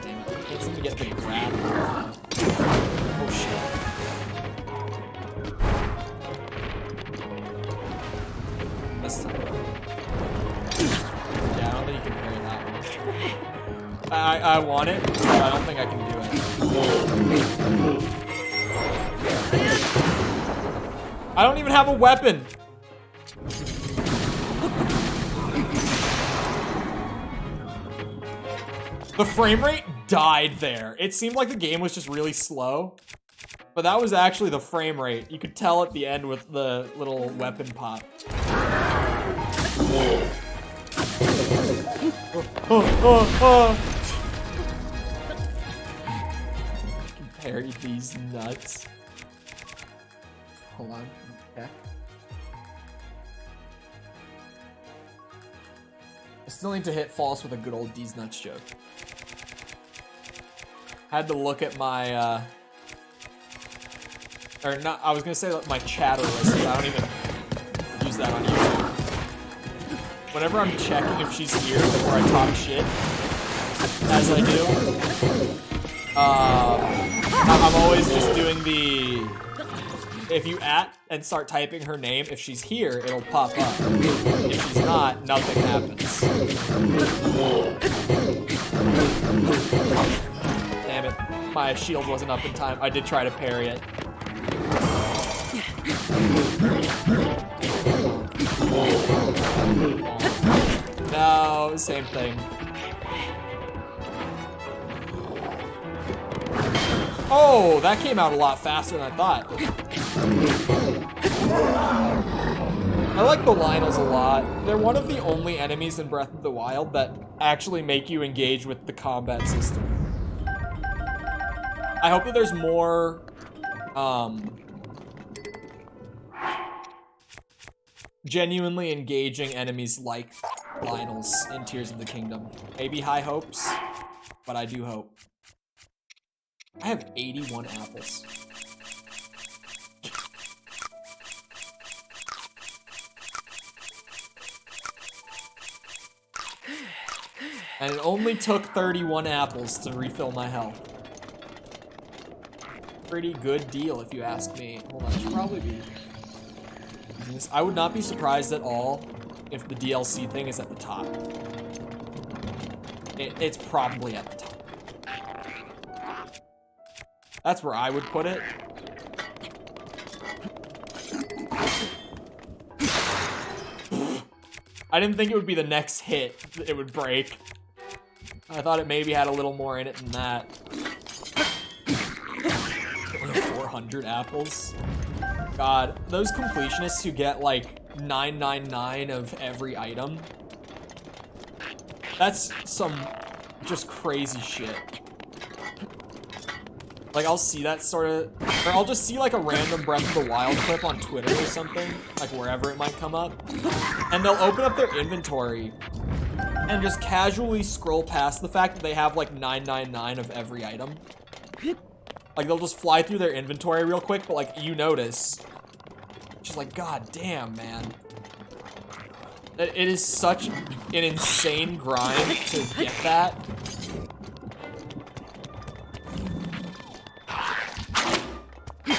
A: damn it. I can't seem to get the grab. Oh shit. This time. Yeah, I don't think you can parry that one. I want it, but I don't think I can do it. I don't even have a weapon. The frame rate died there. It seemed like the game was just really slow, but that was actually the frame rate. You could tell at the end with the little weapon pop. Parry these nuts. Hold on. Okay. I still need to hit false with a good old D's nuts joke. Had to look at my or not, I was gonna say my chatter list, but I don't even use that on YouTube. Whenever I'm checking if she's here before I talk shit, as I do, I'm always just doing the, if you and start typing her name, if she's here, it'll pop up. If she's not, nothing happens. Damn it. My shield wasn't up in time. I did try to parry it. No, same thing. Oh, that came out a lot faster than I thought. I like the Lynels a lot. They're one of the only enemies in Breath of the Wild that actually make you engage with the combat system. I hope that there's more, genuinely engaging enemies like Lynels in Tears of the Kingdom. Maybe high hopes, but I do hope. I have 81 apples. And it only took 31 apples to refill my health. Pretty good deal, if you ask me. Hold on, it should probably be... I would not be surprised at all if the DLC thing is at the top. It's probably at the top. That's where I would put it. I didn't think it would be the next hit that it would break. I thought it maybe had a little more in it than that. 400 apples. God, those completionists who get like 999 of every item. That's some just crazy shit. Like, I'll see that sort of, or I'll just see like a random Breath of the Wild clip on Twitter or something, like wherever it might come up, and they'll open up their inventory and just casually scroll past the fact that they have like 999 of every item. Like, they'll just fly through their inventory real quick, but like, you notice. She's like, God damn, man. It is such an insane grind to get that.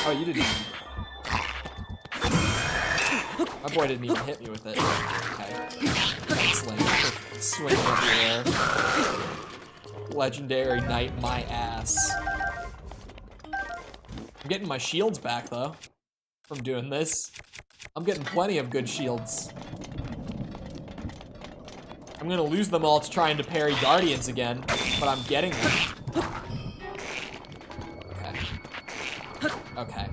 A: Oh, you didn't even... My boy didn't even hit me with it. Okay. Swinging up the air. Legendary Knight my ass. I'm getting my shields back, though, from doing this. I'm getting plenty of good shields. I'm gonna lose them all to trying to parry Guardians again, but I'm getting them. Okay.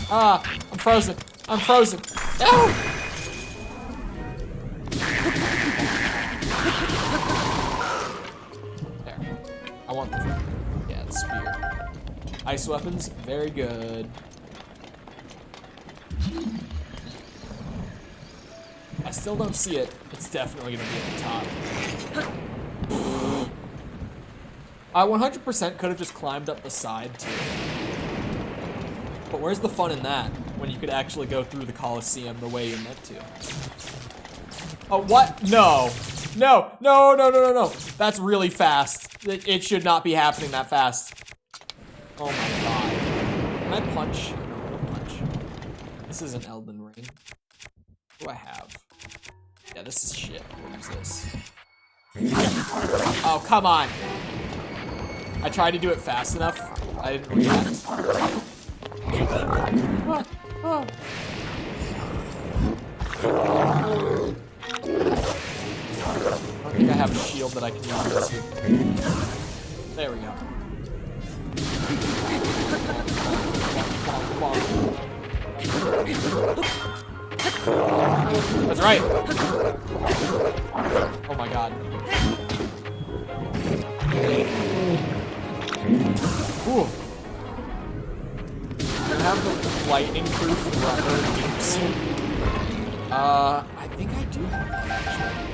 A: Ah, I'm frozen. I'm frozen. No! There. I want the, yeah, the spear. Ice weapons, very good. I still don't see it. It's definitely gonna be at the top. I 100% could have just climbed up the side too. But where's the fun in that when you could actually go through the Colosseum the way you meant to? Oh, what? No. No, no, no, no, no, no. That's really fast. It should not be happening that fast. Oh my god. Can I punch? No punch. This is an Elden Ring. What do I have? Yeah, this is shit. What is this? Oh, come on. I tried to do it fast enough. I didn't react. Oh. I don't think I have a shield that I can use. There we go. That's right. Oh my god. Ooh. Do I have the lightning proof rubber suit? I think I do have that actually.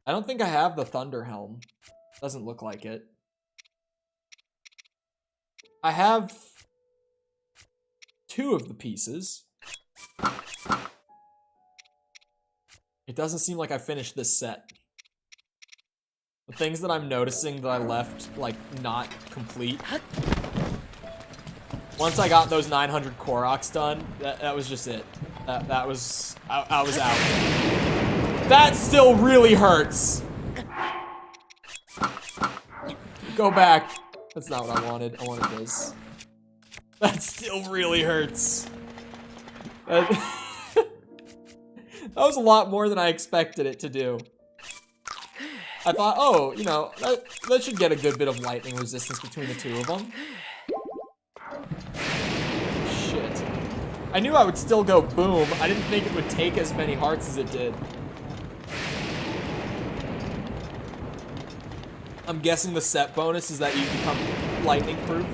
A: I don't think I have the thunder helm. Doesn't look like it. I have 2 of the pieces. It doesn't seem like I finished this set. The things that I'm noticing that I left, like, not complete. Once I got those 900 Koroks done, that was just it. That was... I was out. That still really hurts! Go back. That's not what I wanted. I wanted this. That still really hurts. That was a lot more than I expected it to do. I thought, oh, you know, that should get a good bit of lightning resistance between the 2 of them. Shit. I knew I would still go boom. I didn't think it would take as many hearts as it did. I'm guessing the set bonus is that you become lightning proof.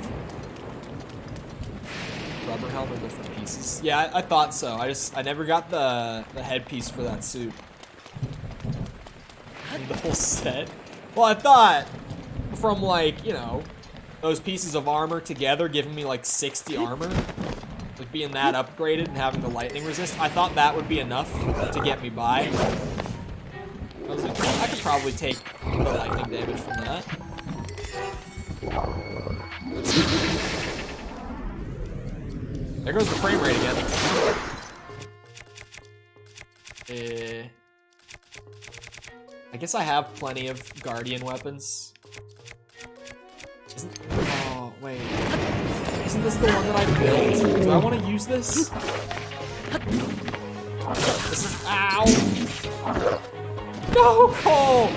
A: Rubber helmet, different pieces. Yeah, I thought so. I never got the headpiece for that suit. The whole set. Well, I thought from like, you know, those pieces of armor together giving me like 60 armor. Like being that upgraded and having the lightning resist, I thought that would be enough to get me by. I was like, I could probably take the lightning damage from that. There goes the frame rate again. I guess I have plenty of guardian weapons. Oh, wait. Isn't this the one that I built? Do I want to use this? This is... Ow! No, Cole!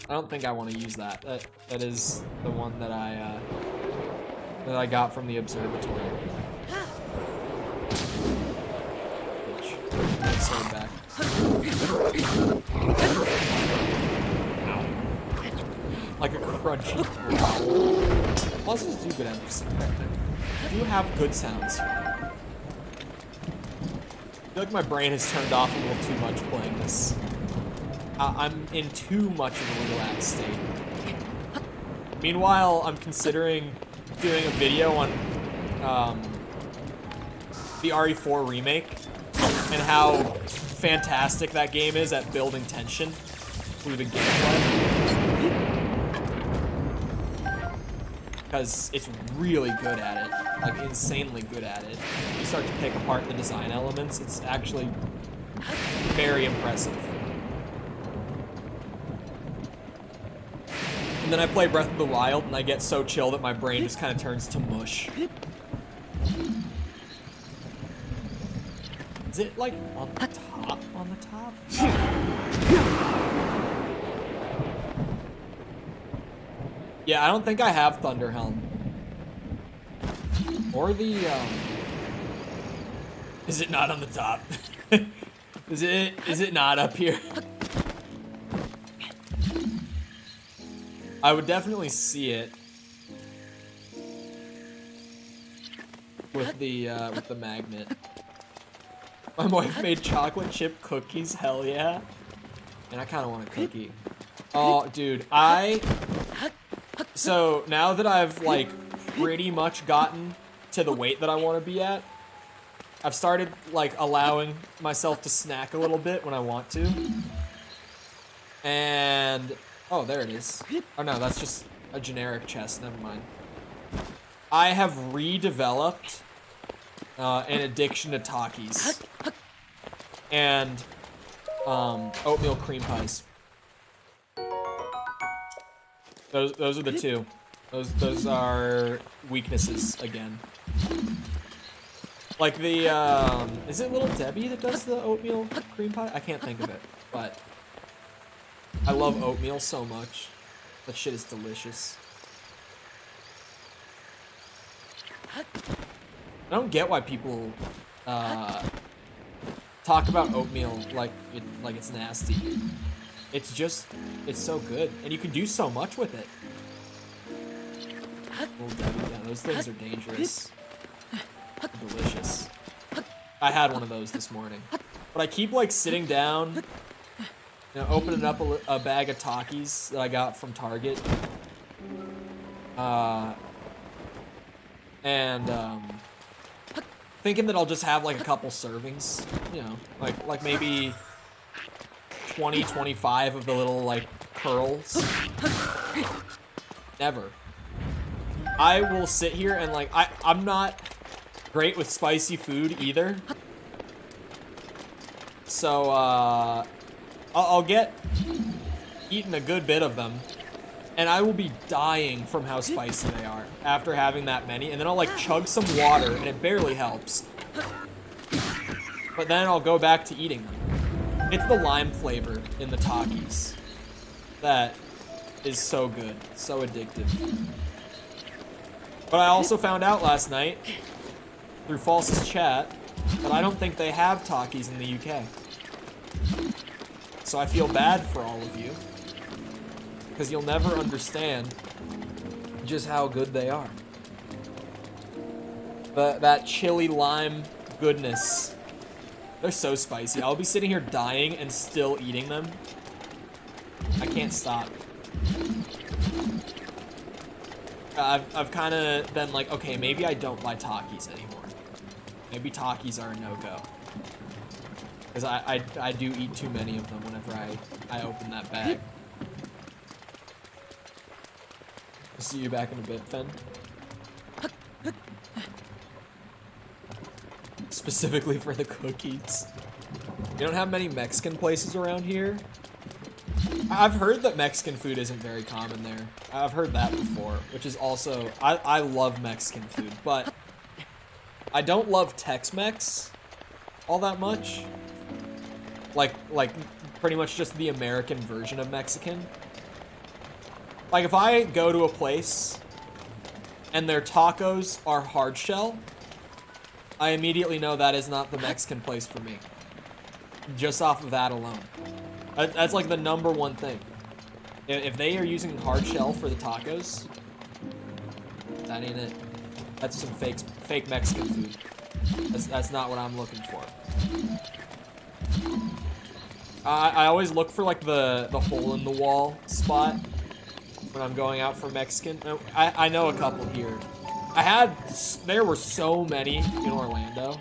A: I don't think I want to use that. That is the one that I got from the observatory. Sword back. Ow. Like a crunchy growl. Puzzles do good emphasis. Do have good sounds. I feel like my brain has turned off a little too much playing this. I'm in too much of a relaxed state. Meanwhile, I'm considering doing a video on the RE4 remake and how fantastic that game is at building tension through the gameplay. Because it's really good at it, like insanely good at it. You start to pick apart the design elements, it's actually very impressive. And then I play Breath of the Wild and I get so chill that my brain just kind of turns to mush. Is it like on the top? On the top? Yeah, I don't think I have Thunderhelm. Or the, Is it not on the top? Is it not up here? I would definitely see it with the magnet. My wife made chocolate chip cookies, hell yeah. And I kind of want a cookie. Oh, dude, so now that I've like pretty much gotten to the weight that I want to be at, I've started like allowing myself to snack a little bit when I want to. And, oh, there it is. Oh no, that's just a generic chest, never mind. I have redeveloped an addiction to Takis and oatmeal cream pies. Those are the two. Those are weaknesses again. Like the is it Little Debbie that does the oatmeal cream pie? I can't think of it, but I love oatmeal so much. That shit is delicious. I don't get why people talk about oatmeal like it's nasty. It's so good, and you can do so much with it. Little Debbie, yeah, those things are dangerous. Delicious. I had one of those this morning, but I keep like sitting down, you know, opening up a bag of Takis that I got from Target, and thinking that I'll just have like a couple servings, you know, like maybe 20, 25 of the little like curls. Never. I will sit here and like I'm not great with spicy food either, so I'll get eaten a good bit of them, and I will be dying from how spicy they are after having that many, and then I'll like chug some water and it barely helps, but then I'll go back to eating them. It's the lime flavor in the Takis that is so good, so addictive. But I also found out last night through False's chat that I don't think they have Takis in the UK. So I feel bad for all of you, because you'll never understand just how good they are. That chili lime goodness. They're so spicy. I'll be sitting here dying and still eating them. I can't stop. I've kind of been like, okay, maybe I don't buy Takis anymore. Maybe Takis are a no-go. Because I do eat too many of them whenever I open that bag. I'll see you back in a bit, Fen. Specifically for the cookies. You don't have many Mexican places around here? I've heard that Mexican food isn't very common there. I've heard that before, which is also... I love Mexican food, but I don't love Tex-Mex all that much. Like pretty much just the American version of Mexican. Like, if I go to a place and their tacos are hard shell, I immediately know that is not the Mexican place for me. Just off of that alone. That's like the #1 thing. If they are using hard shell for the tacos, that ain't it. That's some fake Mexican food. That's not what I'm looking for. I always look for like the hole in the wall spot when I'm going out for Mexican. I know a couple here. There were so many in Orlando.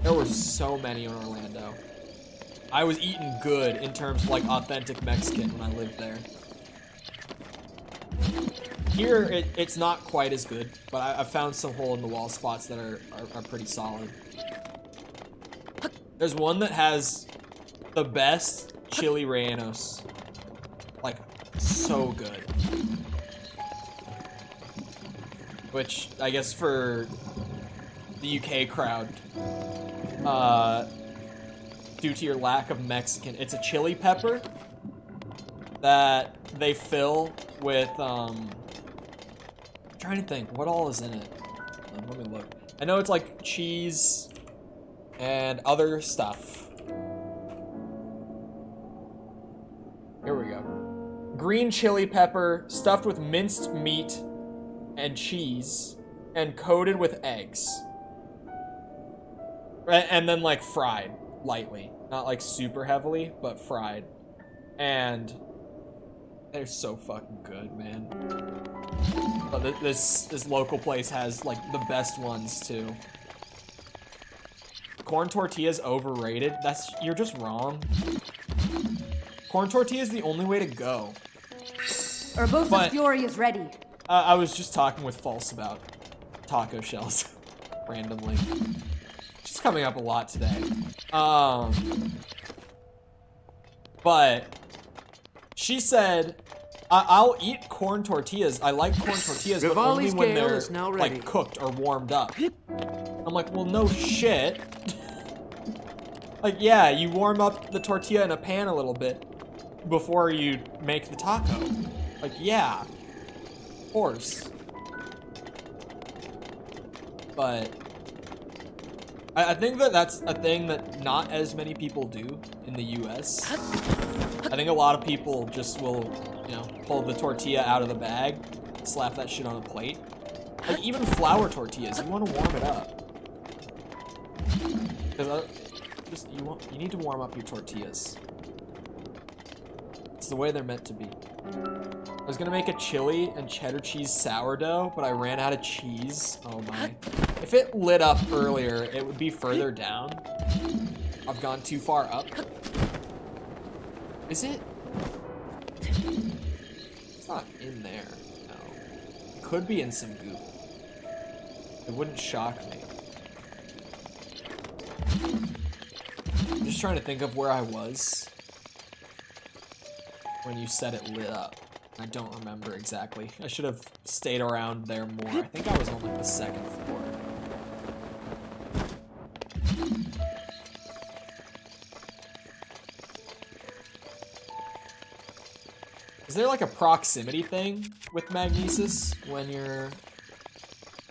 A: There were so many in Orlando. I was eating good in terms of like authentic Mexican when I lived there. Here, it's not quite as good, but I found some hole in the wall spots that are pretty solid. There's one that has the best chili rellenos. Like, so good. Which, I guess for the UK crowd, due to your lack of Mexican, it's a chili pepper that they fill with, I'm trying to think, what all is in it? Let me look. I know it's like cheese and other stuff. Here we go. Green chili pepper stuffed with minced meat and cheese and coated with eggs. And then like fried lightly. Not like super heavily, but fried. And they're so fucking good, man. But this local place has like the best ones too. Corn tortillas overrated? You're just wrong. Corn tortilla is the only way to go.
D: Urbosa's Fury is ready.
A: I was just talking with False about taco shells randomly. She's coming up a lot today. But she said, I'll eat corn tortillas. I like corn tortillas, but only when they're like cooked or warmed up. I'm like, well, no shit. Like, yeah, you warm up the tortilla in a pan a little bit before you make the taco. Like, yeah, of course. But I think that's a thing that not as many people do in the US. I think a lot of people just will, you know, pull the tortilla out of the bag, slap that shit on a plate. Like, even flour tortillas, you want to warm it up. Because you need to warm up your tortillas. It's the way they're meant to be. I was gonna make a chili and cheddar cheese sourdough, but I ran out of cheese. Oh my. If it lit up earlier, it would be further down. I've gone too far up. Is it? It's not in there, no. It could be in some goop. It wouldn't shock me. I'm just trying to think of where I was when you said it lit up. I don't remember exactly. I should have stayed around there more. I think I was on like the 2nd floor. Is there like a proximity thing with magnesis when you're...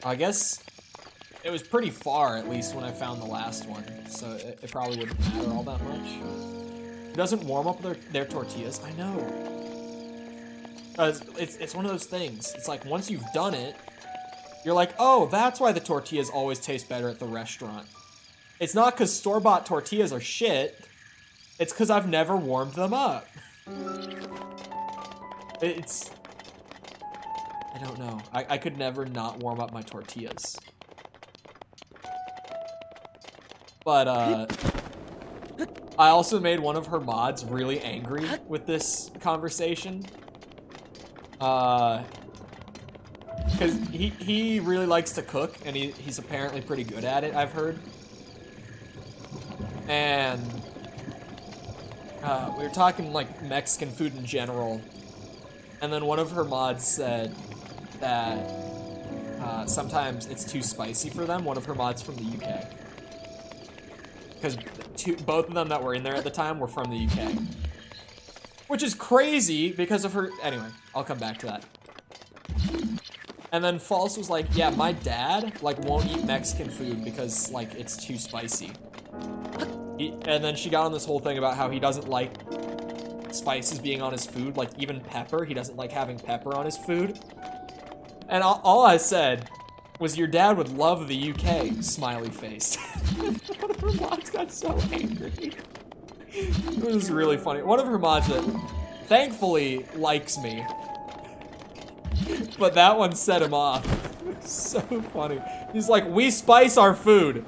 A: I guess it was pretty far, at least when I found the last one, so it probably wouldn't matter all that much. It doesn't warm up their tortillas. I know. It's one of those things. It's like once you've done it, you're like, oh, that's why the tortillas always taste better at the restaurant. It's not because store-bought tortillas are shit. It's because I've never warmed them up. It's... I don't know. I could never not warm up my tortillas. But, I also made one of her mods really angry with this conversation. Because he really likes to cook, and he's apparently pretty good at it, I've heard. And we were talking like Mexican food in general, and then one of her mods said that sometimes it's too spicy for them. One of her mods from the UK, because both of them that were in there at the time were from the UK, which is crazy because of her. Anyway, I'll come back to that. And then False was like, yeah, my dad like won't eat Mexican food because like it's too spicy. And then she got on this whole thing about how he doesn't like spices being on his food, like even pepper. He doesn't like having pepper on his food. And all I said was, your dad would love the UK, smiley face. One of her mods got so angry. It was really funny. One of her mods that thankfully likes me, but that one set him off. So funny. He's like, we spice our food.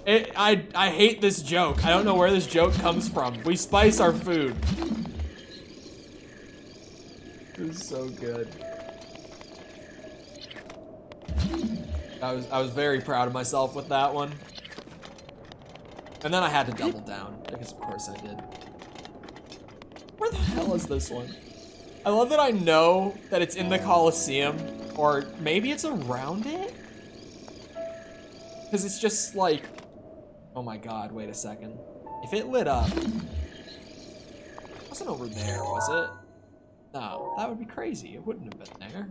A: I hate this joke. I don't know where this joke comes from. We spice our food. It was so good. I was very proud of myself with that one. And then I had to double down, because of course I did. Where the hell is this one? I love that I know that it's in the Coliseum, or maybe it's around it? Because it's just like, oh my god, wait a second. If it lit up, it wasn't over there, was it? No, that would be crazy. It wouldn't have been there.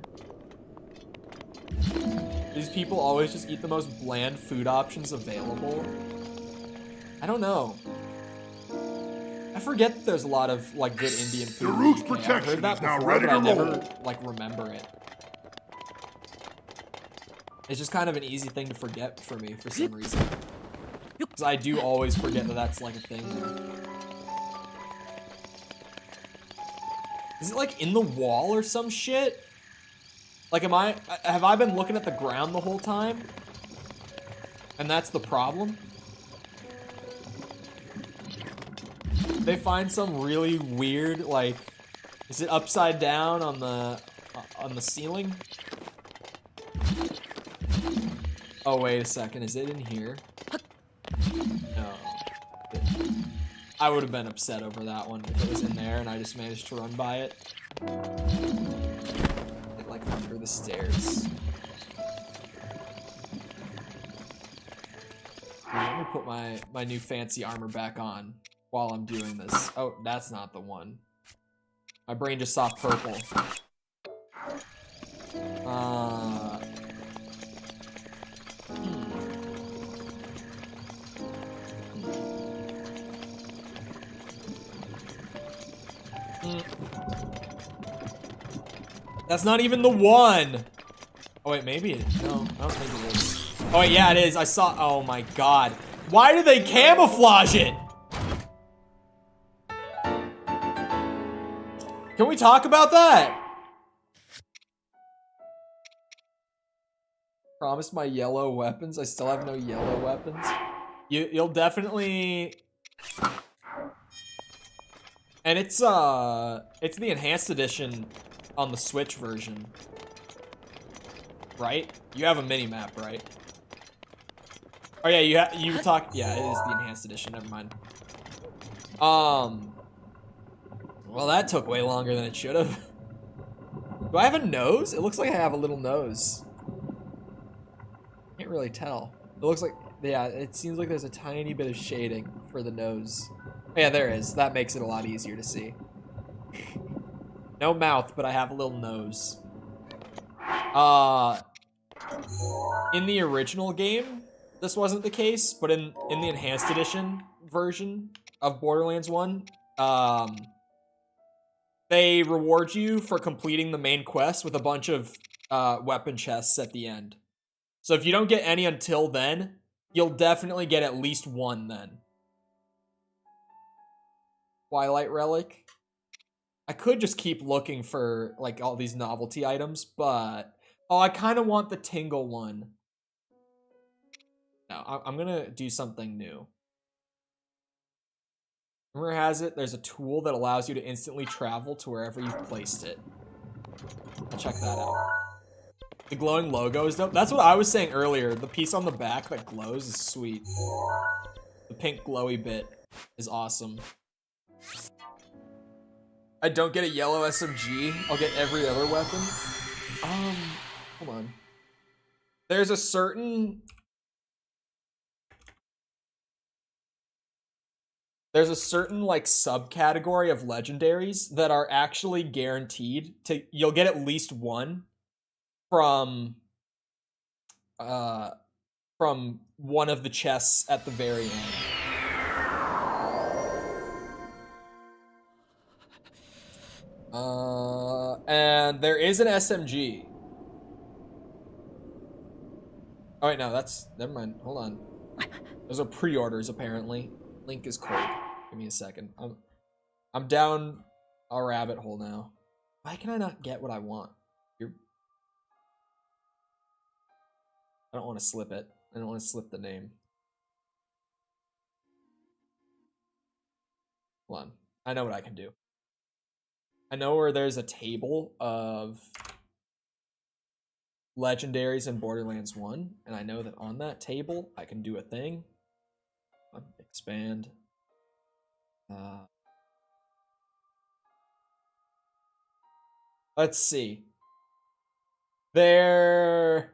A: These people always just eat the most bland food options available. I don't know. I forget that there's a lot of like good Indian food.
E: The roof's
A: in the UK. I've
E: protection
A: heard that
E: is now
A: before,
E: ready
A: but I
E: to
A: never
E: roll.
A: like remember it. It's just kind of an easy thing to forget for me for some reason. Because I do always forget that that's like a thing there. Is it like in the wall or some shit? Like have I been looking at the ground the whole time? And that's the problem? They find some really weird, like, is it upside down on the ceiling? Oh, wait a second, is it in here? No. I would have been upset over that one if it was in there and I just managed to run by it. Get, like, under the stairs. Let me put my new fancy armor back on while I'm doing this. Oh, that's not the one. My brain just saw purple. That's not even the one. Oh wait, maybe it, no, I don't think it is. Oh wait, yeah, it is. I saw, oh my god. Why do they camouflage it? Can we talk about that? Promised my yellow weapons. I still have no yellow weapons. You'll definitely... And it's the enhanced edition on the Switch version. Right? You have a mini-map, right? Oh yeah, you talk, yeah, it is the enhanced edition, never mind. Well, that took way longer than it should have. Do I have a nose? It looks like I have a little nose. Can't really tell. It looks like, yeah, it seems like there's a tiny bit of shading for the nose. Yeah, there is. That makes it a lot easier to see. No mouth, but I have a little nose. In the original game, this wasn't the case, but in the enhanced edition version of Borderlands 1, they reward you for completing the main quest with a bunch of weapon chests at the end. So if you don't get any until then, you'll definitely get at least one then. Twilight Relic. I could just keep looking for like all these novelty items, but oh, I kind of want the Tingle one. No, I'm gonna do something new. Rumor has it there's a tool that allows you to instantly travel to wherever you've placed it. I'll check that out. The glowing logo is dope. That's what I was saying earlier. The piece on the back that glows is sweet. The pink glowy bit is awesome. I don't get a yellow SMG. I'll get every other weapon. Hold on. There's a certain like subcategory of legendaries that are actually guaranteed to, you'll get at least one from one of the chests at the very end. And there is an SMG. Oh wait, no, that's, never mind, hold on. Those are pre-orders apparently. Link is cold. Give me a second. I'm down a rabbit hole now. Why can I not get what I want? I don't want to slip it. I don't want to slip the name. Hold on. I know what I can do. I know where there's a table of legendaries in Borderlands 1, and I know that on that table I can do a thing. Expand. Let's see. There.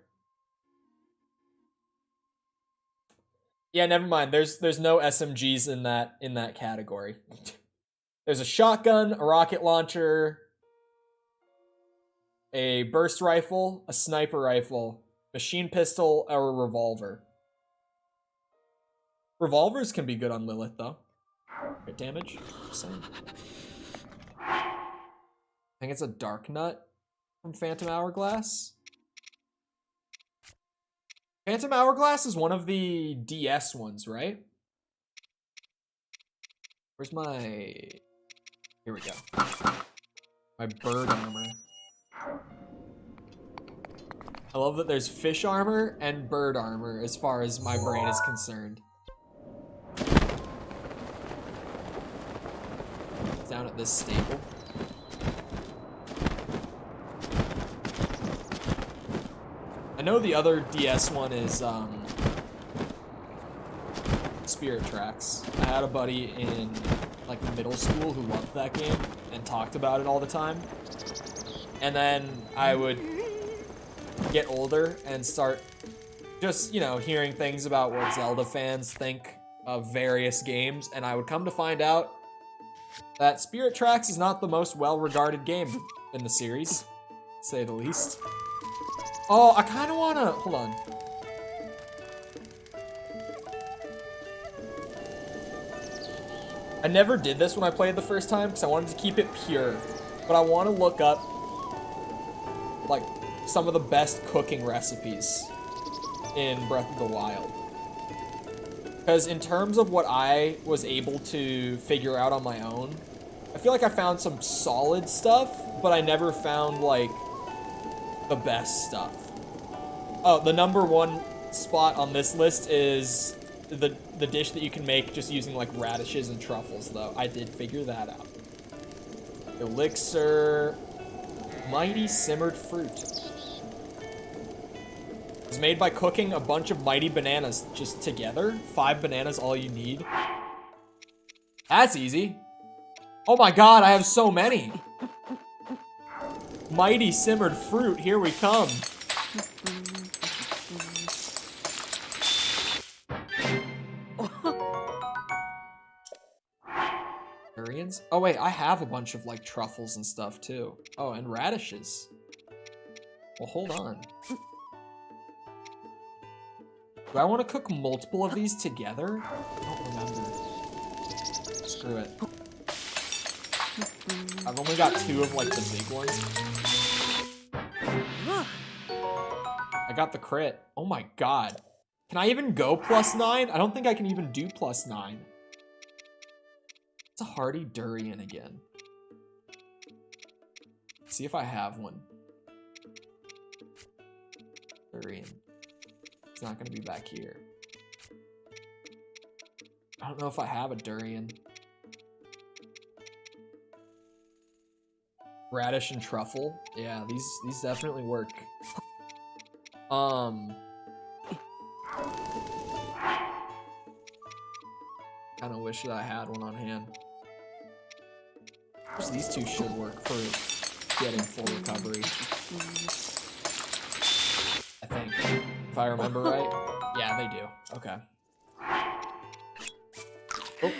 A: Yeah, never mind. There's no SMGs in that category. There's a shotgun, a rocket launcher, a burst rifle, a sniper rifle, machine pistol, or a revolver. Revolvers can be good on Lilith, though. Crit damage. I think it's a Dark Nut from Phantom Hourglass. Phantom Hourglass is one of the DS ones, right? Where's my... Here we go. My bird armor. I love that there's fish armor and bird armor as far as my brain is concerned. Down at this stable. I know the other DS one is Spirit Tracks. I had a buddy in like middle school who loved that game and talked about it all the time. And then I would get older and start just, you know, hearing things about what Zelda fans think of various games, and I would come to find out that Spirit Tracks is not the most well-regarded game in the series, to say the least. Oh, I kind of want to... Hold on. I never did this when I played the first time because I wanted to keep it pure. But I want to look up, like, some of the best cooking recipes in Breath of the Wild. Because in terms of what I was able to figure out on my own, I feel like I found some solid stuff, but I never found, like, the best stuff. Oh, the #1 spot on this list is the dish that you can make just using, like, radishes and truffles, though. I did figure that out. Elixir. Mighty simmered fruit. It's made by cooking a bunch of mighty bananas just together. 5 bananas, all you need. That's easy. Oh my god, I have so many. Mighty simmered fruit, here we come. Durians? Oh wait, I have a bunch of like truffles and stuff too. Oh, and radishes. Well, hold on. Do I want to cook multiple of these together? I don't remember. Screw it. I've only got 2 of like the big ones. I got the crit. Oh my god. Can I even go +9? I don't think I can even do +9. It's a hearty durian again. See if I have one. Durian. It's not gonna be back here. I don't know if I have a durian. Radish and truffle. Yeah, these definitely work. Kinda wish that I had one on hand. These two should work for getting full recovery. I think. If I remember right. Yeah, they do. Okay. Oh,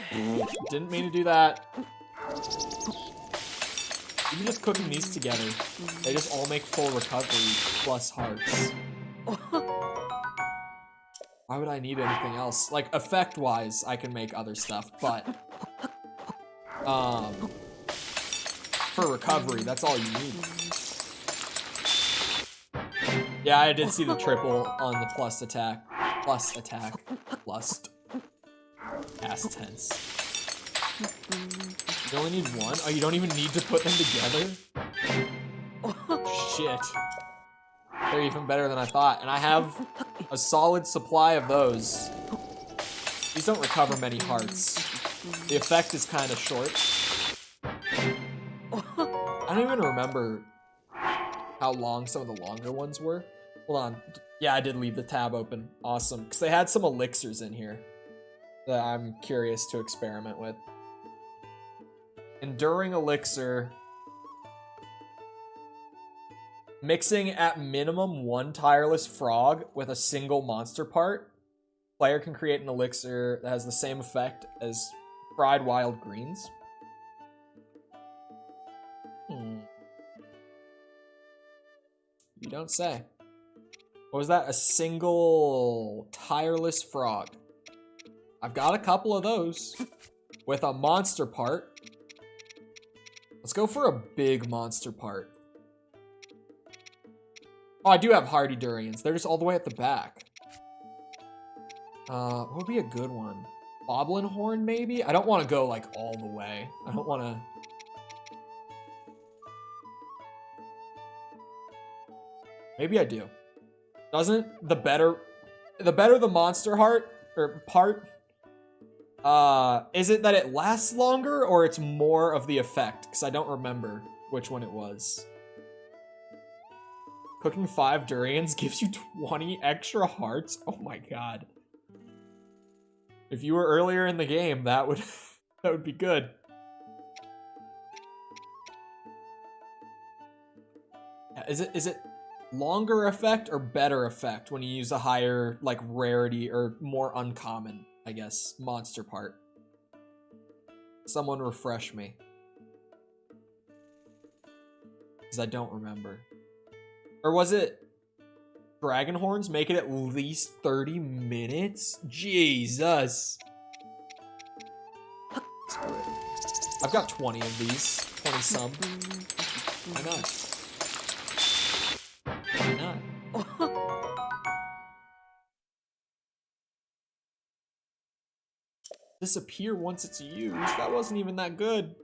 A: didn't mean to do that. Even just cooking these together, they just all make full recovery plus hearts. Why would I need anything else? Like, effect-wise, I can make other stuff, but... for recovery, that's all you need. Yeah, I did see the triple on the plus attack. Plus attack. Lust. Past tense. You only need one? Oh, you don't even need to put them together? Shit. They're even better than I thought. And I have a solid supply of those. These don't recover many hearts. The effect is kind of short. I don't even remember how long some of the longer ones were. Hold on. Yeah, I did leave the tab open. Awesome. Because they had some elixirs in here that I'm curious to experiment with. Enduring elixir. Mixing at minimum one tireless frog with a single monster part. Player can create an elixir that has the same effect as fried wild greens. You don't say. What was that? A single tireless frog. I've got a couple of those with a monster part. Let's go for a big monster part. Oh, I do have hardy durians. They're just all the way at the back. What would be a good one? Boblin horn, maybe? I don't want to go, like, all the way. I don't want to... Maybe I do. Doesn't the better the monster heart, or part, is it that it lasts longer, or it's more of the effect? Because I don't remember which one it was. Cooking 5 durians gives you 20 extra hearts? Oh my god. If you were earlier in the game, that would that would be good. Is it longer effect or better effect when you use a higher, like, rarity or more uncommon, I guess, monster part? Someone refresh me. Because I don't remember. Or was it dragon horns make it at least 30 minutes? Jesus. Screw it. I've got 20 of these. 20 some. Why not? Why not? Disappear once it's used. That wasn't even that good.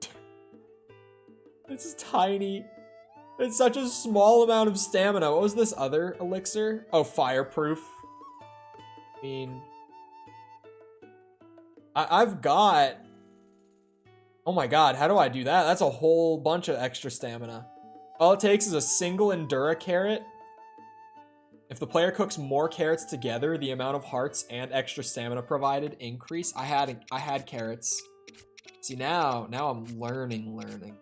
A: This is tiny. It's such a small amount of stamina. What was this other elixir? Oh, fireproof. I mean... I've got... Oh my god, how do I do that? That's a whole bunch of extra stamina. All it takes is a single Endura carrot. If the player cooks more carrots together, the amount of hearts and extra stamina provided increase. I had carrots. See, now I'm learning.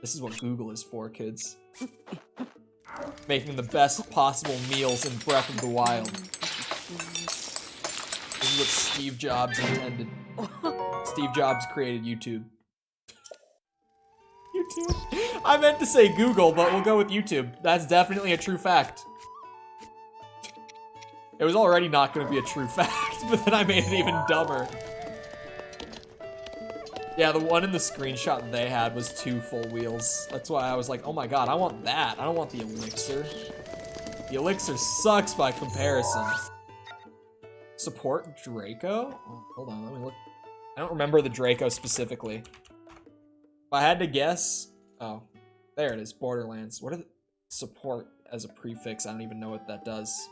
A: This is what Google is for, kids. Making the best possible meals in Breath of the Wild. This is what Steve Jobs intended. Steve Jobs created YouTube. YouTube? I meant to say Google, but we'll go with YouTube. That's definitely a true fact. It was already not going to be a true fact, but then I made it even dumber. Yeah, the one in the screenshot they had was 2 full wheels. That's why I was like, oh my god, I want that. I don't want the elixir. The elixir sucks by comparison. Support Draco? Oh, hold on, let me look. I don't remember the Draco specifically. If I had to guess... Oh. There it is, Borderlands. What are the support as a prefix? I don't even know what that does.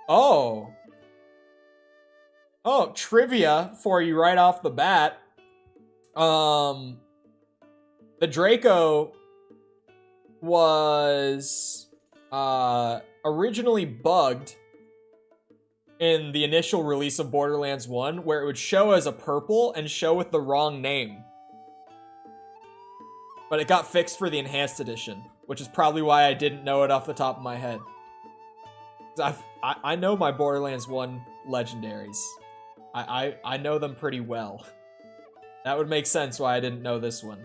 A: Oh. Oh, trivia for you right off the bat. The Draco was originally bugged in the initial release of Borderlands 1, where it would show as a purple and show with the wrong name. But it got fixed for the Enhanced Edition, which is probably why I didn't know it off the top of my head. I know my Borderlands 1 legendaries. I know them pretty well. That would make sense why I didn't know this one.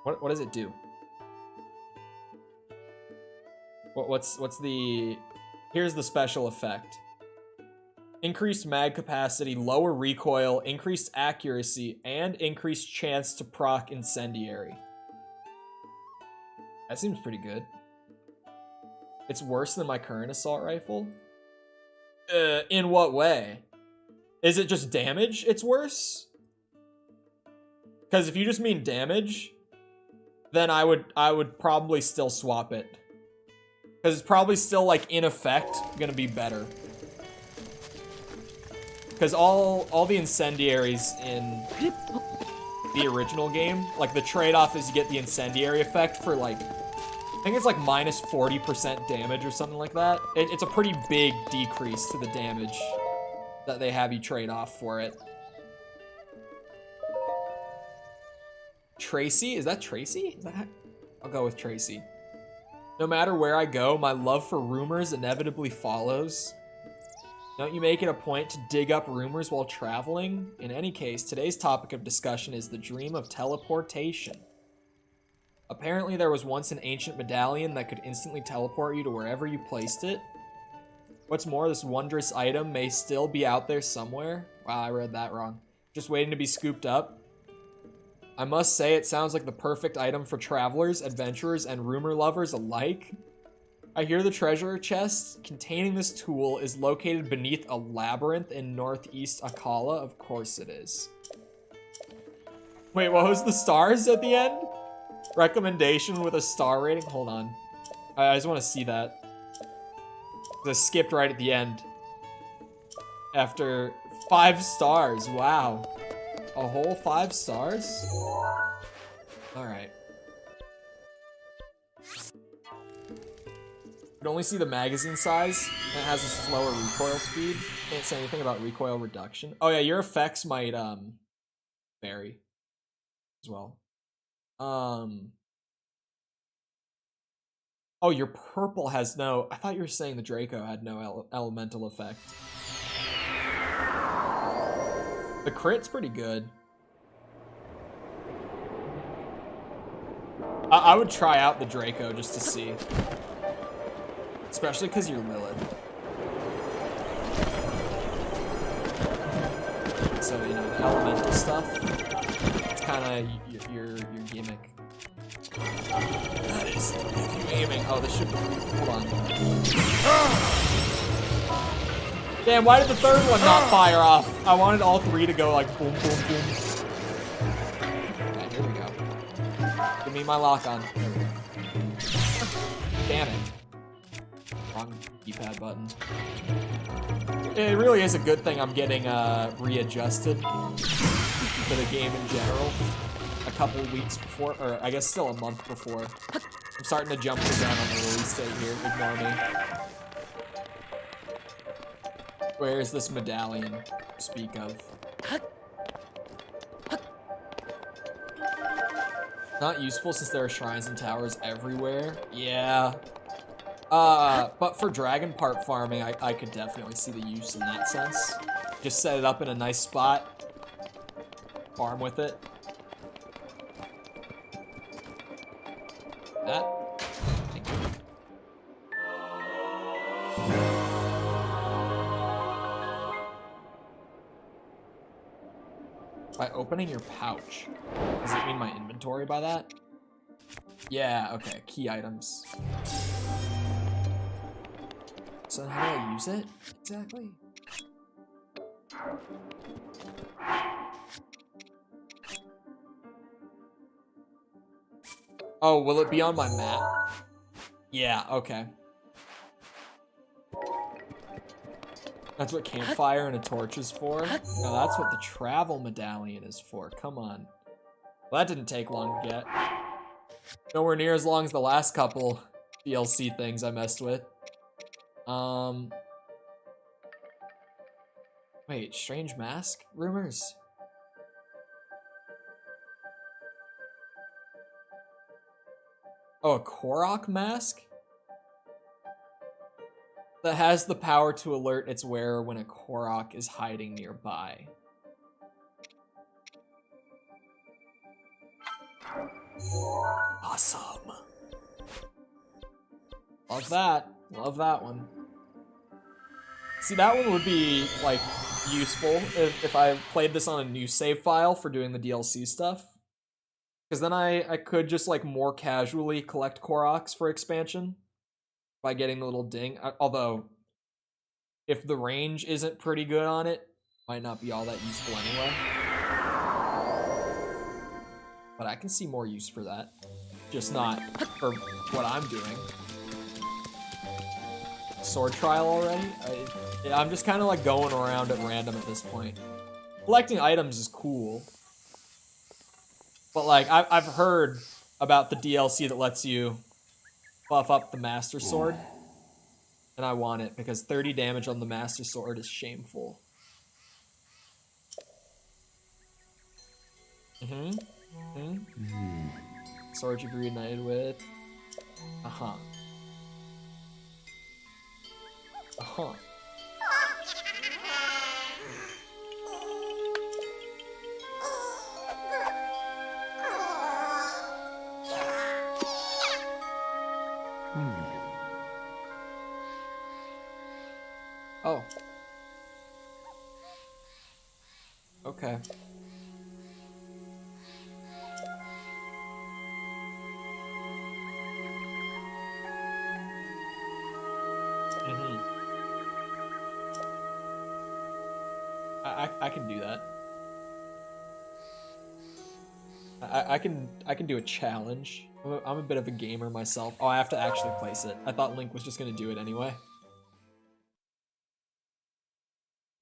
A: What does it do? What's the... Here's the special effect. Increased mag capacity, lower recoil, increased accuracy, and increased chance to proc incendiary. That seems pretty good. It's worse than my current assault rifle? In what way? Is it just damage it's worse? Because if you just mean damage, then I would probably still swap it. Because it's probably still, like, in effect, gonna be better. Because all the incendiaries in the original game, like, the trade-off is you get the incendiary effect for, like, I think it's like minus 40% damage or something like that. It's a pretty big decrease to the damage that they have you trade off for it. Tracy? Is that Tracy? Is that... I'll go with Tracy. No matter where I go, my love for rumors inevitably follows. Don't you make it a point to dig up rumors while traveling? In any case, today's topic of discussion is the dream of teleportation. Apparently, there was once an ancient medallion that could instantly teleport you to wherever you placed it. What's more, this wondrous item may still be out there somewhere. Wow, I read that wrong. Just waiting to be scooped up. I must say, it sounds like the perfect item for travelers, adventurers, and rumor lovers alike. I hear the treasure chest containing this tool is located beneath a labyrinth in northeast Akala. Of course it is. Wait, what was the stars at the end? Recommendation with a star rating? Hold on. I just want to see that. I skipped right at the end. After 5 stars. Wow. A whole 5 stars? Alright. You can only see the magazine size, and it has a slower recoil speed. Can't say anything about recoil reduction. Oh yeah, your effects might, vary as well. Oh, your purple has no... I thought you were saying the Draco had no elemental effect. The crit's pretty good. I would try out the Draco just to see. Especially because you're Lilith. So, you know, the elemental stuff, it's kind of your gimmick. That is if you're aiming. Oh, this should... Hold on. Damn, why did the third one not fire off? I wanted all 3 to go like boom, boom, boom. Okay, here we go. Give me my lock on. There we go. Damn it. Wrong keypad button. It really is a good thing I'm getting readjusted to the game in general. A couple weeks before, or I guess still a month before. I'm starting to jump the gun on the release date here. Ignore me. Where is this medallion to speak of? Not useful since there are shrines and towers everywhere. Yeah. But for dragon part farming, I could definitely see the use in that sense. Just set it up in a nice spot. Farm with it. That. Thank you. By opening your pouch. Does it mean my inventory by that? Yeah, okay. Key items. So how do I use it exactly? Oh, will it be on my map? Yeah, okay. That's what campfire and a torch is for? No, that's what the travel medallion is for. Come on. Well, that didn't take long to get. Nowhere near as long as the last couple DLC things I messed with. Wait, strange mask rumors? Oh, a Korok mask? That has the power to alert its wearer when a Korok is hiding nearby. Awesome. Love that. Love that one. See, that one would be, like, useful if I played this on a new save file for doing the DLC stuff. Because then I could just, like, more casually collect Koroks for expansion by getting the little ding. Although, if the range isn't pretty good on it, might not be all that useful anyway. But I can see more use for that. Just not for what I'm doing. Sword trial already? I'm just kind of like going around at random at this point. Collecting items is cool. But like, I've heard about the DLC that lets you buff up the Master Sword. And I want it because 30 damage on the Master Sword is shameful. Sword you've reunited with. Uh-huh. Uh-huh. Oh. Okay. I can do that. I can do a challenge. I'm a bit of a gamer myself. Oh, I have to actually place it. I thought Link was just gonna do it anyway.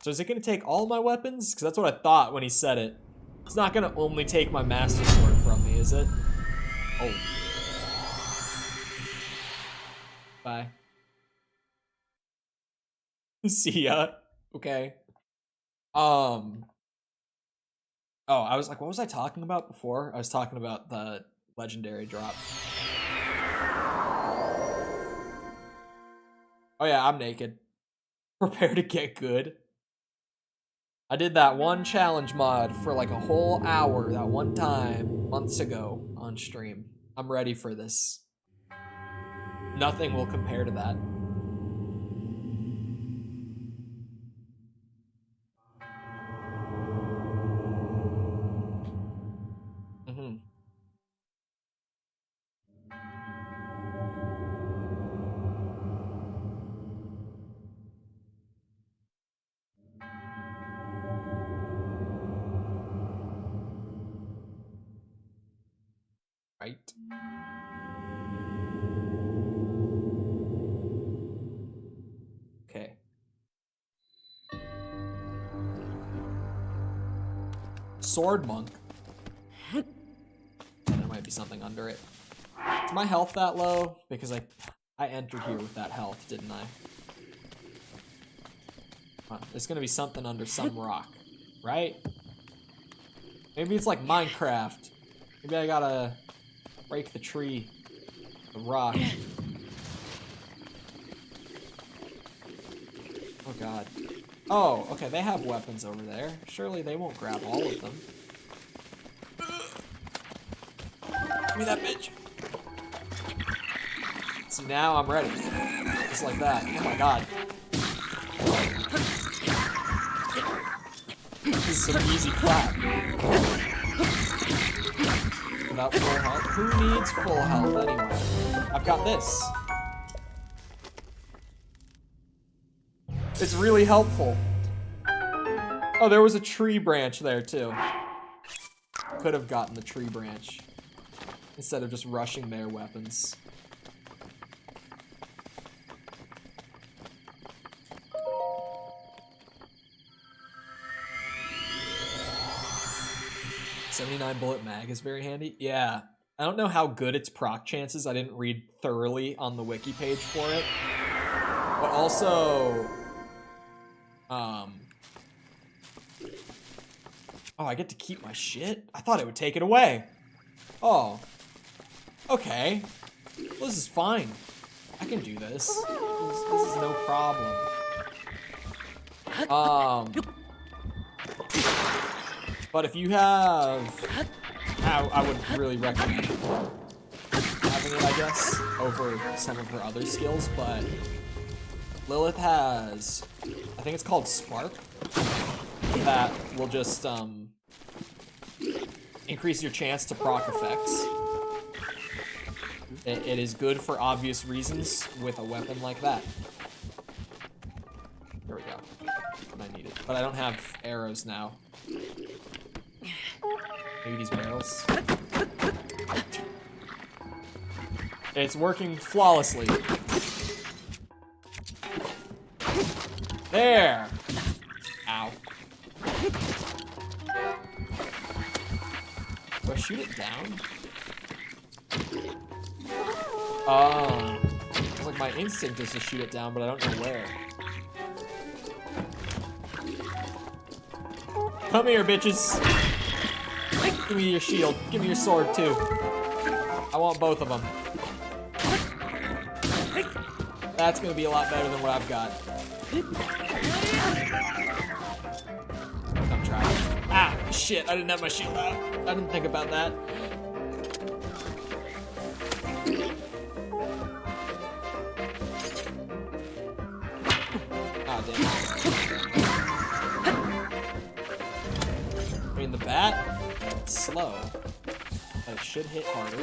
A: So is it gonna take all my weapons? Because that's what I thought when he said it. It's not gonna only take my Master Sword from me, is it? Oh. Bye. See ya. Okay. Oh, I was like, what was I talking about before? I was talking about the legendary drop. Oh yeah, I'm naked. Prepare to get good. I did that one challenge mod for like a whole hour that one time, months ago, on stream. I'm ready for this. Nothing will compare to that. Right. Okay. Sword monk. There might be something under it. Is my health that low? Because I entered here with that health, didn't I? Huh, there's gonna be something under some rock, right? Maybe it's like Minecraft. Maybe I gotta break the tree, the rock. Oh god. Oh, okay, they have weapons over there. Surely they won't grab all of them. Give me that bitch. See, now I'm ready. Just like that. Oh my god. This is some easy crap. Without full health? Who needs full health anyway? I've got this. It's really helpful. Oh, there was a tree branch there too. Could have gotten the tree branch instead of just rushing their weapons. .79 bullet mag is very handy. Yeah. I don't know how good its proc chances. I didn't read thoroughly on the wiki page for it. But also, oh, I get to keep my shit? I thought it would take it away. Oh. Okay. Well, this is fine. I can do this. This is no problem. But if you have... I would really recommend having it, I guess, over some of her other skills, but Lilith has... I think it's called Spark. That will just, increase your chance to proc effects. It is good for obvious reasons with a weapon like that. There we go. And I need it. But I don't have arrows now. Maybe these barrels. It's working flawlessly. There! Ow. Do I shoot it down? Oh. It's like my instinct is to shoot it down, but I don't know where. Come here, bitches. Give me your shield. Give me your sword, too. I want both of them. That's gonna be a lot better than what I've got. I'm trying. Ah, shit, I didn't have my shield out. I didn't think about that. Ah, damn it. I mean, the bat, it's slow, but it should hit harder.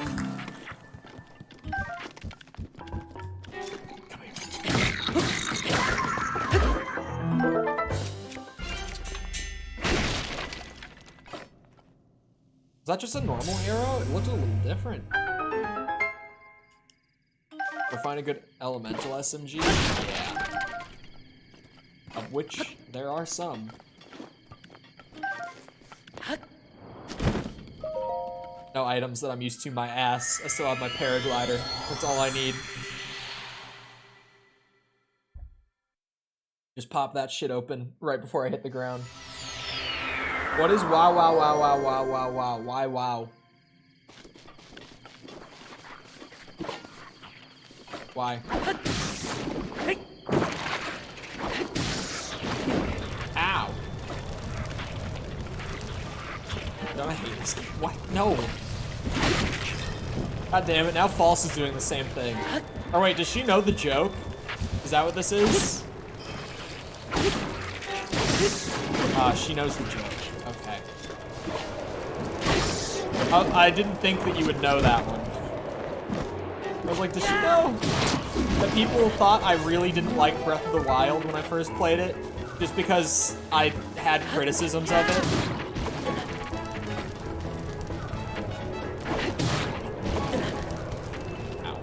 A: Is that just a normal arrow? It looked a little different. Or find a good elemental SMG? Yeah. Of which there are some. No items that I'm used to, my ass. I still have my paraglider. That's all I need. Just pop that shit open right before I hit the ground. What is wow, wow, wow, wow, wow, wow, wow, why wow? Why? Ow. Don't I hate this game? What? No. God damn it, now False is doing the same thing. Oh wait, does she know the joke? Is that what this is? She knows the joke. Okay. I didn't think that you would know that one. I was like, does she know that people thought I really didn't like Breath of the Wild when I first played it? Just because I had criticisms of it? Ow.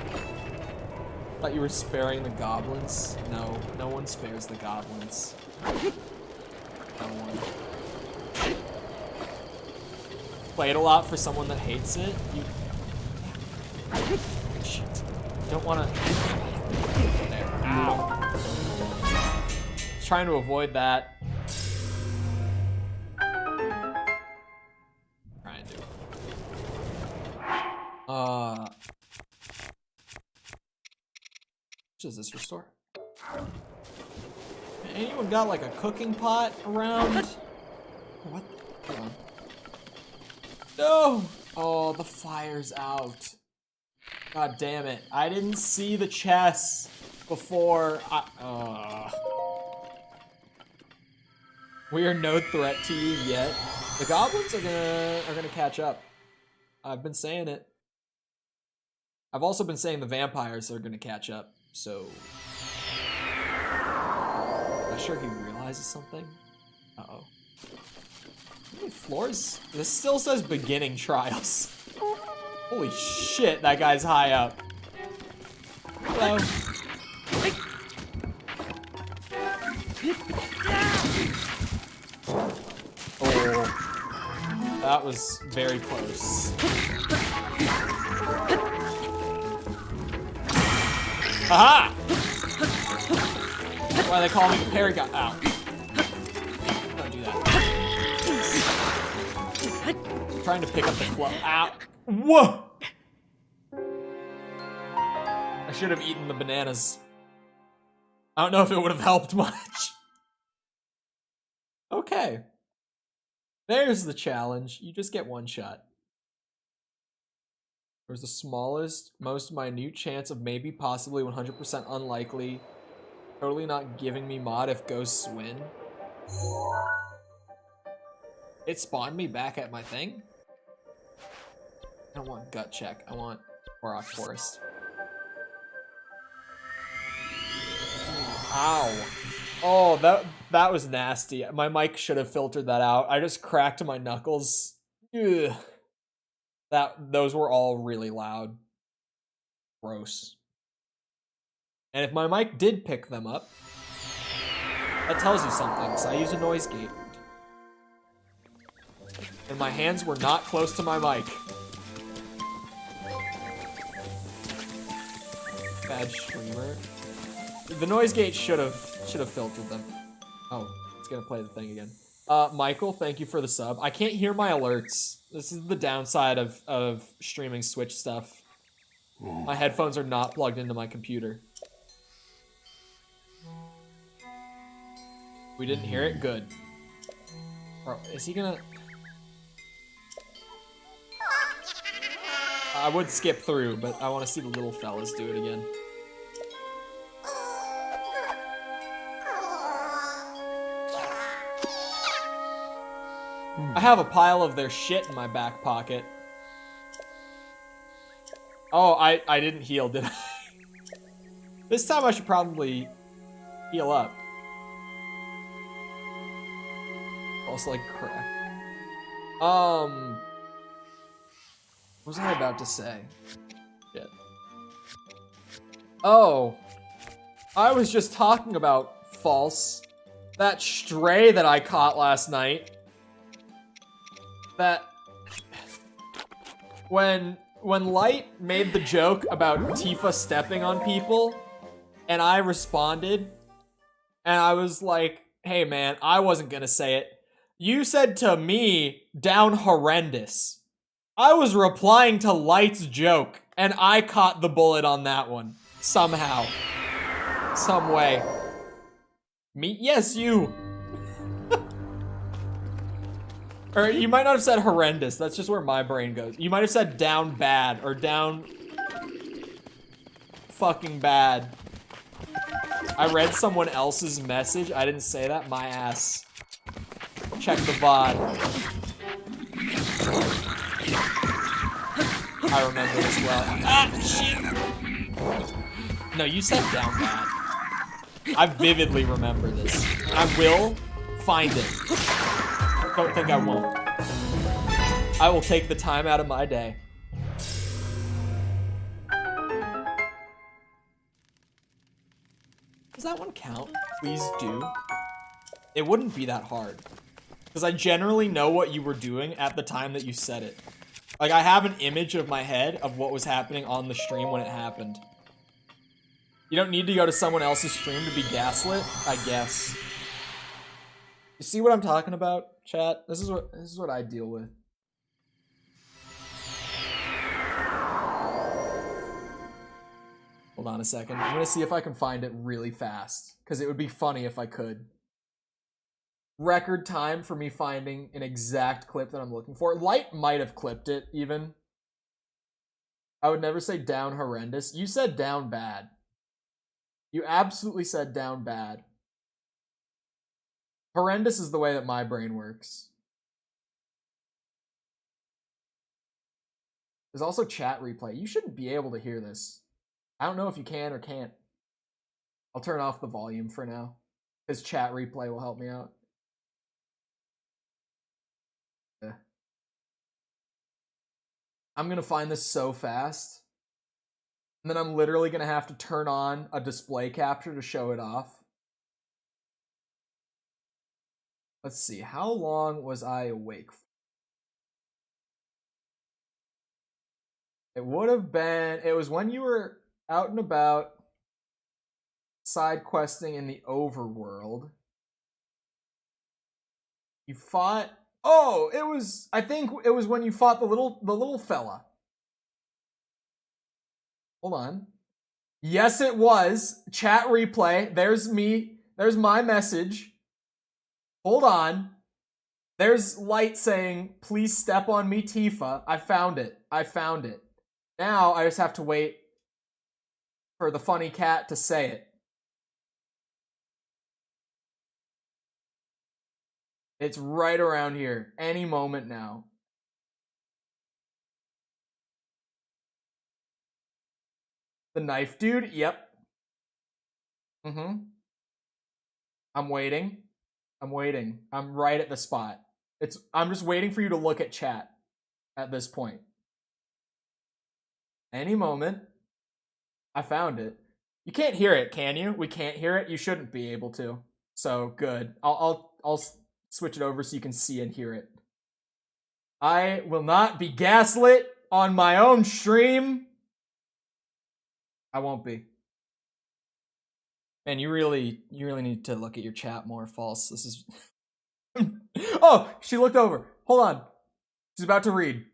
A: Thought you were sparing the goblins? No, no one spares the goblins. No one. Play it a lot for someone that hates it. You shit. Don't wanna. There. Ow. Trying to avoid that. Trying to. Which does this restore? Anyone got like a cooking pot around? What? Hold on. No! Oh, the fire's out. God damn it. I didn't see the chest before I... We are no threat to you yet. The goblins are gonna catch up. I've been saying it. I've also been saying the vampires are gonna catch up, so... Am I sure he realizes something? Uh-oh. How many floors? This still says beginning trials. Holy shit, that guy's high up. Hello. Oh, that was very close. Aha! Why they call me Parry Guy? Ow. Don't do that. I'm trying to pick up the club. Ow. Whoa! I should have eaten the bananas. I don't know if it would have helped much. Okay. There's the challenge. You just get one shot. There's the smallest, most minute chance of maybe, possibly, 100% unlikely. Totally not giving me mod if ghosts win. It spawned me back at my thing? I don't want gut check. I want Korok Forest. Ow. Oh, that was nasty. My mic should have filtered that out. I just cracked my knuckles. Ugh. Those were all really loud. Gross. And if my mic did pick them up, that tells you something, so I use a noise gate. And my hands were not close to my mic. Bad streamer. The noise gate should have filtered them. Oh, it's gonna play the thing again. Michael, thank you for the sub. I can't hear my alerts. This is the downside of streaming Switch stuff. My headphones are not plugged into my computer. We didn't hear it? Good. Bro, is he gonna... I would skip through, but I want to see the little fellas do it again. I have a pile of their shit in my back pocket. Oh, I didn't heal, did I? This time I should probably heal up. Also like crap. What was I about to say? Shit. Oh. I was just talking about false. That stray that I caught last night. That when Light made the joke about Tifa stepping on people, and I responded, and I was like, hey man, I wasn't gonna say it. You said to me, down horrendous. I was replying to Light's joke, and I caught the bullet on that one. Somehow. Some way. Me? Yes, you. Or you might not have said horrendous. That's just where my brain goes. You might have said down bad or down fucking bad. I read someone else's message. I didn't say that. My ass. Check the VOD. I remember this well. Ah, shit. No, you said down bad. I vividly remember this. I will find it. Don't think I won't. I will take the time out of my day. Does that one count? Please do. It wouldn't be that hard. Because I generally know what you were doing at the time that you said it. Like, I have an image of my head of what was happening on the stream when it happened. You don't need to go to someone else's stream to be gaslit, I guess. You see what I'm talking about, chat? This is what I deal with. Hold on a second. I'm gonna see if I can find it really fast, because it would be funny if I could. Record time for me finding an exact clip that I'm looking for. Light might have clipped it, even. I would never say down horrendous. You said down bad. You absolutely said down bad. Horrendous is the way that my brain works. There's also chat replay. You shouldn't be able to hear this. I don't know if you can or can't. I'll turn off the volume for now, because chat replay will help me out. I'm gonna find this so fast. And then I'm literally gonna have to turn on a display capture to show it off. Let's see, how long was I awake for? It would have been, it was when you were out and about side questing in the overworld. You fought, oh, it was, I think it was when you fought the little fella. Hold on. Yes, it was. Chat replay. There's me. There's my message. Hold on. There's light saying, please step on me, Tifa. I found it. I found it. Now I just have to wait for the funny cat to say it. It's right around here. Any moment now. The knife dude? Yep. I'm waiting. I'm waiting. I'm right at the spot. I'm just waiting for you to look at chat at this point. Any moment. I found it. You can't hear it, can you? We can't hear it. You shouldn't be able to. So good. I'll switch it over so you can see and hear it. I will not be gaslit on my own stream. I won't be. And you really need to look at your chat more, False. This is oh, she looked over. Hold on. She's about to read.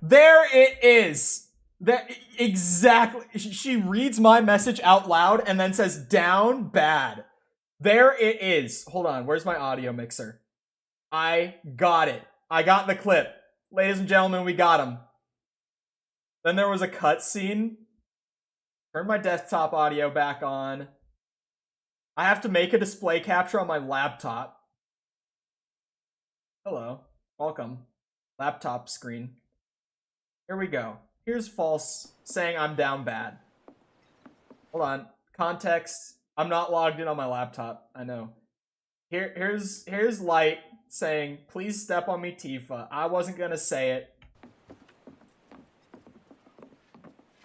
A: There it is. That exactly. She reads my message out loud and then says down bad. There it is. Hold on. Where's my audio mixer? I got it. I got the clip. Ladies and gentlemen, we got him. Then there was a cutscene. Turn my desktop audio back on. I have to make a display capture on my laptop. Hello. Welcome. Laptop screen. Here we go. Here's False saying I'm down bad. Hold on. Context. I'm not logged in on my laptop. I know. Here's Light saying, please step on me, Tifa. I wasn't gonna say it.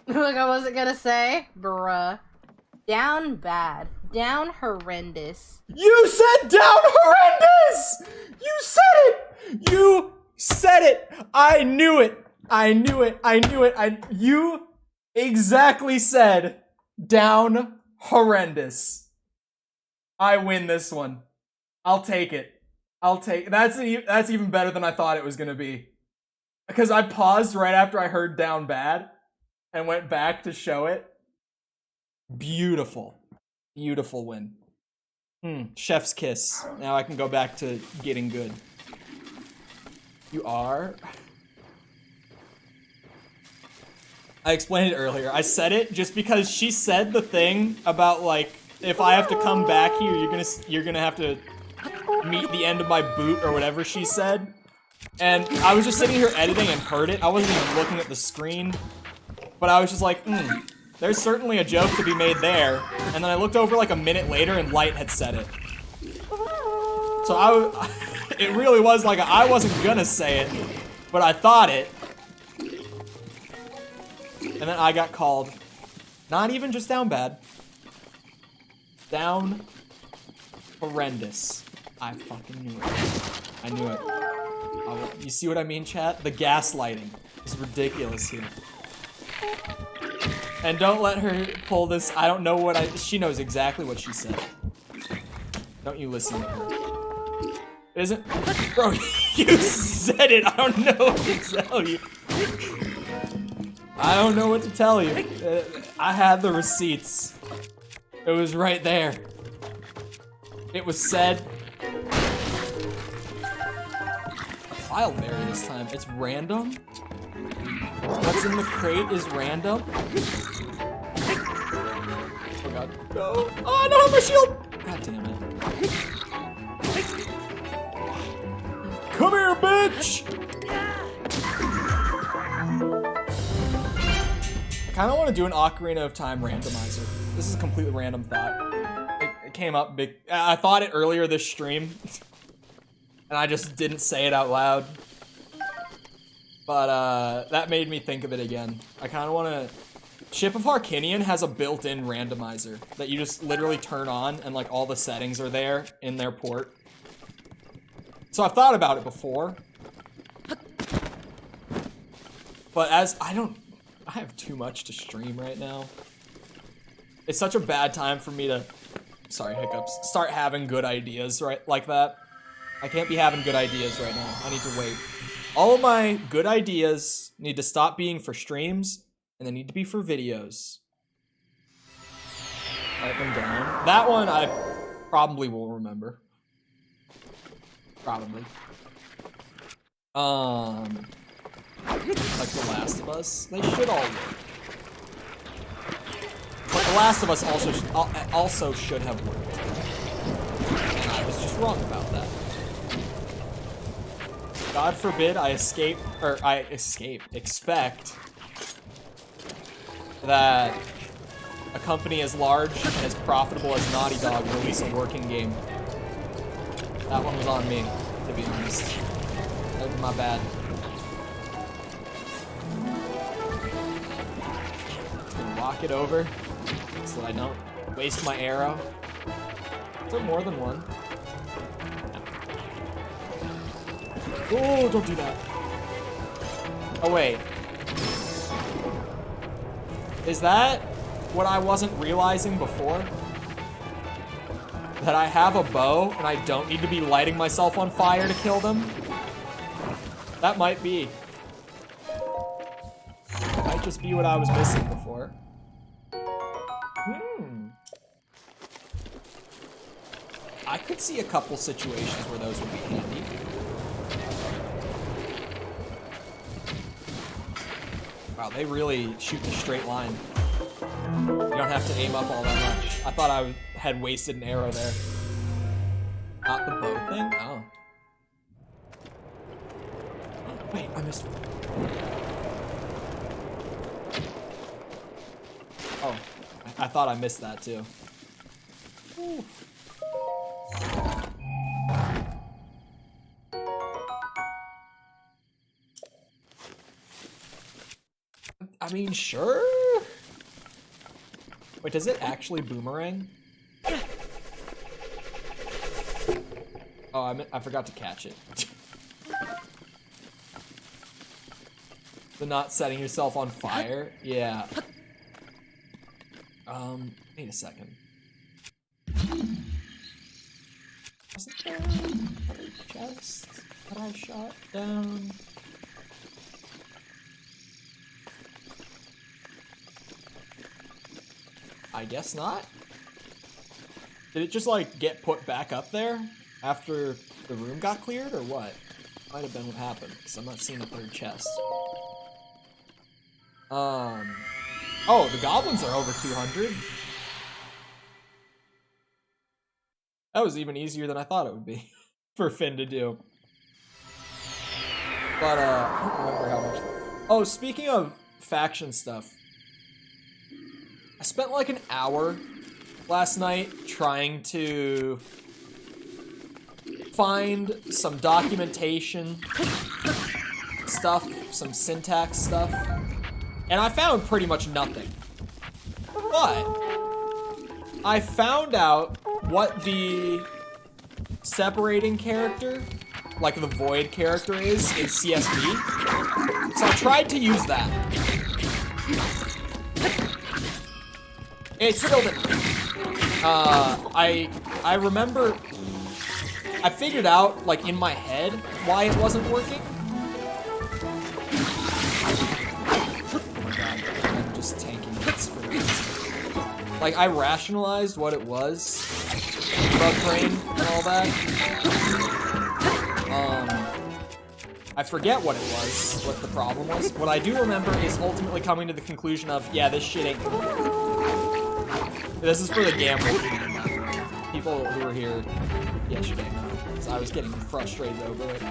E: Look, I wasn't gonna say. Bruh. Down bad. Down horrendous.
A: You said down horrendous! You said it! You said it! I knew it! I knew it! I knew it! You exactly said down horrendous. I win this one. I'll take it. I'll take that's even better than I thought it was gonna be. Because I paused right after I heard down bad and went back to show it. Beautiful. Beautiful win. Chef's kiss. Now I can go back to getting good. You are? I explained it earlier. I said it just because she said the thing about, like, if I have to come back here, you're gonna have to meet the end of my boot or whatever she said. And I was just sitting here editing and heard it. I wasn't even looking at the screen. But I was just like, there's certainly a joke to be made there. And then I looked over like a minute later and Light had said it. So it really was like, I wasn't gonna say it, but I thought it. And then I got called. Not even just down bad. Down horrendous. I fucking knew it. I knew it. Oh, you see what I mean, chat? The gaslighting is ridiculous here. And don't let her pull this. I don't know what she knows exactly what she said. Don't you listen to her. It isn't, bro, you said it. I don't know what to tell you. I don't know what to tell you. I had the receipts. It was right there. It was said. File berry this time. It's random? What's in the crate is random? Oh god. No. Oh, I don't have my shield! God damn it. Come here, bitch! I kinda wanna do an Ocarina of Time randomizer. This is a completely random thought. It came up big. I thought it earlier this stream. And I just didn't say it out loud. But that made me think of it again. I kind of want to... Ship of Harkinian has a built-in randomizer that you just literally turn on and like all the settings are there in their port. So I've thought about it before. But as I have too much to stream right now. It's such a bad time for me to, sorry, hiccups, start having good ideas right like that. I can't be having good ideas right now. I need to wait. All of my good ideas need to stop being for streams, and they need to be for videos. Write them down. That one I probably will remember. Probably. Like The Last of Us. They should all work. But The Last of Us also should have worked. And I was just wrong about that. God forbid I expect that a company as large and as profitable as Naughty Dog release a working game. That one was on me, to be honest. That was my bad. Walk it over so that I don't waste my arrow. Is there more than one? Oh, don't do that. Oh, wait. Is that what I wasn't realizing before? That I have a bow and I don't need to be lighting myself on fire to kill them? That might be. Might just be what I was missing before. I could see a couple situations where those would be handy. Wow, they really shoot in a straight line. You don't have to aim up all that much. I thought I had wasted an arrow there. Not the bow thing? Oh. Wait, I missed one. Oh, I thought I missed that too. Ooh. I mean, sure. Wait, does it actually boomerang? Oh, I forgot to catch it. The not setting yourself on fire? Yeah. Wait a second. Wasn't there another chest that I shot down? I guess not. Did it just like get put back up there after the room got cleared or what? Might have been what happened because I'm not seeing a third chest. Oh, the goblins are over 200. That was even easier than I thought it would be for Finn to do. But, I don't remember how much. Oh, speaking of faction stuff, I spent like an hour last night trying to find some documentation stuff, some syntax stuff, and I found pretty much nothing. But I found out what the separating character, like the void character, is in CSB. So I tried to use that. It still didn't. I remember I figured out, like, in my head why it wasn't working. Oh my god, I'm just tanking hits for this. Like, I rationalized what it was, bug brain and all that. I forget what it was, what the problem was. What I do remember is ultimately coming to the conclusion of, yeah, this shit ain't gonna work. This is for the gamble community. People who were here yesterday know, because I was getting frustrated over it.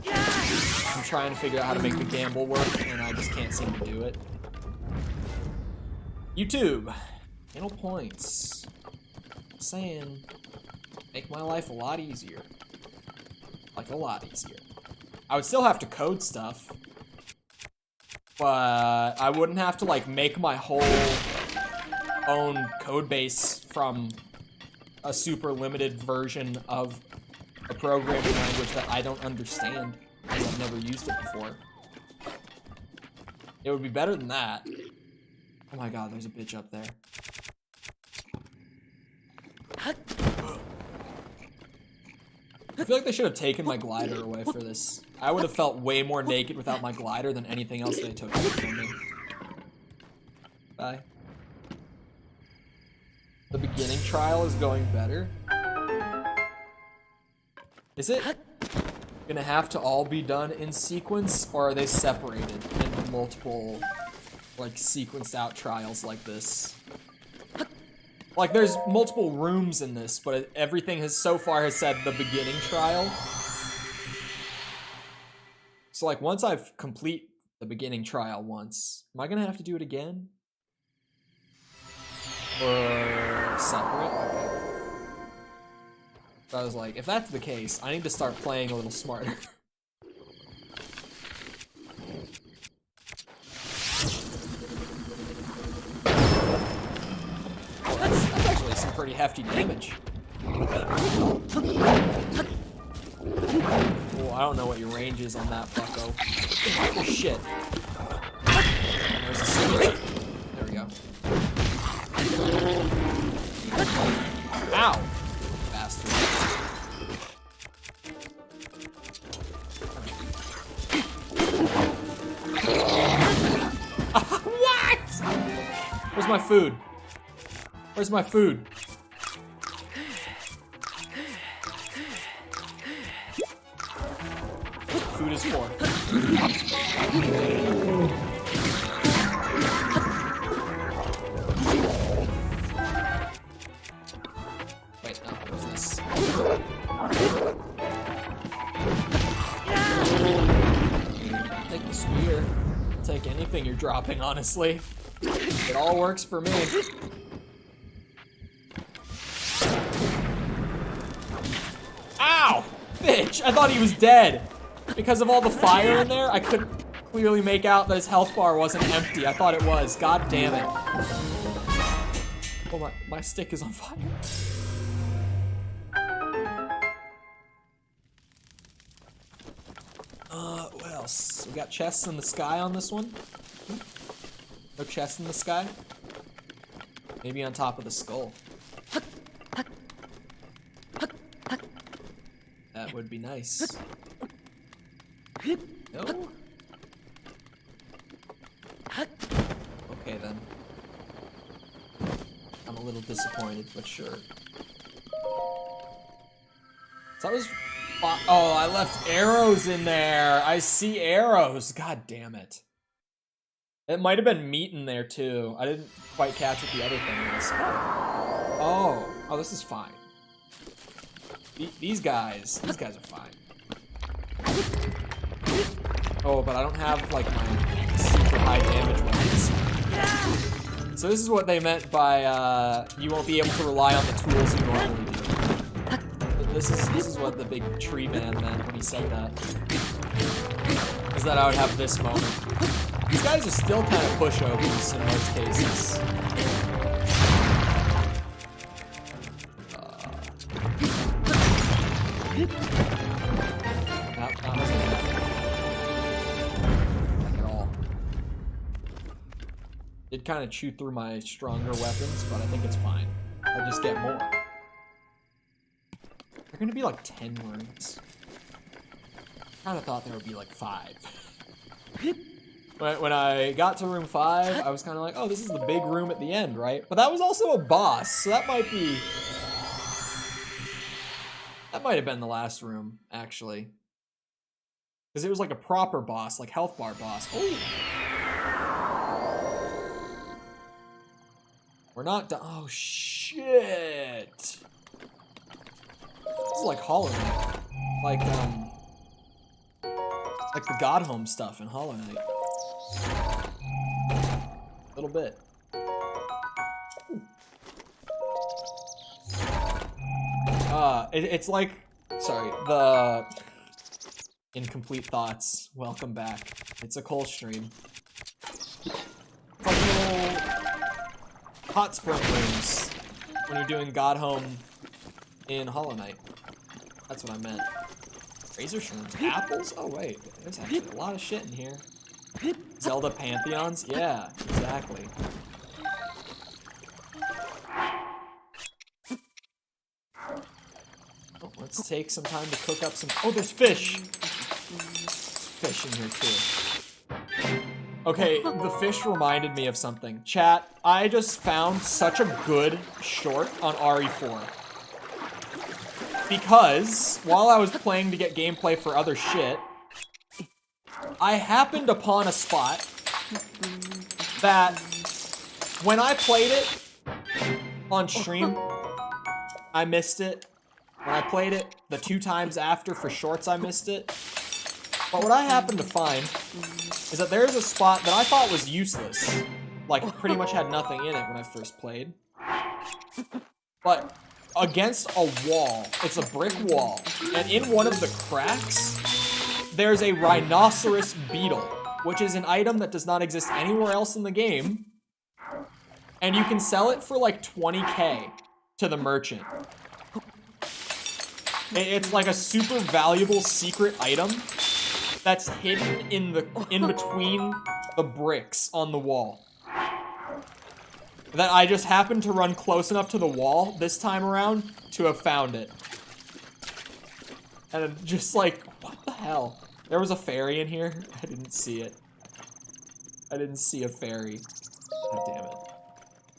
A: I'm trying to figure out how to make the gamble work, and I just can't seem to do it. YouTube, channel points. Saying, make my life a lot easier. Like, a lot easier. I would still have to code stuff. But I wouldn't have to, like, make my whole own code base from a super limited version of a programming language that I don't understand because I've never used it before. It would be better than that. Oh my god, there's a bitch up there. I feel like they should have taken my glider away for this. I would have felt way more naked without my glider than anything else they took from me. Bye. The beginning trial is going better. Is it gonna have to all be done in sequence, or are they separated into multiple, like, sequenced out trials like this? Like, there's multiple rooms in this, but everything has so far has said the beginning trial. So, like, once I've complete the beginning trial once, am I gonna have to do it again? Or separate? Okay. So I was like, if that's the case, I need to start playing a little smarter. Oh, that's actually some pretty hefty damage. Oh, I don't know what your range is on that bucko. Oh, shit. There's a secret. There we go. Ow! Bastard. What? Where's my food? Where's my food? Food is for. Wait, no, what is this? Take the spear. I'll take anything you're dropping, honestly. It all works for me. Ow! Bitch! I thought he was dead. Because of all the fire in there, I couldn't clearly make out that his health bar wasn't empty. I thought it was. God damn it. Oh, my stick is on fire. What else? We got chests in the sky on this one. No chests in the sky? Maybe on top of the skull. That would be nice. No? Okay then. I'm a little disappointed, but sure. So that was... Oh, I left arrows in there. I see arrows. God damn it. It might have been meat in there too. I didn't quite catch what the other thing was. Oh, this is fine. These guys are fine. Oh, but I don't have, like, my super high damage weapons. So this is what they meant by, you won't be able to rely on the tools you normally do. This is what the big tree man meant when he said that. Is that I would have this moment. These guys are still kind of pushovers in most cases. That wasn't bad. Like at all. Did kind of chew through my stronger weapons, but I think it's fine. I'll just get more. They're gonna be like 10 rooms. I kinda thought there would be like 5. When I got to room 5, I was kinda like, oh, this is the big room at the end, right? But that was also a boss, so that might be... That might have been the last room, actually. Because it was like a proper boss, like health bar boss. Oh! We're not done. Oh, shit! This is like Hollow Knight. Like the God Home stuff in Hollow Knight. A little bit. It's like, sorry, Incomplete thoughts. Welcome back. It's a Chole stream. It's like little hot spring rooms when you're doing God Home in Hollow Knight. That's what I meant. Razor shrooms. Apples? Oh wait, there's actually a lot of shit in here. Zelda pantheons? Yeah, exactly. Oh, let's take some time to cook up some. Oh, there's fish! There's fish in here too. Okay, the fish reminded me of something. Chat, I just found such a good short on RE4. Because while I was playing to get gameplay for other shit, I happened upon a spot that when I played it on stream, I missed it. When I played it the 2 times after for shorts, I missed it. But what I happened to find is that there's a spot that I thought was useless. Like, pretty much had nothing in it when I first played. But against a wall, it's a brick wall, and in one of the cracks, there's a rhinoceros beetle, which is an item that does not exist anywhere else in the game. And you can sell it for like 20k to the merchant. It's like a super valuable secret item that's hidden in between the bricks on the wall. That I just happened to run close enough to the wall this time around to have found it. And I'm just like, what the hell? There was a fairy in here? I didn't see it. I didn't see a fairy. God damn it.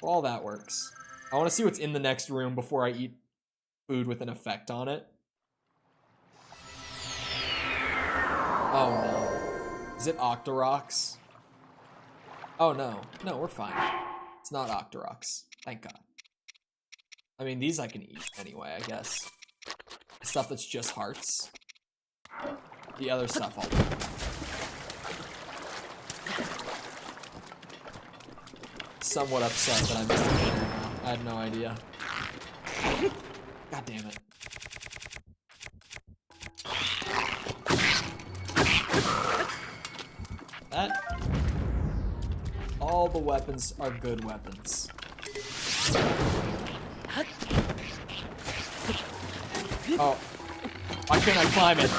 A: Well, all that works. I want to see what's in the next room before I eat food with an effect on it. Oh no. Is it Octoroks? Oh no. No, we're fine. It's not Octoroks. Thank God. I mean, these I can eat anyway, I guess. Stuff that's just hearts. The other stuff I'll do. Somewhat upset that I missed it right now. I had no idea. God damn it. That. All the weapons are good weapons. Oh. Why couldn't I climb it?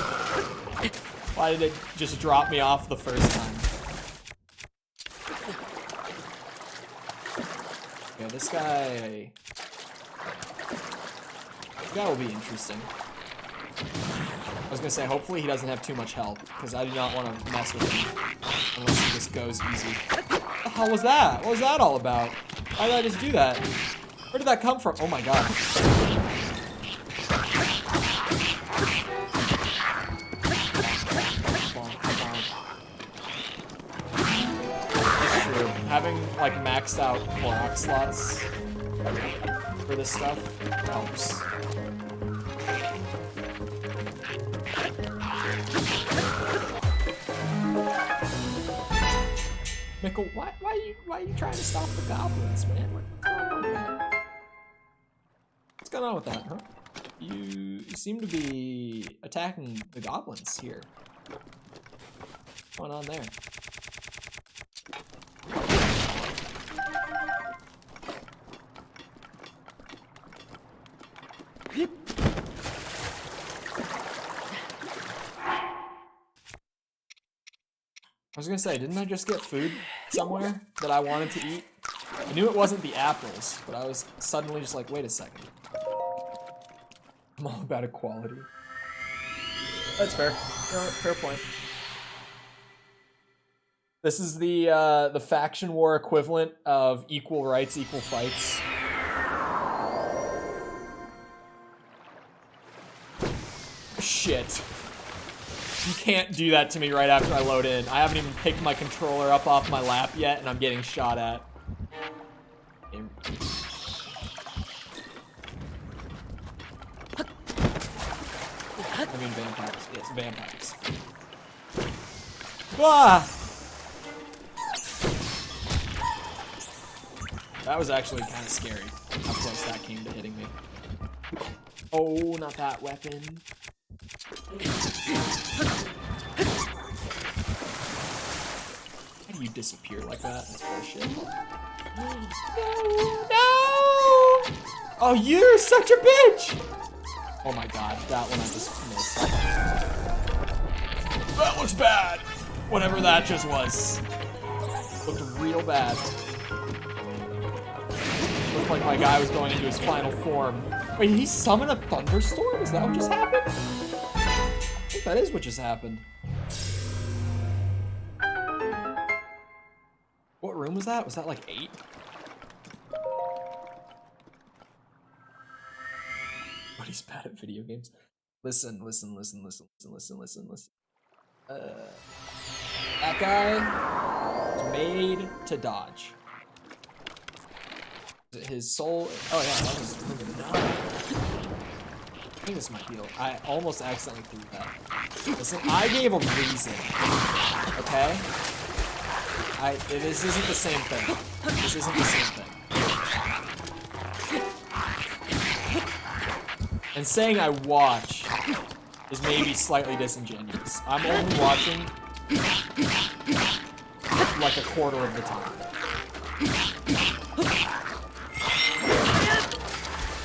A: Why did it just drop me off the first time? Okay, this guy will be interesting. I was gonna say, hopefully he doesn't have too much health, because I do not want to mess with him unless he just goes easy. What the hell was that? What was that all about? Why did I just do that? Where did that come from? Oh my god. That's true. Having like maxed out block slots for this stuff helps. Mickle, why are you trying to stop the goblins, man? What's going on with that, huh? You seem to be attacking the goblins here. What's going on there? I was gonna say, didn't I just get food somewhere that I wanted to eat? I knew it wasn't the apples, but I was suddenly just like, wait a second. I'm all about equality. That's fair. Fair point. This is the faction war equivalent of equal rights, equal fights. Shit. You can't do that to me right after I load in. I haven't even picked my controller up off my lap yet, and I'm getting shot at. I mean vampires. Yes, vampires. Ah! That was actually kind of scary, how close that came to hitting me. Oh, not that weapon. Why do you disappear like that? That's bullshit. No! Oh, you're such a bitch! Oh my god, that one I just missed. That looks bad! Whatever that just was. Looked real bad. Looked like my guy was going into his final form. Wait, did he summon a thunderstorm? Is that what just happened? I think that is what just happened. What room was that? Was that like 8? But he's bad at video games. Listen. That guy is made to dodge. His soul. Oh yeah, that was moving down. I think this might be. I almost accidentally threw that. Listen, I gave a reason. Okay. This isn't the same thing. This isn't the same thing. And saying I watch is maybe slightly disingenuous. I'm only watching like a quarter of the time.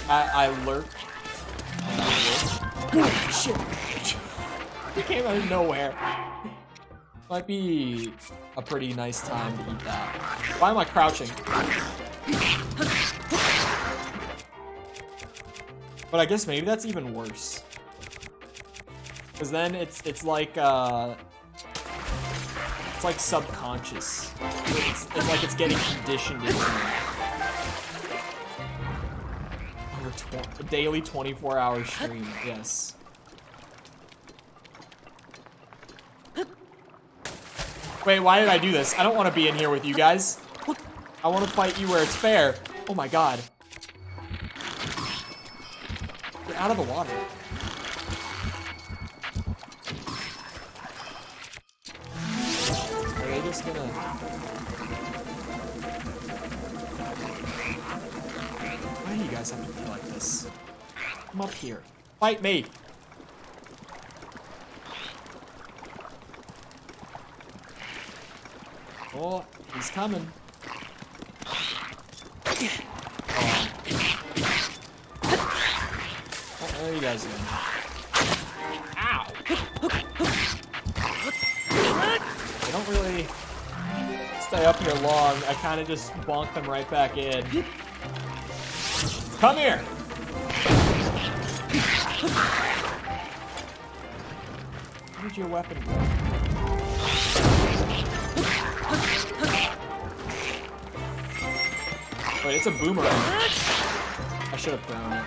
A: I lurk. Oh, shit. It came out of nowhere. Might be a pretty nice time to eat that. Why am I crouching? But I guess maybe that's even worse. Cause then it's like subconscious. It's like it's getting conditioned into me. A daily 24-hour stream, yes. Wait, why did I do this? I don't want to be in here with you guys. I want to fight you where it's fair. Oh my god. Get out of the water. Are they just gonna... Why do you guys have to be like this? Come up here. Fight me! Oh, he's coming. Oh, there you guys go. Ow! They don't really stay up here long. I kind of just bonk them right back in. Come here! Where did your weapon go? Wait, it's a boomerang. I should have thrown it.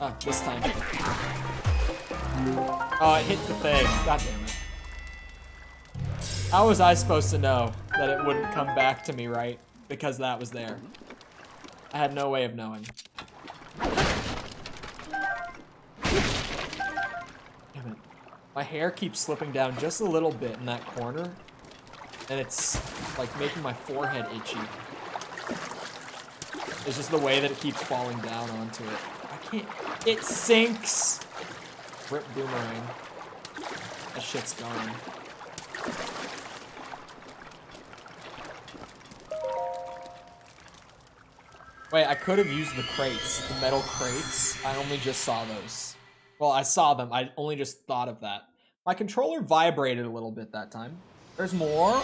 A: Ah, this time. Oh, it hit the thing. God damn it. How was I supposed to know that it wouldn't come back to me, right? Because that was there. I had no way of knowing. Damn it. My hair keeps slipping down just a little bit in that corner. And it's like making my forehead itchy. It's just the way that it keeps falling down onto it. I can't. It sinks! Rip boomerang. That shit's gone. Wait, I could have used the crates. The metal crates. I only just saw those. Well, I saw them. I only just thought of that. My controller vibrated a little bit that time. There's more.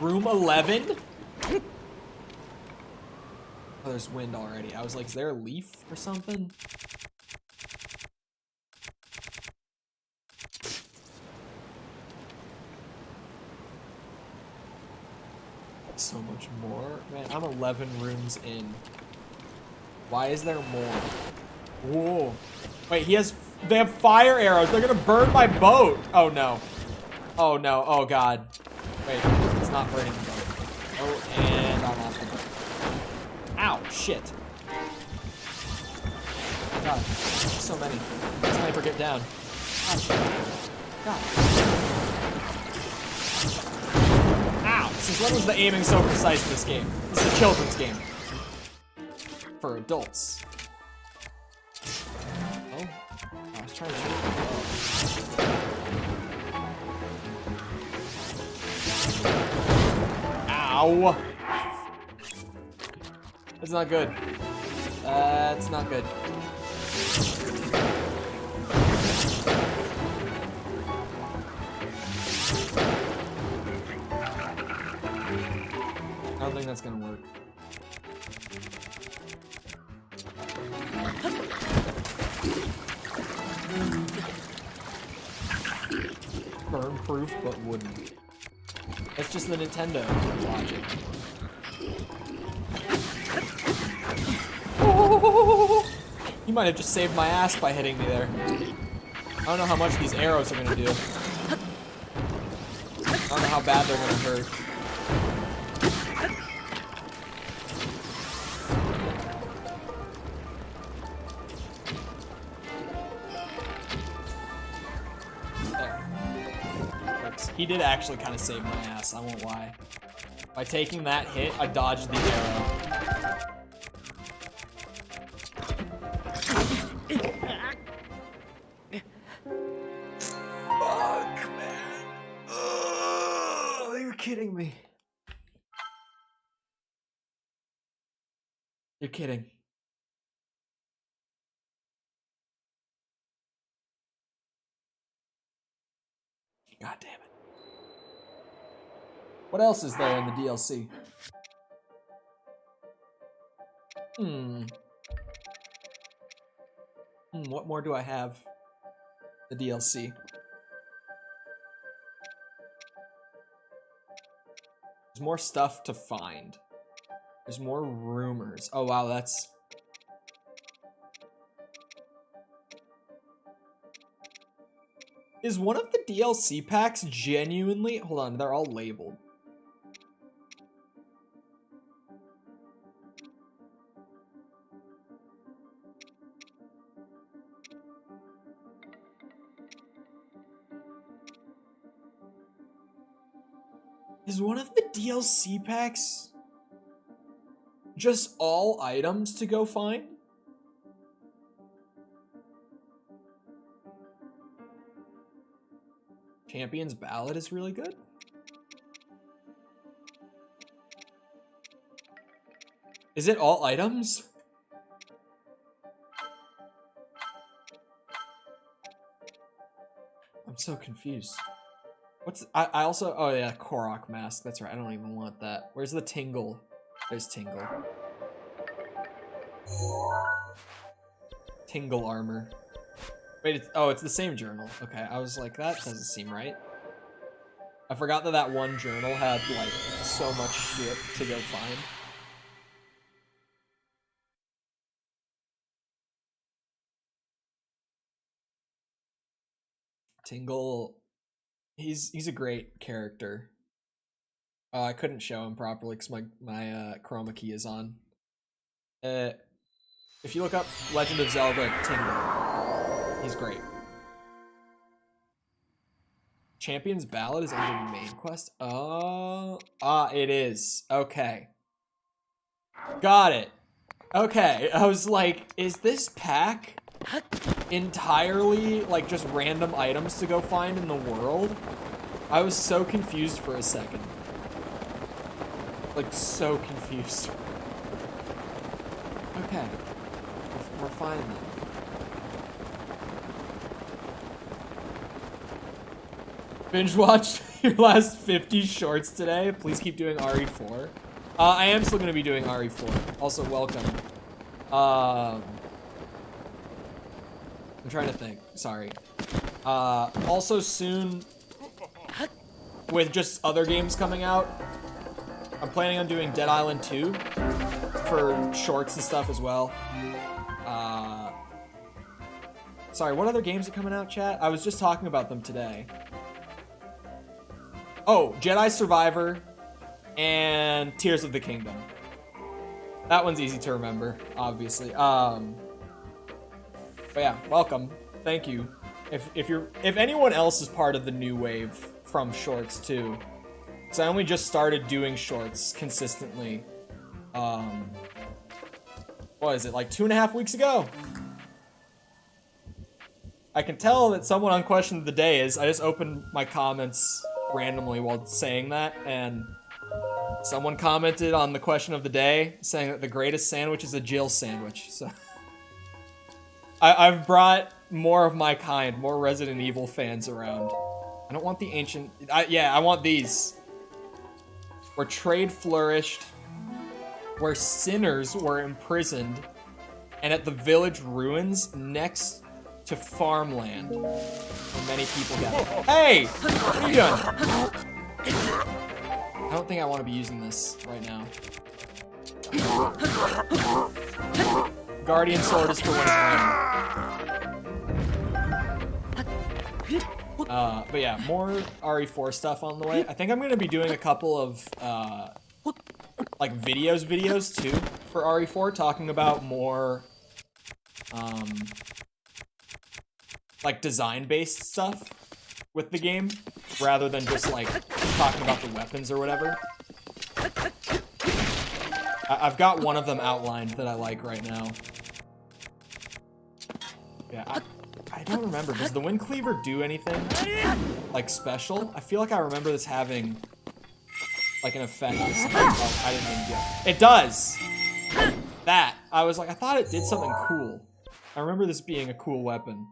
A: Room 11? Oh, there's wind already. I was like, is there a leaf or something? So much more. Man, I'm 11 rooms in. Why is there more? Whoa. Wait, they have fire arrows. They're gonna burn my boat. Oh no. Oh no. Oh god. Wait, it's not burning the boat. Oh, and I'm off the boat. Ow, shit. God, so many. Sniper, get down. God. Ow! Since when was the aiming so precise in this game? This is a children's game. For adults. Oh, fast trying to change the Ow! That's not good. That's not good. I don't think that's gonna work. Burn proof, but wooden. That's just the Nintendo logic. You might have just saved my ass by hitting me there. I don't know how much these arrows are gonna do. I don't know how bad they're gonna hurt. He did actually kind of save my ass, I won't lie. By taking that hit, I dodged the arrow. Fuck, man. Ugh, you're kidding me. You're kidding. God damn it. What else is there in the DLC? What more do I have? The DLC. There's more stuff to find. There's more rumors. Oh wow, that's... Is one of the DLC packs genuinely... Hold on, they're all labeled. Is one of the DLC packs just all items to go find? Champion's Ballad is really good. Is it all items? I'm so confused. What's I also, oh yeah, Korok mask. That's right. I don't even want that. Where's the Tingle? There's Tingle. Tingle armor. Wait, it's the same journal. Okay, I was like, that doesn't seem right. I forgot that that one journal had like so much shit to go find. Tingle, he's a great character. I couldn't show him properly because my chroma key is on. If you look up Legend of Zelda Tingle, he's great. Champion's Ballad is under the main quest. Oh, it is. Okay, got it. Okay, I was like, is this pack entirely like just random items to go find in the world? I was so confused for a second. Like, so confused. Okay. We're fine then. Binge watched your last 50 shorts today. Please keep doing RE4. I am still going to be doing RE4. Also, welcome. I'm trying to think. Sorry. Also soon, with just other games coming out, I'm planning on doing Dead Island 2 for shorts and stuff as well. Sorry, what other games are coming out, chat? I was just talking about them today. Oh, Jedi Survivor and Tears of the Kingdom. That one's easy to remember, obviously. But yeah, welcome. Thank you. If anyone else is part of the new wave from shorts too, so I only just started doing shorts consistently. What is it, like 2.5 weeks ago? I can tell that someone on Question of the Day is. I just opened my comments randomly while saying that, and someone commented on the Question of the Day saying that the greatest sandwich is a Jill sandwich. So I've brought more of my kind, more Resident Evil fans around. I don't want the ancient... yeah, I want these. Where trade flourished, where sinners were imprisoned, and at the village ruins next to farmland, where many people gather. Hey! What are you doing? I don't think I want to be using this right now. Guardian Sword is for when it's raining. But yeah, more RE4 stuff on the way. I think I'm going to be doing a couple of, like, videos too, for RE4, talking about more, like, design-based stuff with the game, rather than just, like, talking about the weapons or whatever. I've got one of them outlined that I like right now. Yeah, I don't remember. Does the Wind Cleaver do anything, like, special? I feel like I remember this having, like, an effect. Oh, I didn't even get it. It does! That. I was like, I thought it did something cool. I remember this being a cool weapon.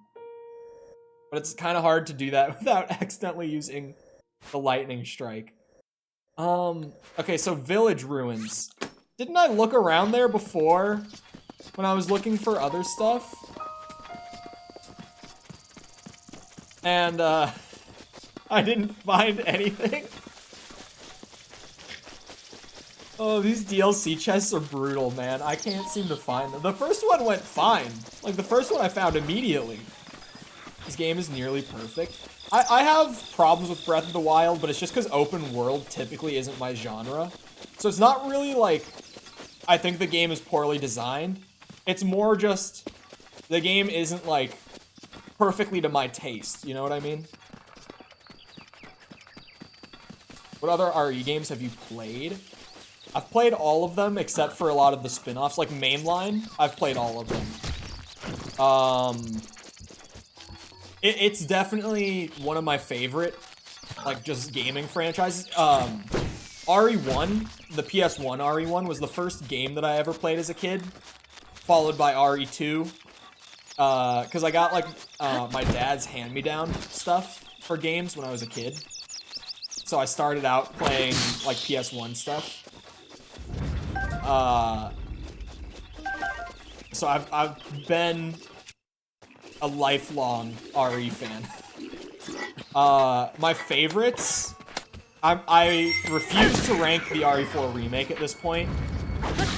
A: But it's kind of hard to do that without accidentally using the lightning strike. Okay, so village ruins. Didn't I look around there before when I was looking for other stuff? And, I didn't find anything. Oh, these DLC chests are brutal, man. I can't seem to find them. The first one went fine. Like, the first one I found immediately. This game is nearly perfect. I have problems with Breath of the Wild, but it's just because open world typically isn't my genre. So it's not really like, I think the game is poorly designed. It's more just, the game isn't like, perfectly to my taste, you know what I mean? What other RE games have you played? I've played all of them except for a lot of the spin-offs. Like Mainline, I've played all of them. It's definitely one of my favorite, like, just gaming franchises. RE1, the PS1 RE1 was the first game that I ever played as a kid, followed by RE2. Because I got, like, my dad's hand-me-down stuff for games when I was a kid. So I started out playing, like, PS1 stuff. So I've been a lifelong RE fan. My favorites, I refuse to rank the RE4 remake at this point,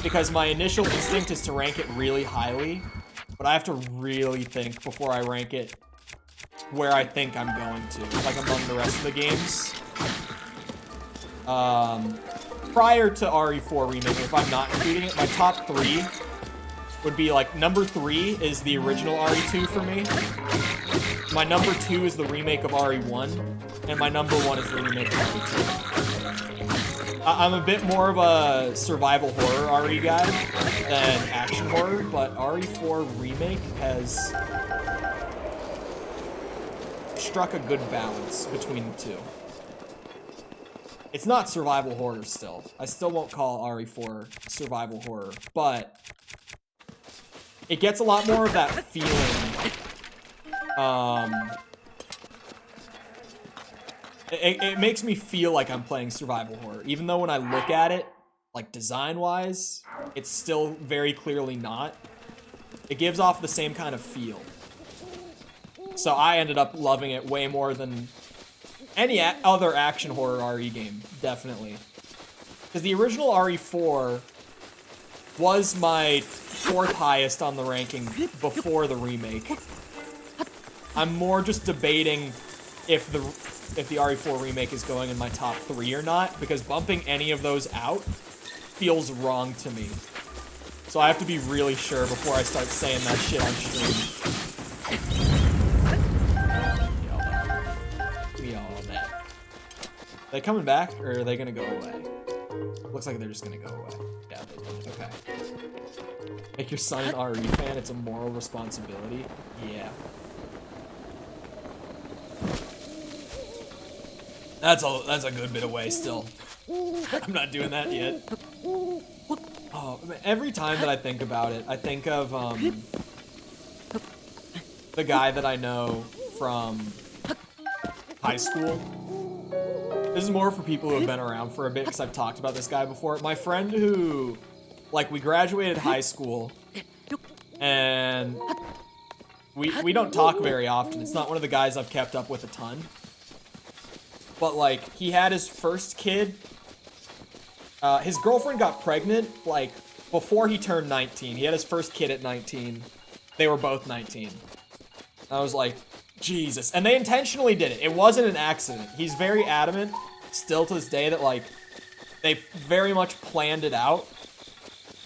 A: because my initial instinct is to rank it really highly. But I have to really think before I rank it where I think I'm going to, like among the rest of the games. Prior to RE4 Remake, if I'm not including it, my top 3 would be like, number 3 is the original RE2 for me. My number 2 is the remake of RE1. And my number 1 is the remake of RE2. I'm a bit more of a survival horror RE guy than action horror, but RE4 Remake has struck a good balance between the two. It's not survival horror still. I still won't call RE4 survival horror, but it gets a lot more of that feeling. It makes me feel like I'm playing survival horror, even though when I look at it, like design-wise, it's still very clearly not. It gives off the same kind of feel. So I ended up loving it way more than any other action horror RE game, definitely. Because the original RE4 was my 4th highest on the ranking before the remake. I'm more just debating if the RE4 remake is going in my top 3 or not, because bumping any of those out feels wrong to me. So I have to be really sure before I start saying that shit on stream. Are they coming back, or are they gonna go away? Looks like they're just gonna go away. Yeah, they did. Okay. Make your son an RE fan, it's a moral responsibility. Yeah. That's a good bit away still. I'm not doing that yet. Oh, every time that I think about it, I think of the guy that I know from high school. This is more for people who have been around for a bit because I've talked about this guy before. My friend who, like, we graduated high school and we don't talk very often. It's not one of the guys I've kept up with a ton. But, like, he had his first kid. His girlfriend got pregnant, like, before he turned 19. He had his first kid at 19. They were both 19. I was like, Jesus. And they intentionally did it. It wasn't an accident. He's very adamant, still to this day, that, like, they very much planned it out.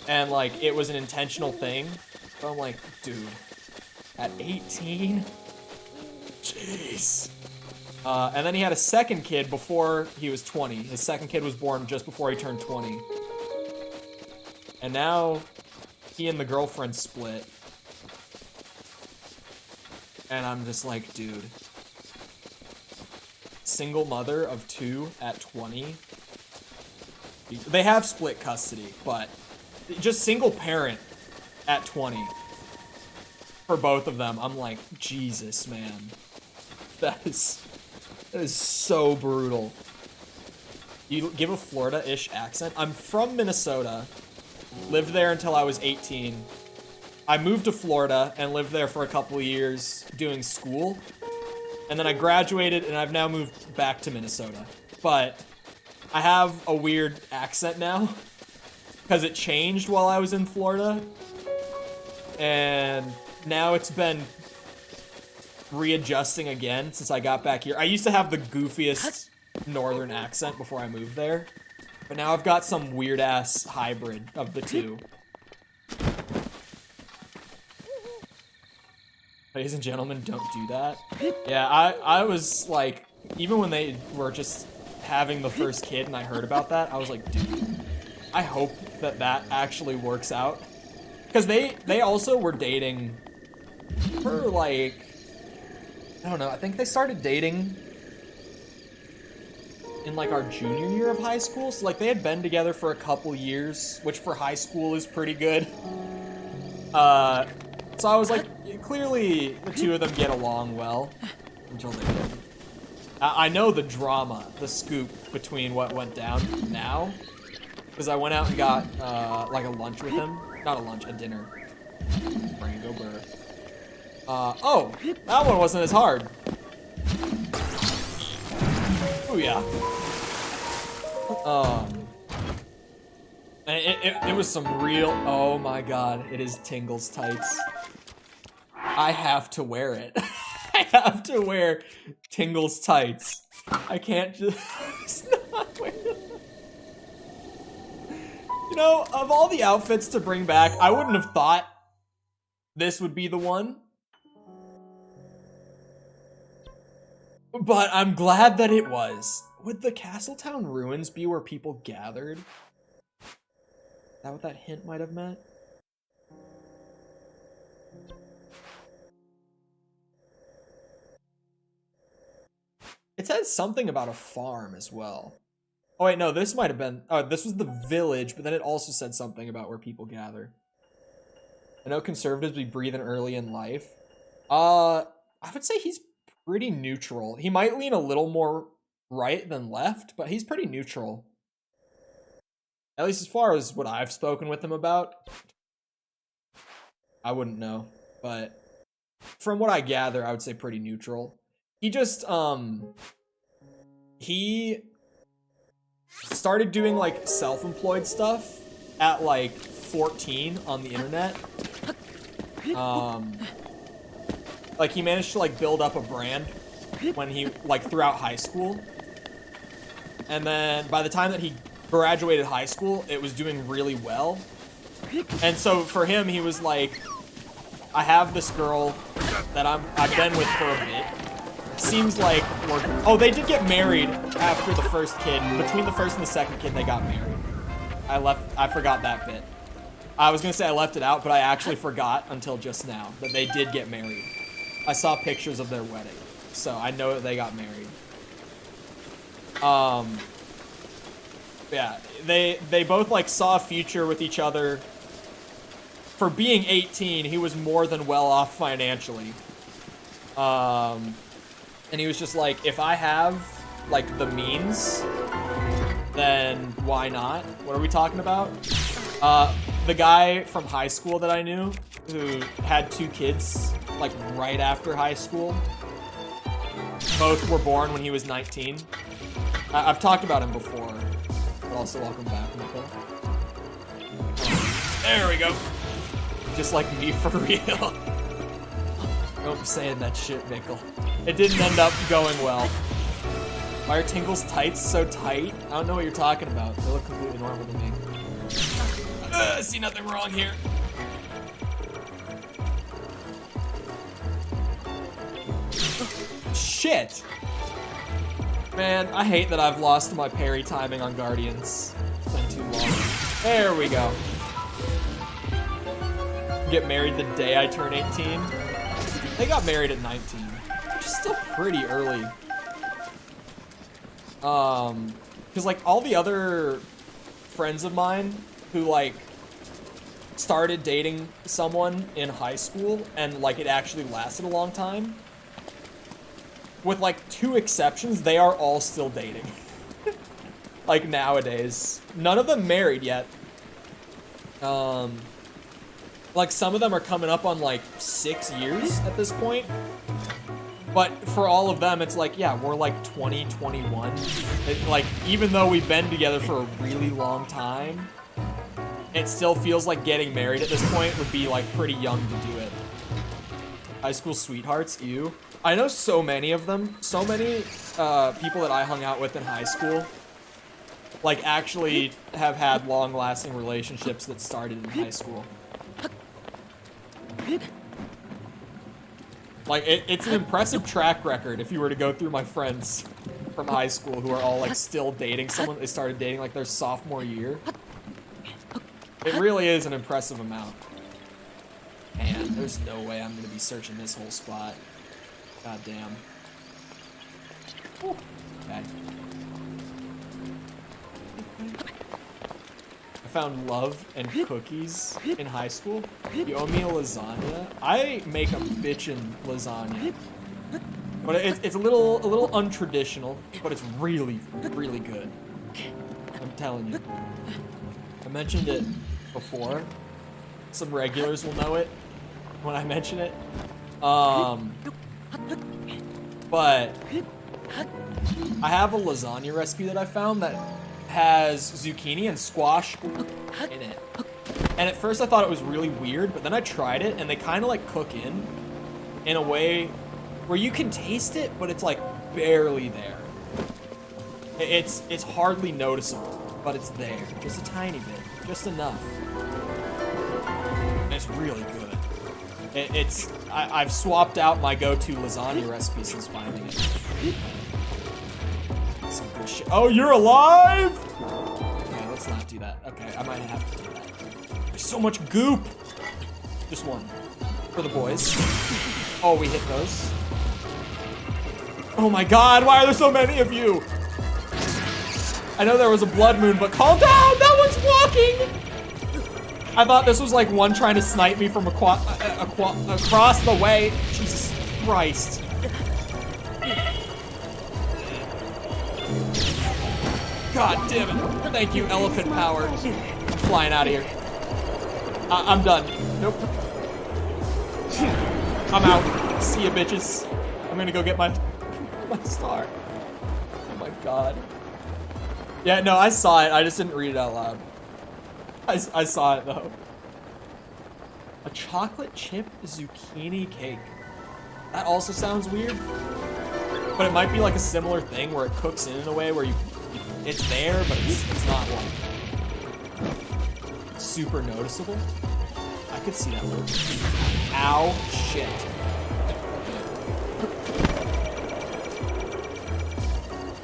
A: And, like, it was an intentional thing. But I'm like, dude, at 18? Jeez. And then he had a second kid before he was 20. His second kid was born just before he turned 20. And now he and the girlfriend split. And I'm just like, dude. Single mother of 2 at 20. They have split custody, but just single parent at 20. For both of them, I'm like, Jesus, man. That is so brutal. You give a Florida-ish accent? I'm from Minnesota. Lived there until I was 18. I moved to Florida and lived there for a couple of years doing school. And then I graduated and I've now moved back to Minnesota. But I have a weird accent now because it changed while I was in Florida. And now it's been readjusting again since I got back here. I used to have the goofiest northern accent before I moved there, but now I've got some weird ass hybrid of the two. Ladies and gentlemen, don't do that. Yeah, I was like, even when they were just having the first kid and I heard about that, I was like, dude, I hope that that actually works out. Because they also were dating for like, I don't know, I think they started dating in like our junior year of high school. So like they had been together for a couple years, which for high school is pretty good. So I was like, clearly the two of them get along well until they didn't. I know the drama, the scoop between what went down now, because I went out and got like a lunch with him. Not a lunch, a dinner. Rango Burr. Oh, that one wasn't as hard. Oh yeah. And it was some real, oh my god, it is Tingle's tights. I have to wear it. I have to wear Tingle's tights. I can't just not wear them. You know, of all the outfits to bring back, I wouldn't have thought this would be the one. But I'm glad that it was. Would the Castletown ruins be where people gathered? Is that what that hint might have meant? It says something about a farm as well. Oh wait, no, this might have been, oh, this was the village, but then it also said something about where people gather. I know conservatives be breathing early in life. I would say he's pretty neutral. He might lean a little more right than left, but he's pretty neutral. At least as far as what I've spoken with him about. I wouldn't know, but from what I gather, I would say pretty neutral. He just, he started doing, like, self-employed stuff at, like, 14 on the internet. Like, he managed to, like, build up a brand when he, like, throughout high school. And then by the time that he graduated high school, it was doing really well. And so for him, he was like, I have this girl that I've been with for a bit. Seems like oh, they did get married after the first kid. Between the first and the second kid, they got married. I forgot that bit. I was gonna say I left it out, but I actually forgot until just now that they did get married. I saw pictures of their wedding, so I know that they got married. Yeah, they both like saw a future with each other. For being 18, he was more than well off financially. And he was just like, if I have like the means, then why not? What are we talking about? The guy from high school that I knew who had 2 kids like right after high school. Both were born when he was 19. I've talked about him before. But also welcome back, Nicole. There we go. Just like me for real. Don't be saying that shit, Nickel. It didn't end up going well. Why are Tingle's tights so tight? I don't know what you're talking about. They look completely normal to me. See nothing wrong here. Shit! Man, I hate that I've lost my parry timing on Guardians. It's been too long. There we go. Get married the day I turn 18. They got married at 19. Which is still pretty early. Because like all the other friends of mine who like started dating someone in high school and like it actually lasted a long time, with like 2 exceptions, they are all still dating. Like nowadays. None of them married yet. Like some of them are coming up on like 6 years at this point. But for all of them, it's like, yeah, we're like 20, 21. Like, even though we've been together for a really long time, it still feels like getting married at this point would be like pretty young to do it. High school sweethearts, ew. I know so many of them. So many people that I hung out with in high school, like actually have had long-lasting relationships that started in high school. Like, it's an impressive track record if you were to go through my friends from high school who are all, like, still dating someone they started dating, like, their sophomore year. It really is an impressive amount. Man, there's no way I'm gonna be searching this whole spot. God damn. Okay. I found love and cookies in high school. You owe me a lasagna. I make a bitchin' lasagna. But it's a little untraditional, but it's really, really good. I'm telling you. I mentioned it before. Some regulars will know it when I mention it. But I have a lasagna recipe that I found that has zucchini and squash in it. And at first I thought it was really weird, but then I tried it and they kind of like cook in a way where you can taste it, but it's like barely there. It's hardly noticeable, but it's there. Just a tiny bit, just enough. And it's really good. I've swapped out my go-to lasagna recipe since finding it. Some good shit. Oh, you're alive? Okay, let's not do that. Okay, I might have to do that. There's so much goop. Just one for the boys. Oh, we hit those. Oh my god, why are there so many of you? I know there was a blood moon, but calm down, that one's walking! I thought this was like one trying to snipe me from across the way. Jesus Christ. God damn it. Thank you, elephant power. I'm flying out of here. I'm done. Nope. I'm out. See ya, bitches. I'm gonna go get my star. Oh my god. Yeah, no, I saw it. I just didn't read it out loud. I saw it though. A chocolate chip zucchini cake. That also sounds weird. But it might be like a similar thing where it cooks in a way where it's there, but it's not like super noticeable. I could see that working. Ow, shit.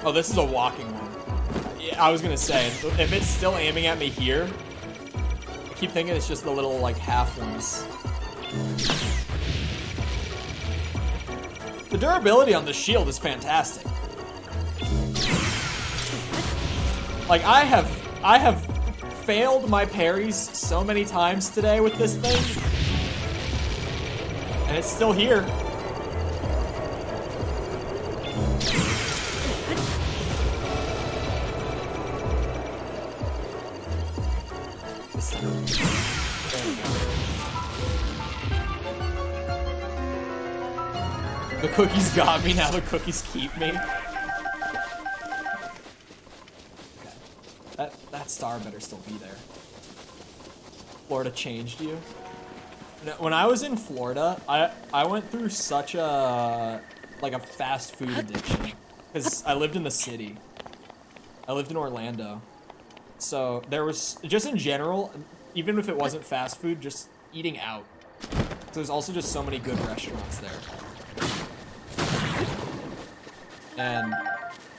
A: Oh, this is a walking one. Yeah, I was gonna say, if it's still aiming at me here, I keep thinking it's just the little, like, half ones. The durability on the shield is fantastic. Like, I have failed my parries so many times today with this thing. And it's still here. This time. There we go. The cookies got me, now the cookies keep me. Okay. That star better still be there. Florida changed you? When I was in Florida, I went through such a fast food addiction. Because I lived in the city. I lived in Orlando. So there was, just in general, even if it wasn't fast food, just eating out. So there's also just so many good restaurants there. And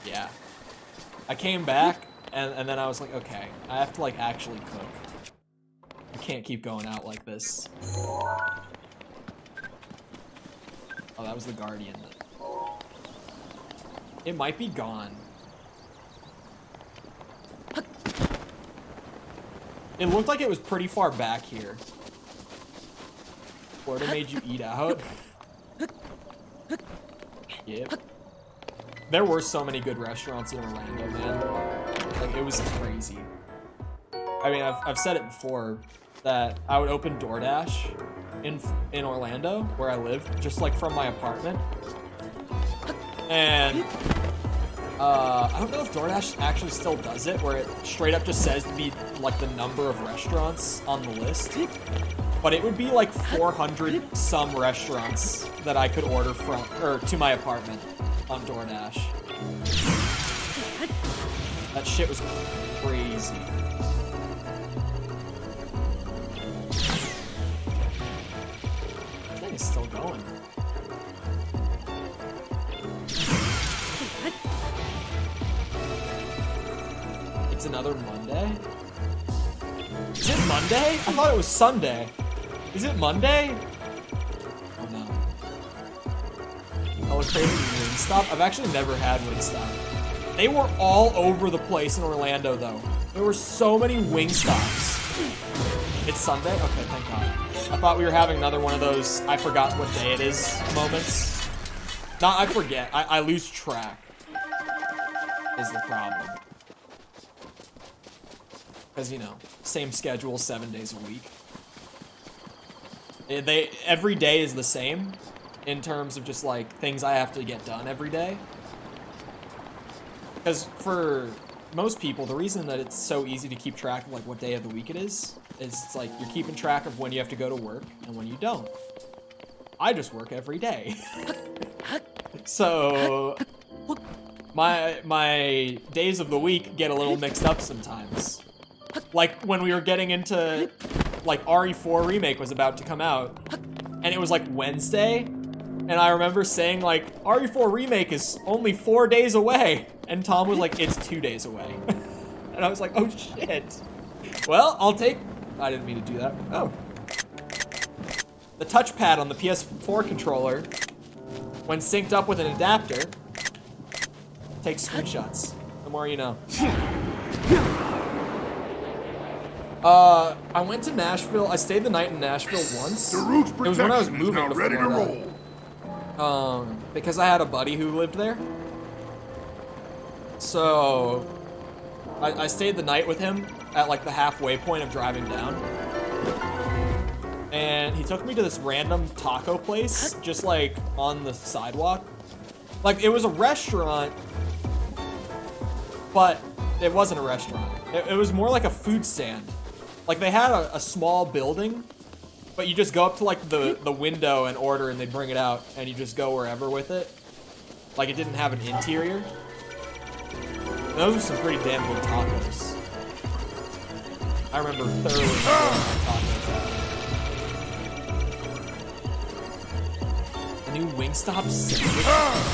A: yeah, I came back and then I was like, okay, I have to like actually cook. I can't keep going out like this. Oh, that was the Guardian. It might be gone. It looked like it was pretty far back here. Florida made you eat out? Yep. There were so many good restaurants in Orlando, man. Like, it was crazy. I mean, I've said it before, that I would open DoorDash in Orlando, where I live, just like from my apartment. And I don't know if DoorDash actually still does it, where it straight up just says like the number of restaurants on the list. But it would be like 400 some restaurants that I could order from, or to my apartment on DoorDash. That shit was crazy. That thing is still going. It's another Monday? Is it Monday? I thought it was Sunday. Is it Monday? Oh no. Oh, it's crazy Wingstop? I've actually never had Wingstop. They were all over the place in Orlando though. There were so many Wingstops. It's Sunday? Okay, thank God. I thought we were having another one of those I forgot what day it is moments. Not I forget, I lose track is the problem. Because, you know, same schedule, 7 days a week. Every day is the same in terms of just like things I have to get done every day. Because for most people, the reason that it's so easy to keep track of like what day of the week it is it's like you're keeping track of when you have to go to work and when you don't. I just work every day. So my days of the week get a little mixed up sometimes. Like when we were getting into like RE4 Remake was about to come out and it was like Wednesday and I remember saying like RE4 Remake is only 4 days away and Tom was like it's 2 days away. And I was like, oh shit. Well, I didn't mean to do that. Oh. The touchpad on the PS4 controller, when synced up with an adapter, takes screenshots. The more you know. I went to Nashville. I stayed the night in Nashville once. It was when I was moving to Florida. Because I had a buddy who lived there. So I stayed the night with him at like the halfway point of driving down. And he took me to this random taco place, just like on the sidewalk. Like it was a restaurant, but it wasn't a restaurant. It was more like a food stand. Like they had a small building, but you just go up to like the window and order and they bring it out and you just go wherever with it. Like it didn't have an interior. And those were some pretty damn good tacos. I remember thoroughly enjoying my tacos. The new Wingstop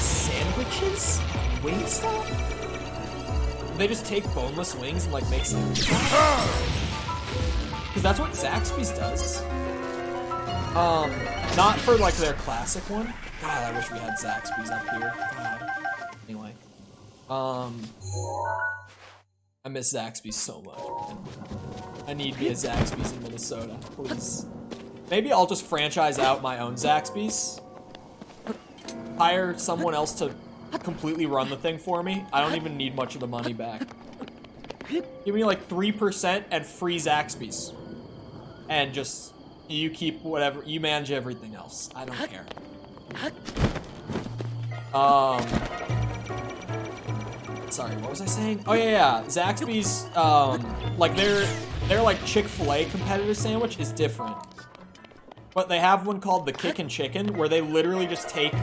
A: sandwiches? Wingstop? They just take boneless wings and like make sandwiches? Because that's what Zaxby's does. Not for like their classic one. God, I wish we had Zaxby's up here. God. Anyway. I I miss Zaxby's so much, man. I need me a Zaxby's in Minnesota, please. Maybe I'll just franchise out my own Zaxby's. Hire someone else to completely run the thing for me. I don't even need much of the money back. Give me like 3% and free Zaxby's. And just, you keep whatever, you manage everything else. I don't care. Sorry, what was I saying? Oh yeah, Zaxby's, like their like Chick-fil-A competitive sandwich is different. But they have one called the Kickin' Chicken, where they literally just take,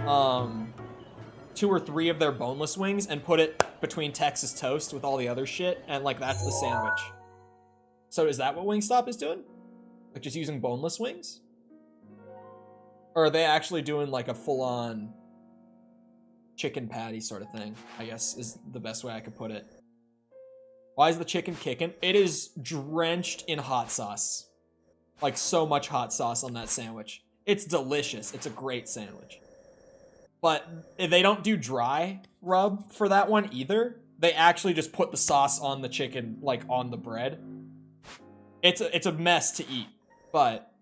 A: 2 or 3 of their boneless wings and put it between Texas toast with all the other shit, and like that's the sandwich. So is that what Wingstop is doing? Like just using boneless wings? Or are they actually doing like a full-on chicken patty sort of thing, I guess is the best way I could put it. Why is the chicken kicking? It is drenched in hot sauce. Like so much hot sauce on that sandwich. It's delicious. It's a great sandwich. But they don't do dry rub for that one either. They actually just put the sauce on the chicken, like on the bread. It's a mess to eat, but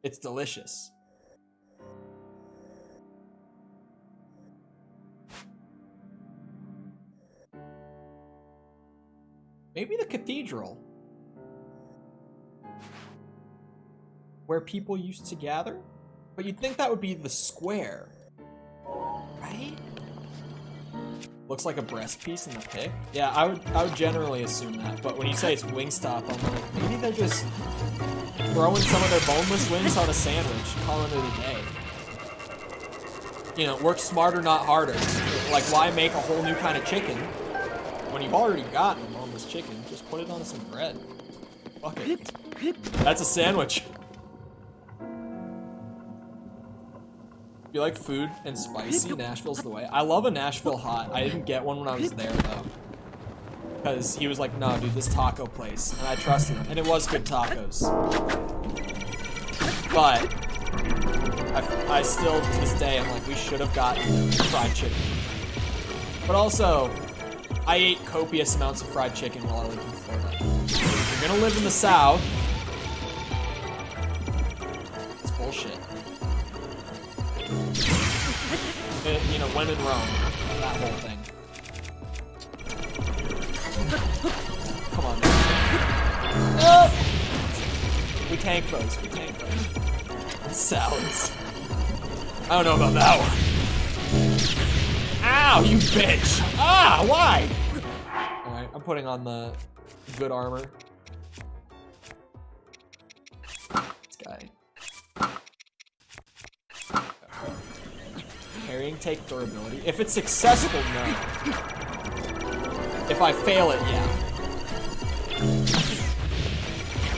A: it's delicious. Maybe the cathedral. Where people used to gather? But you'd think that would be the square. Right? Looks like a breast piece in the pic. Yeah, I would generally assume that. But when you say it's Wingstop, I'm like, maybe they're just throwing some of their boneless wings on a sandwich, calling it a day. You know, work smarter, not harder. Like, why make a whole new kind of chicken when you've already got a boneless chicken? Just put it on some bread. Fuck it. That's a sandwich. You like food and spicy? Nashville's the way. I love a Nashville hot. I didn't get one when I was there though. Because he was like, no dude, this taco place. And I trusted him. And it was good tacos. But I still, to this day, I'm like, we should have gotten fried chicken. But also, I ate copious amounts of fried chicken while I lived in Florida. If you're gonna live in the South, it's bullshit. You know, when in Rome, that whole thing. Come on, man. Oh! We tank those, we tank those. Salads. I don't know about that one. Ow, you bitch! Ah, why? Alright, I'm putting on the good armor. This guy. Parrying take durability. If it's successful, no. If I fail it, yeah.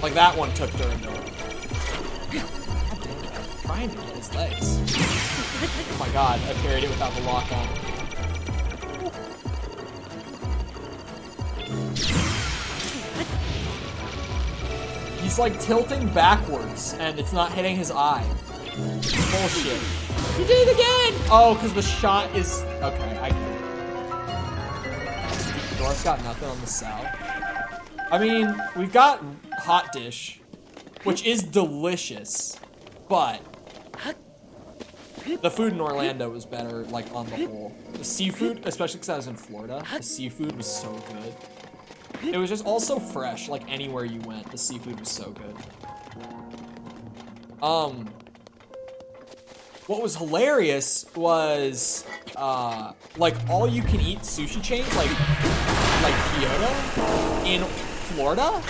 A: Like that one took durability. God damn it, I'm trying to get his legs. Oh my god, I parried it without the lock on. He's like tilting backwards and it's not hitting his eye. Bullshit. You did it again! Oh, because the shot is... Okay, I get it. North got nothing on the south. I mean, we've got hot dish, which is delicious, but the food in Orlando was better, like, on the whole. The seafood, especially because I was in Florida, the seafood was so good. It was just also fresh, like, anywhere you went, the seafood was so good. What was hilarious was, like, all-you-can-eat sushi chains, like Kyoto, in Florida,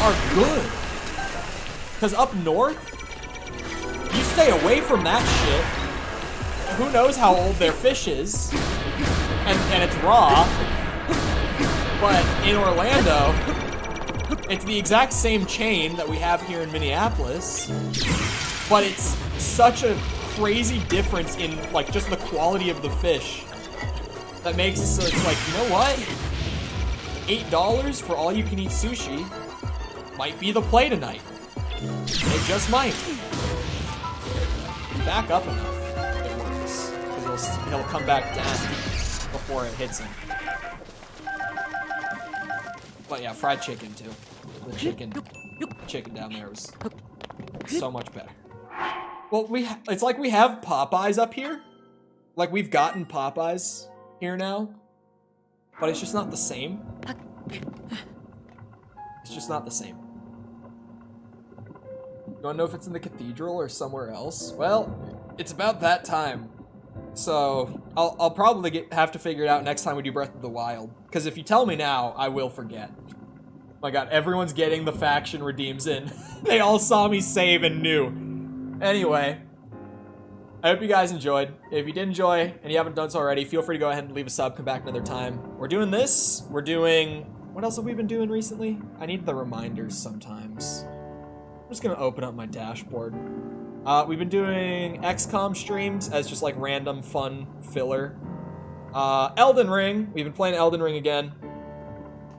A: are good. Because up north, you stay away from that shit. Who knows how old their fish is, and it's raw. But in Orlando, it's the exact same chain that we have here in Minneapolis, but it's such a crazy difference in like just the quality of the fish that makes it so it's like, you know what? $8 for all you can eat sushi might be the play tonight. It just might. Back up enough, it works. Because he'll come back down before it hits him. But yeah, fried chicken too. The chicken down there was so much better. Well, it's like we have Popeyes up here. Like we've gotten Popeyes here now. But it's just not the same. It's just not the same. You wanna know if it's in the cathedral or somewhere else? Well, it's about that time. So, I'll probably have to figure it out next time we do Breath of the Wild. Because if you tell me now, I will forget. Oh my god, everyone's getting the faction redeems in. They all saw me save and knew. Anyway, I hope you guys enjoyed. If you did enjoy, and you haven't done so already, feel free to go ahead and leave a sub, come back another time. We're doing this. We're doing... What else have we been doing recently? I need the reminders sometimes. I'm just gonna open up my dashboard. We've been doing XCOM streams as just like random fun filler. Elden Ring. We've been playing Elden Ring again.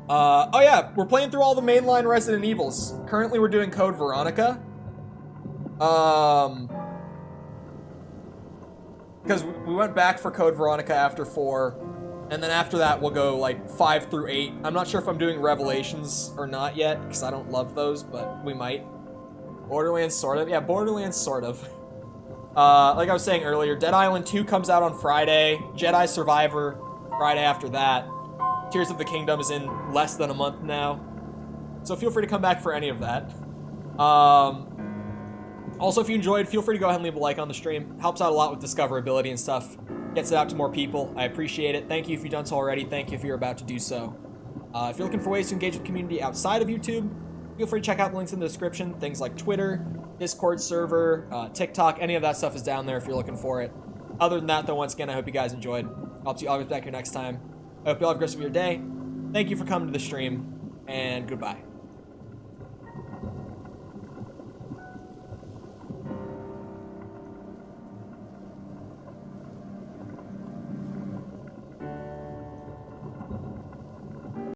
A: Oh yeah, we're playing through all the mainline Resident Evils. Currently we're doing Code Veronica. Because we went back for Code Veronica after 4. And then after that we'll go like 5 through 8. I'm not sure if I'm doing Revelations or not yet, because I don't love those, but we might. Borderlands, sort of. Yeah, Borderlands, sort of. Like I was saying earlier, Dead Island 2 comes out on Friday. Jedi Survivor, Friday after that. Tears of the Kingdom is in less than a month now. So feel free to come back for any of that. Also, if you enjoyed, feel free to go ahead and leave a like on the stream. Helps out a lot with discoverability and stuff. Gets it out to more people. I appreciate it. Thank you if you've done so already. Thank you if you're about to do so. If you're looking for ways to engage with the community outside of YouTube, feel free to check out the links in the description. Things like Twitter, Discord server, TikTok, any of that stuff is down there if you're looking for it. Other than that, though, once again, I hope you guys enjoyed. I'll see you all back here next time. I hope you all have a great rest of your day. Thank you for coming to the stream, and goodbye.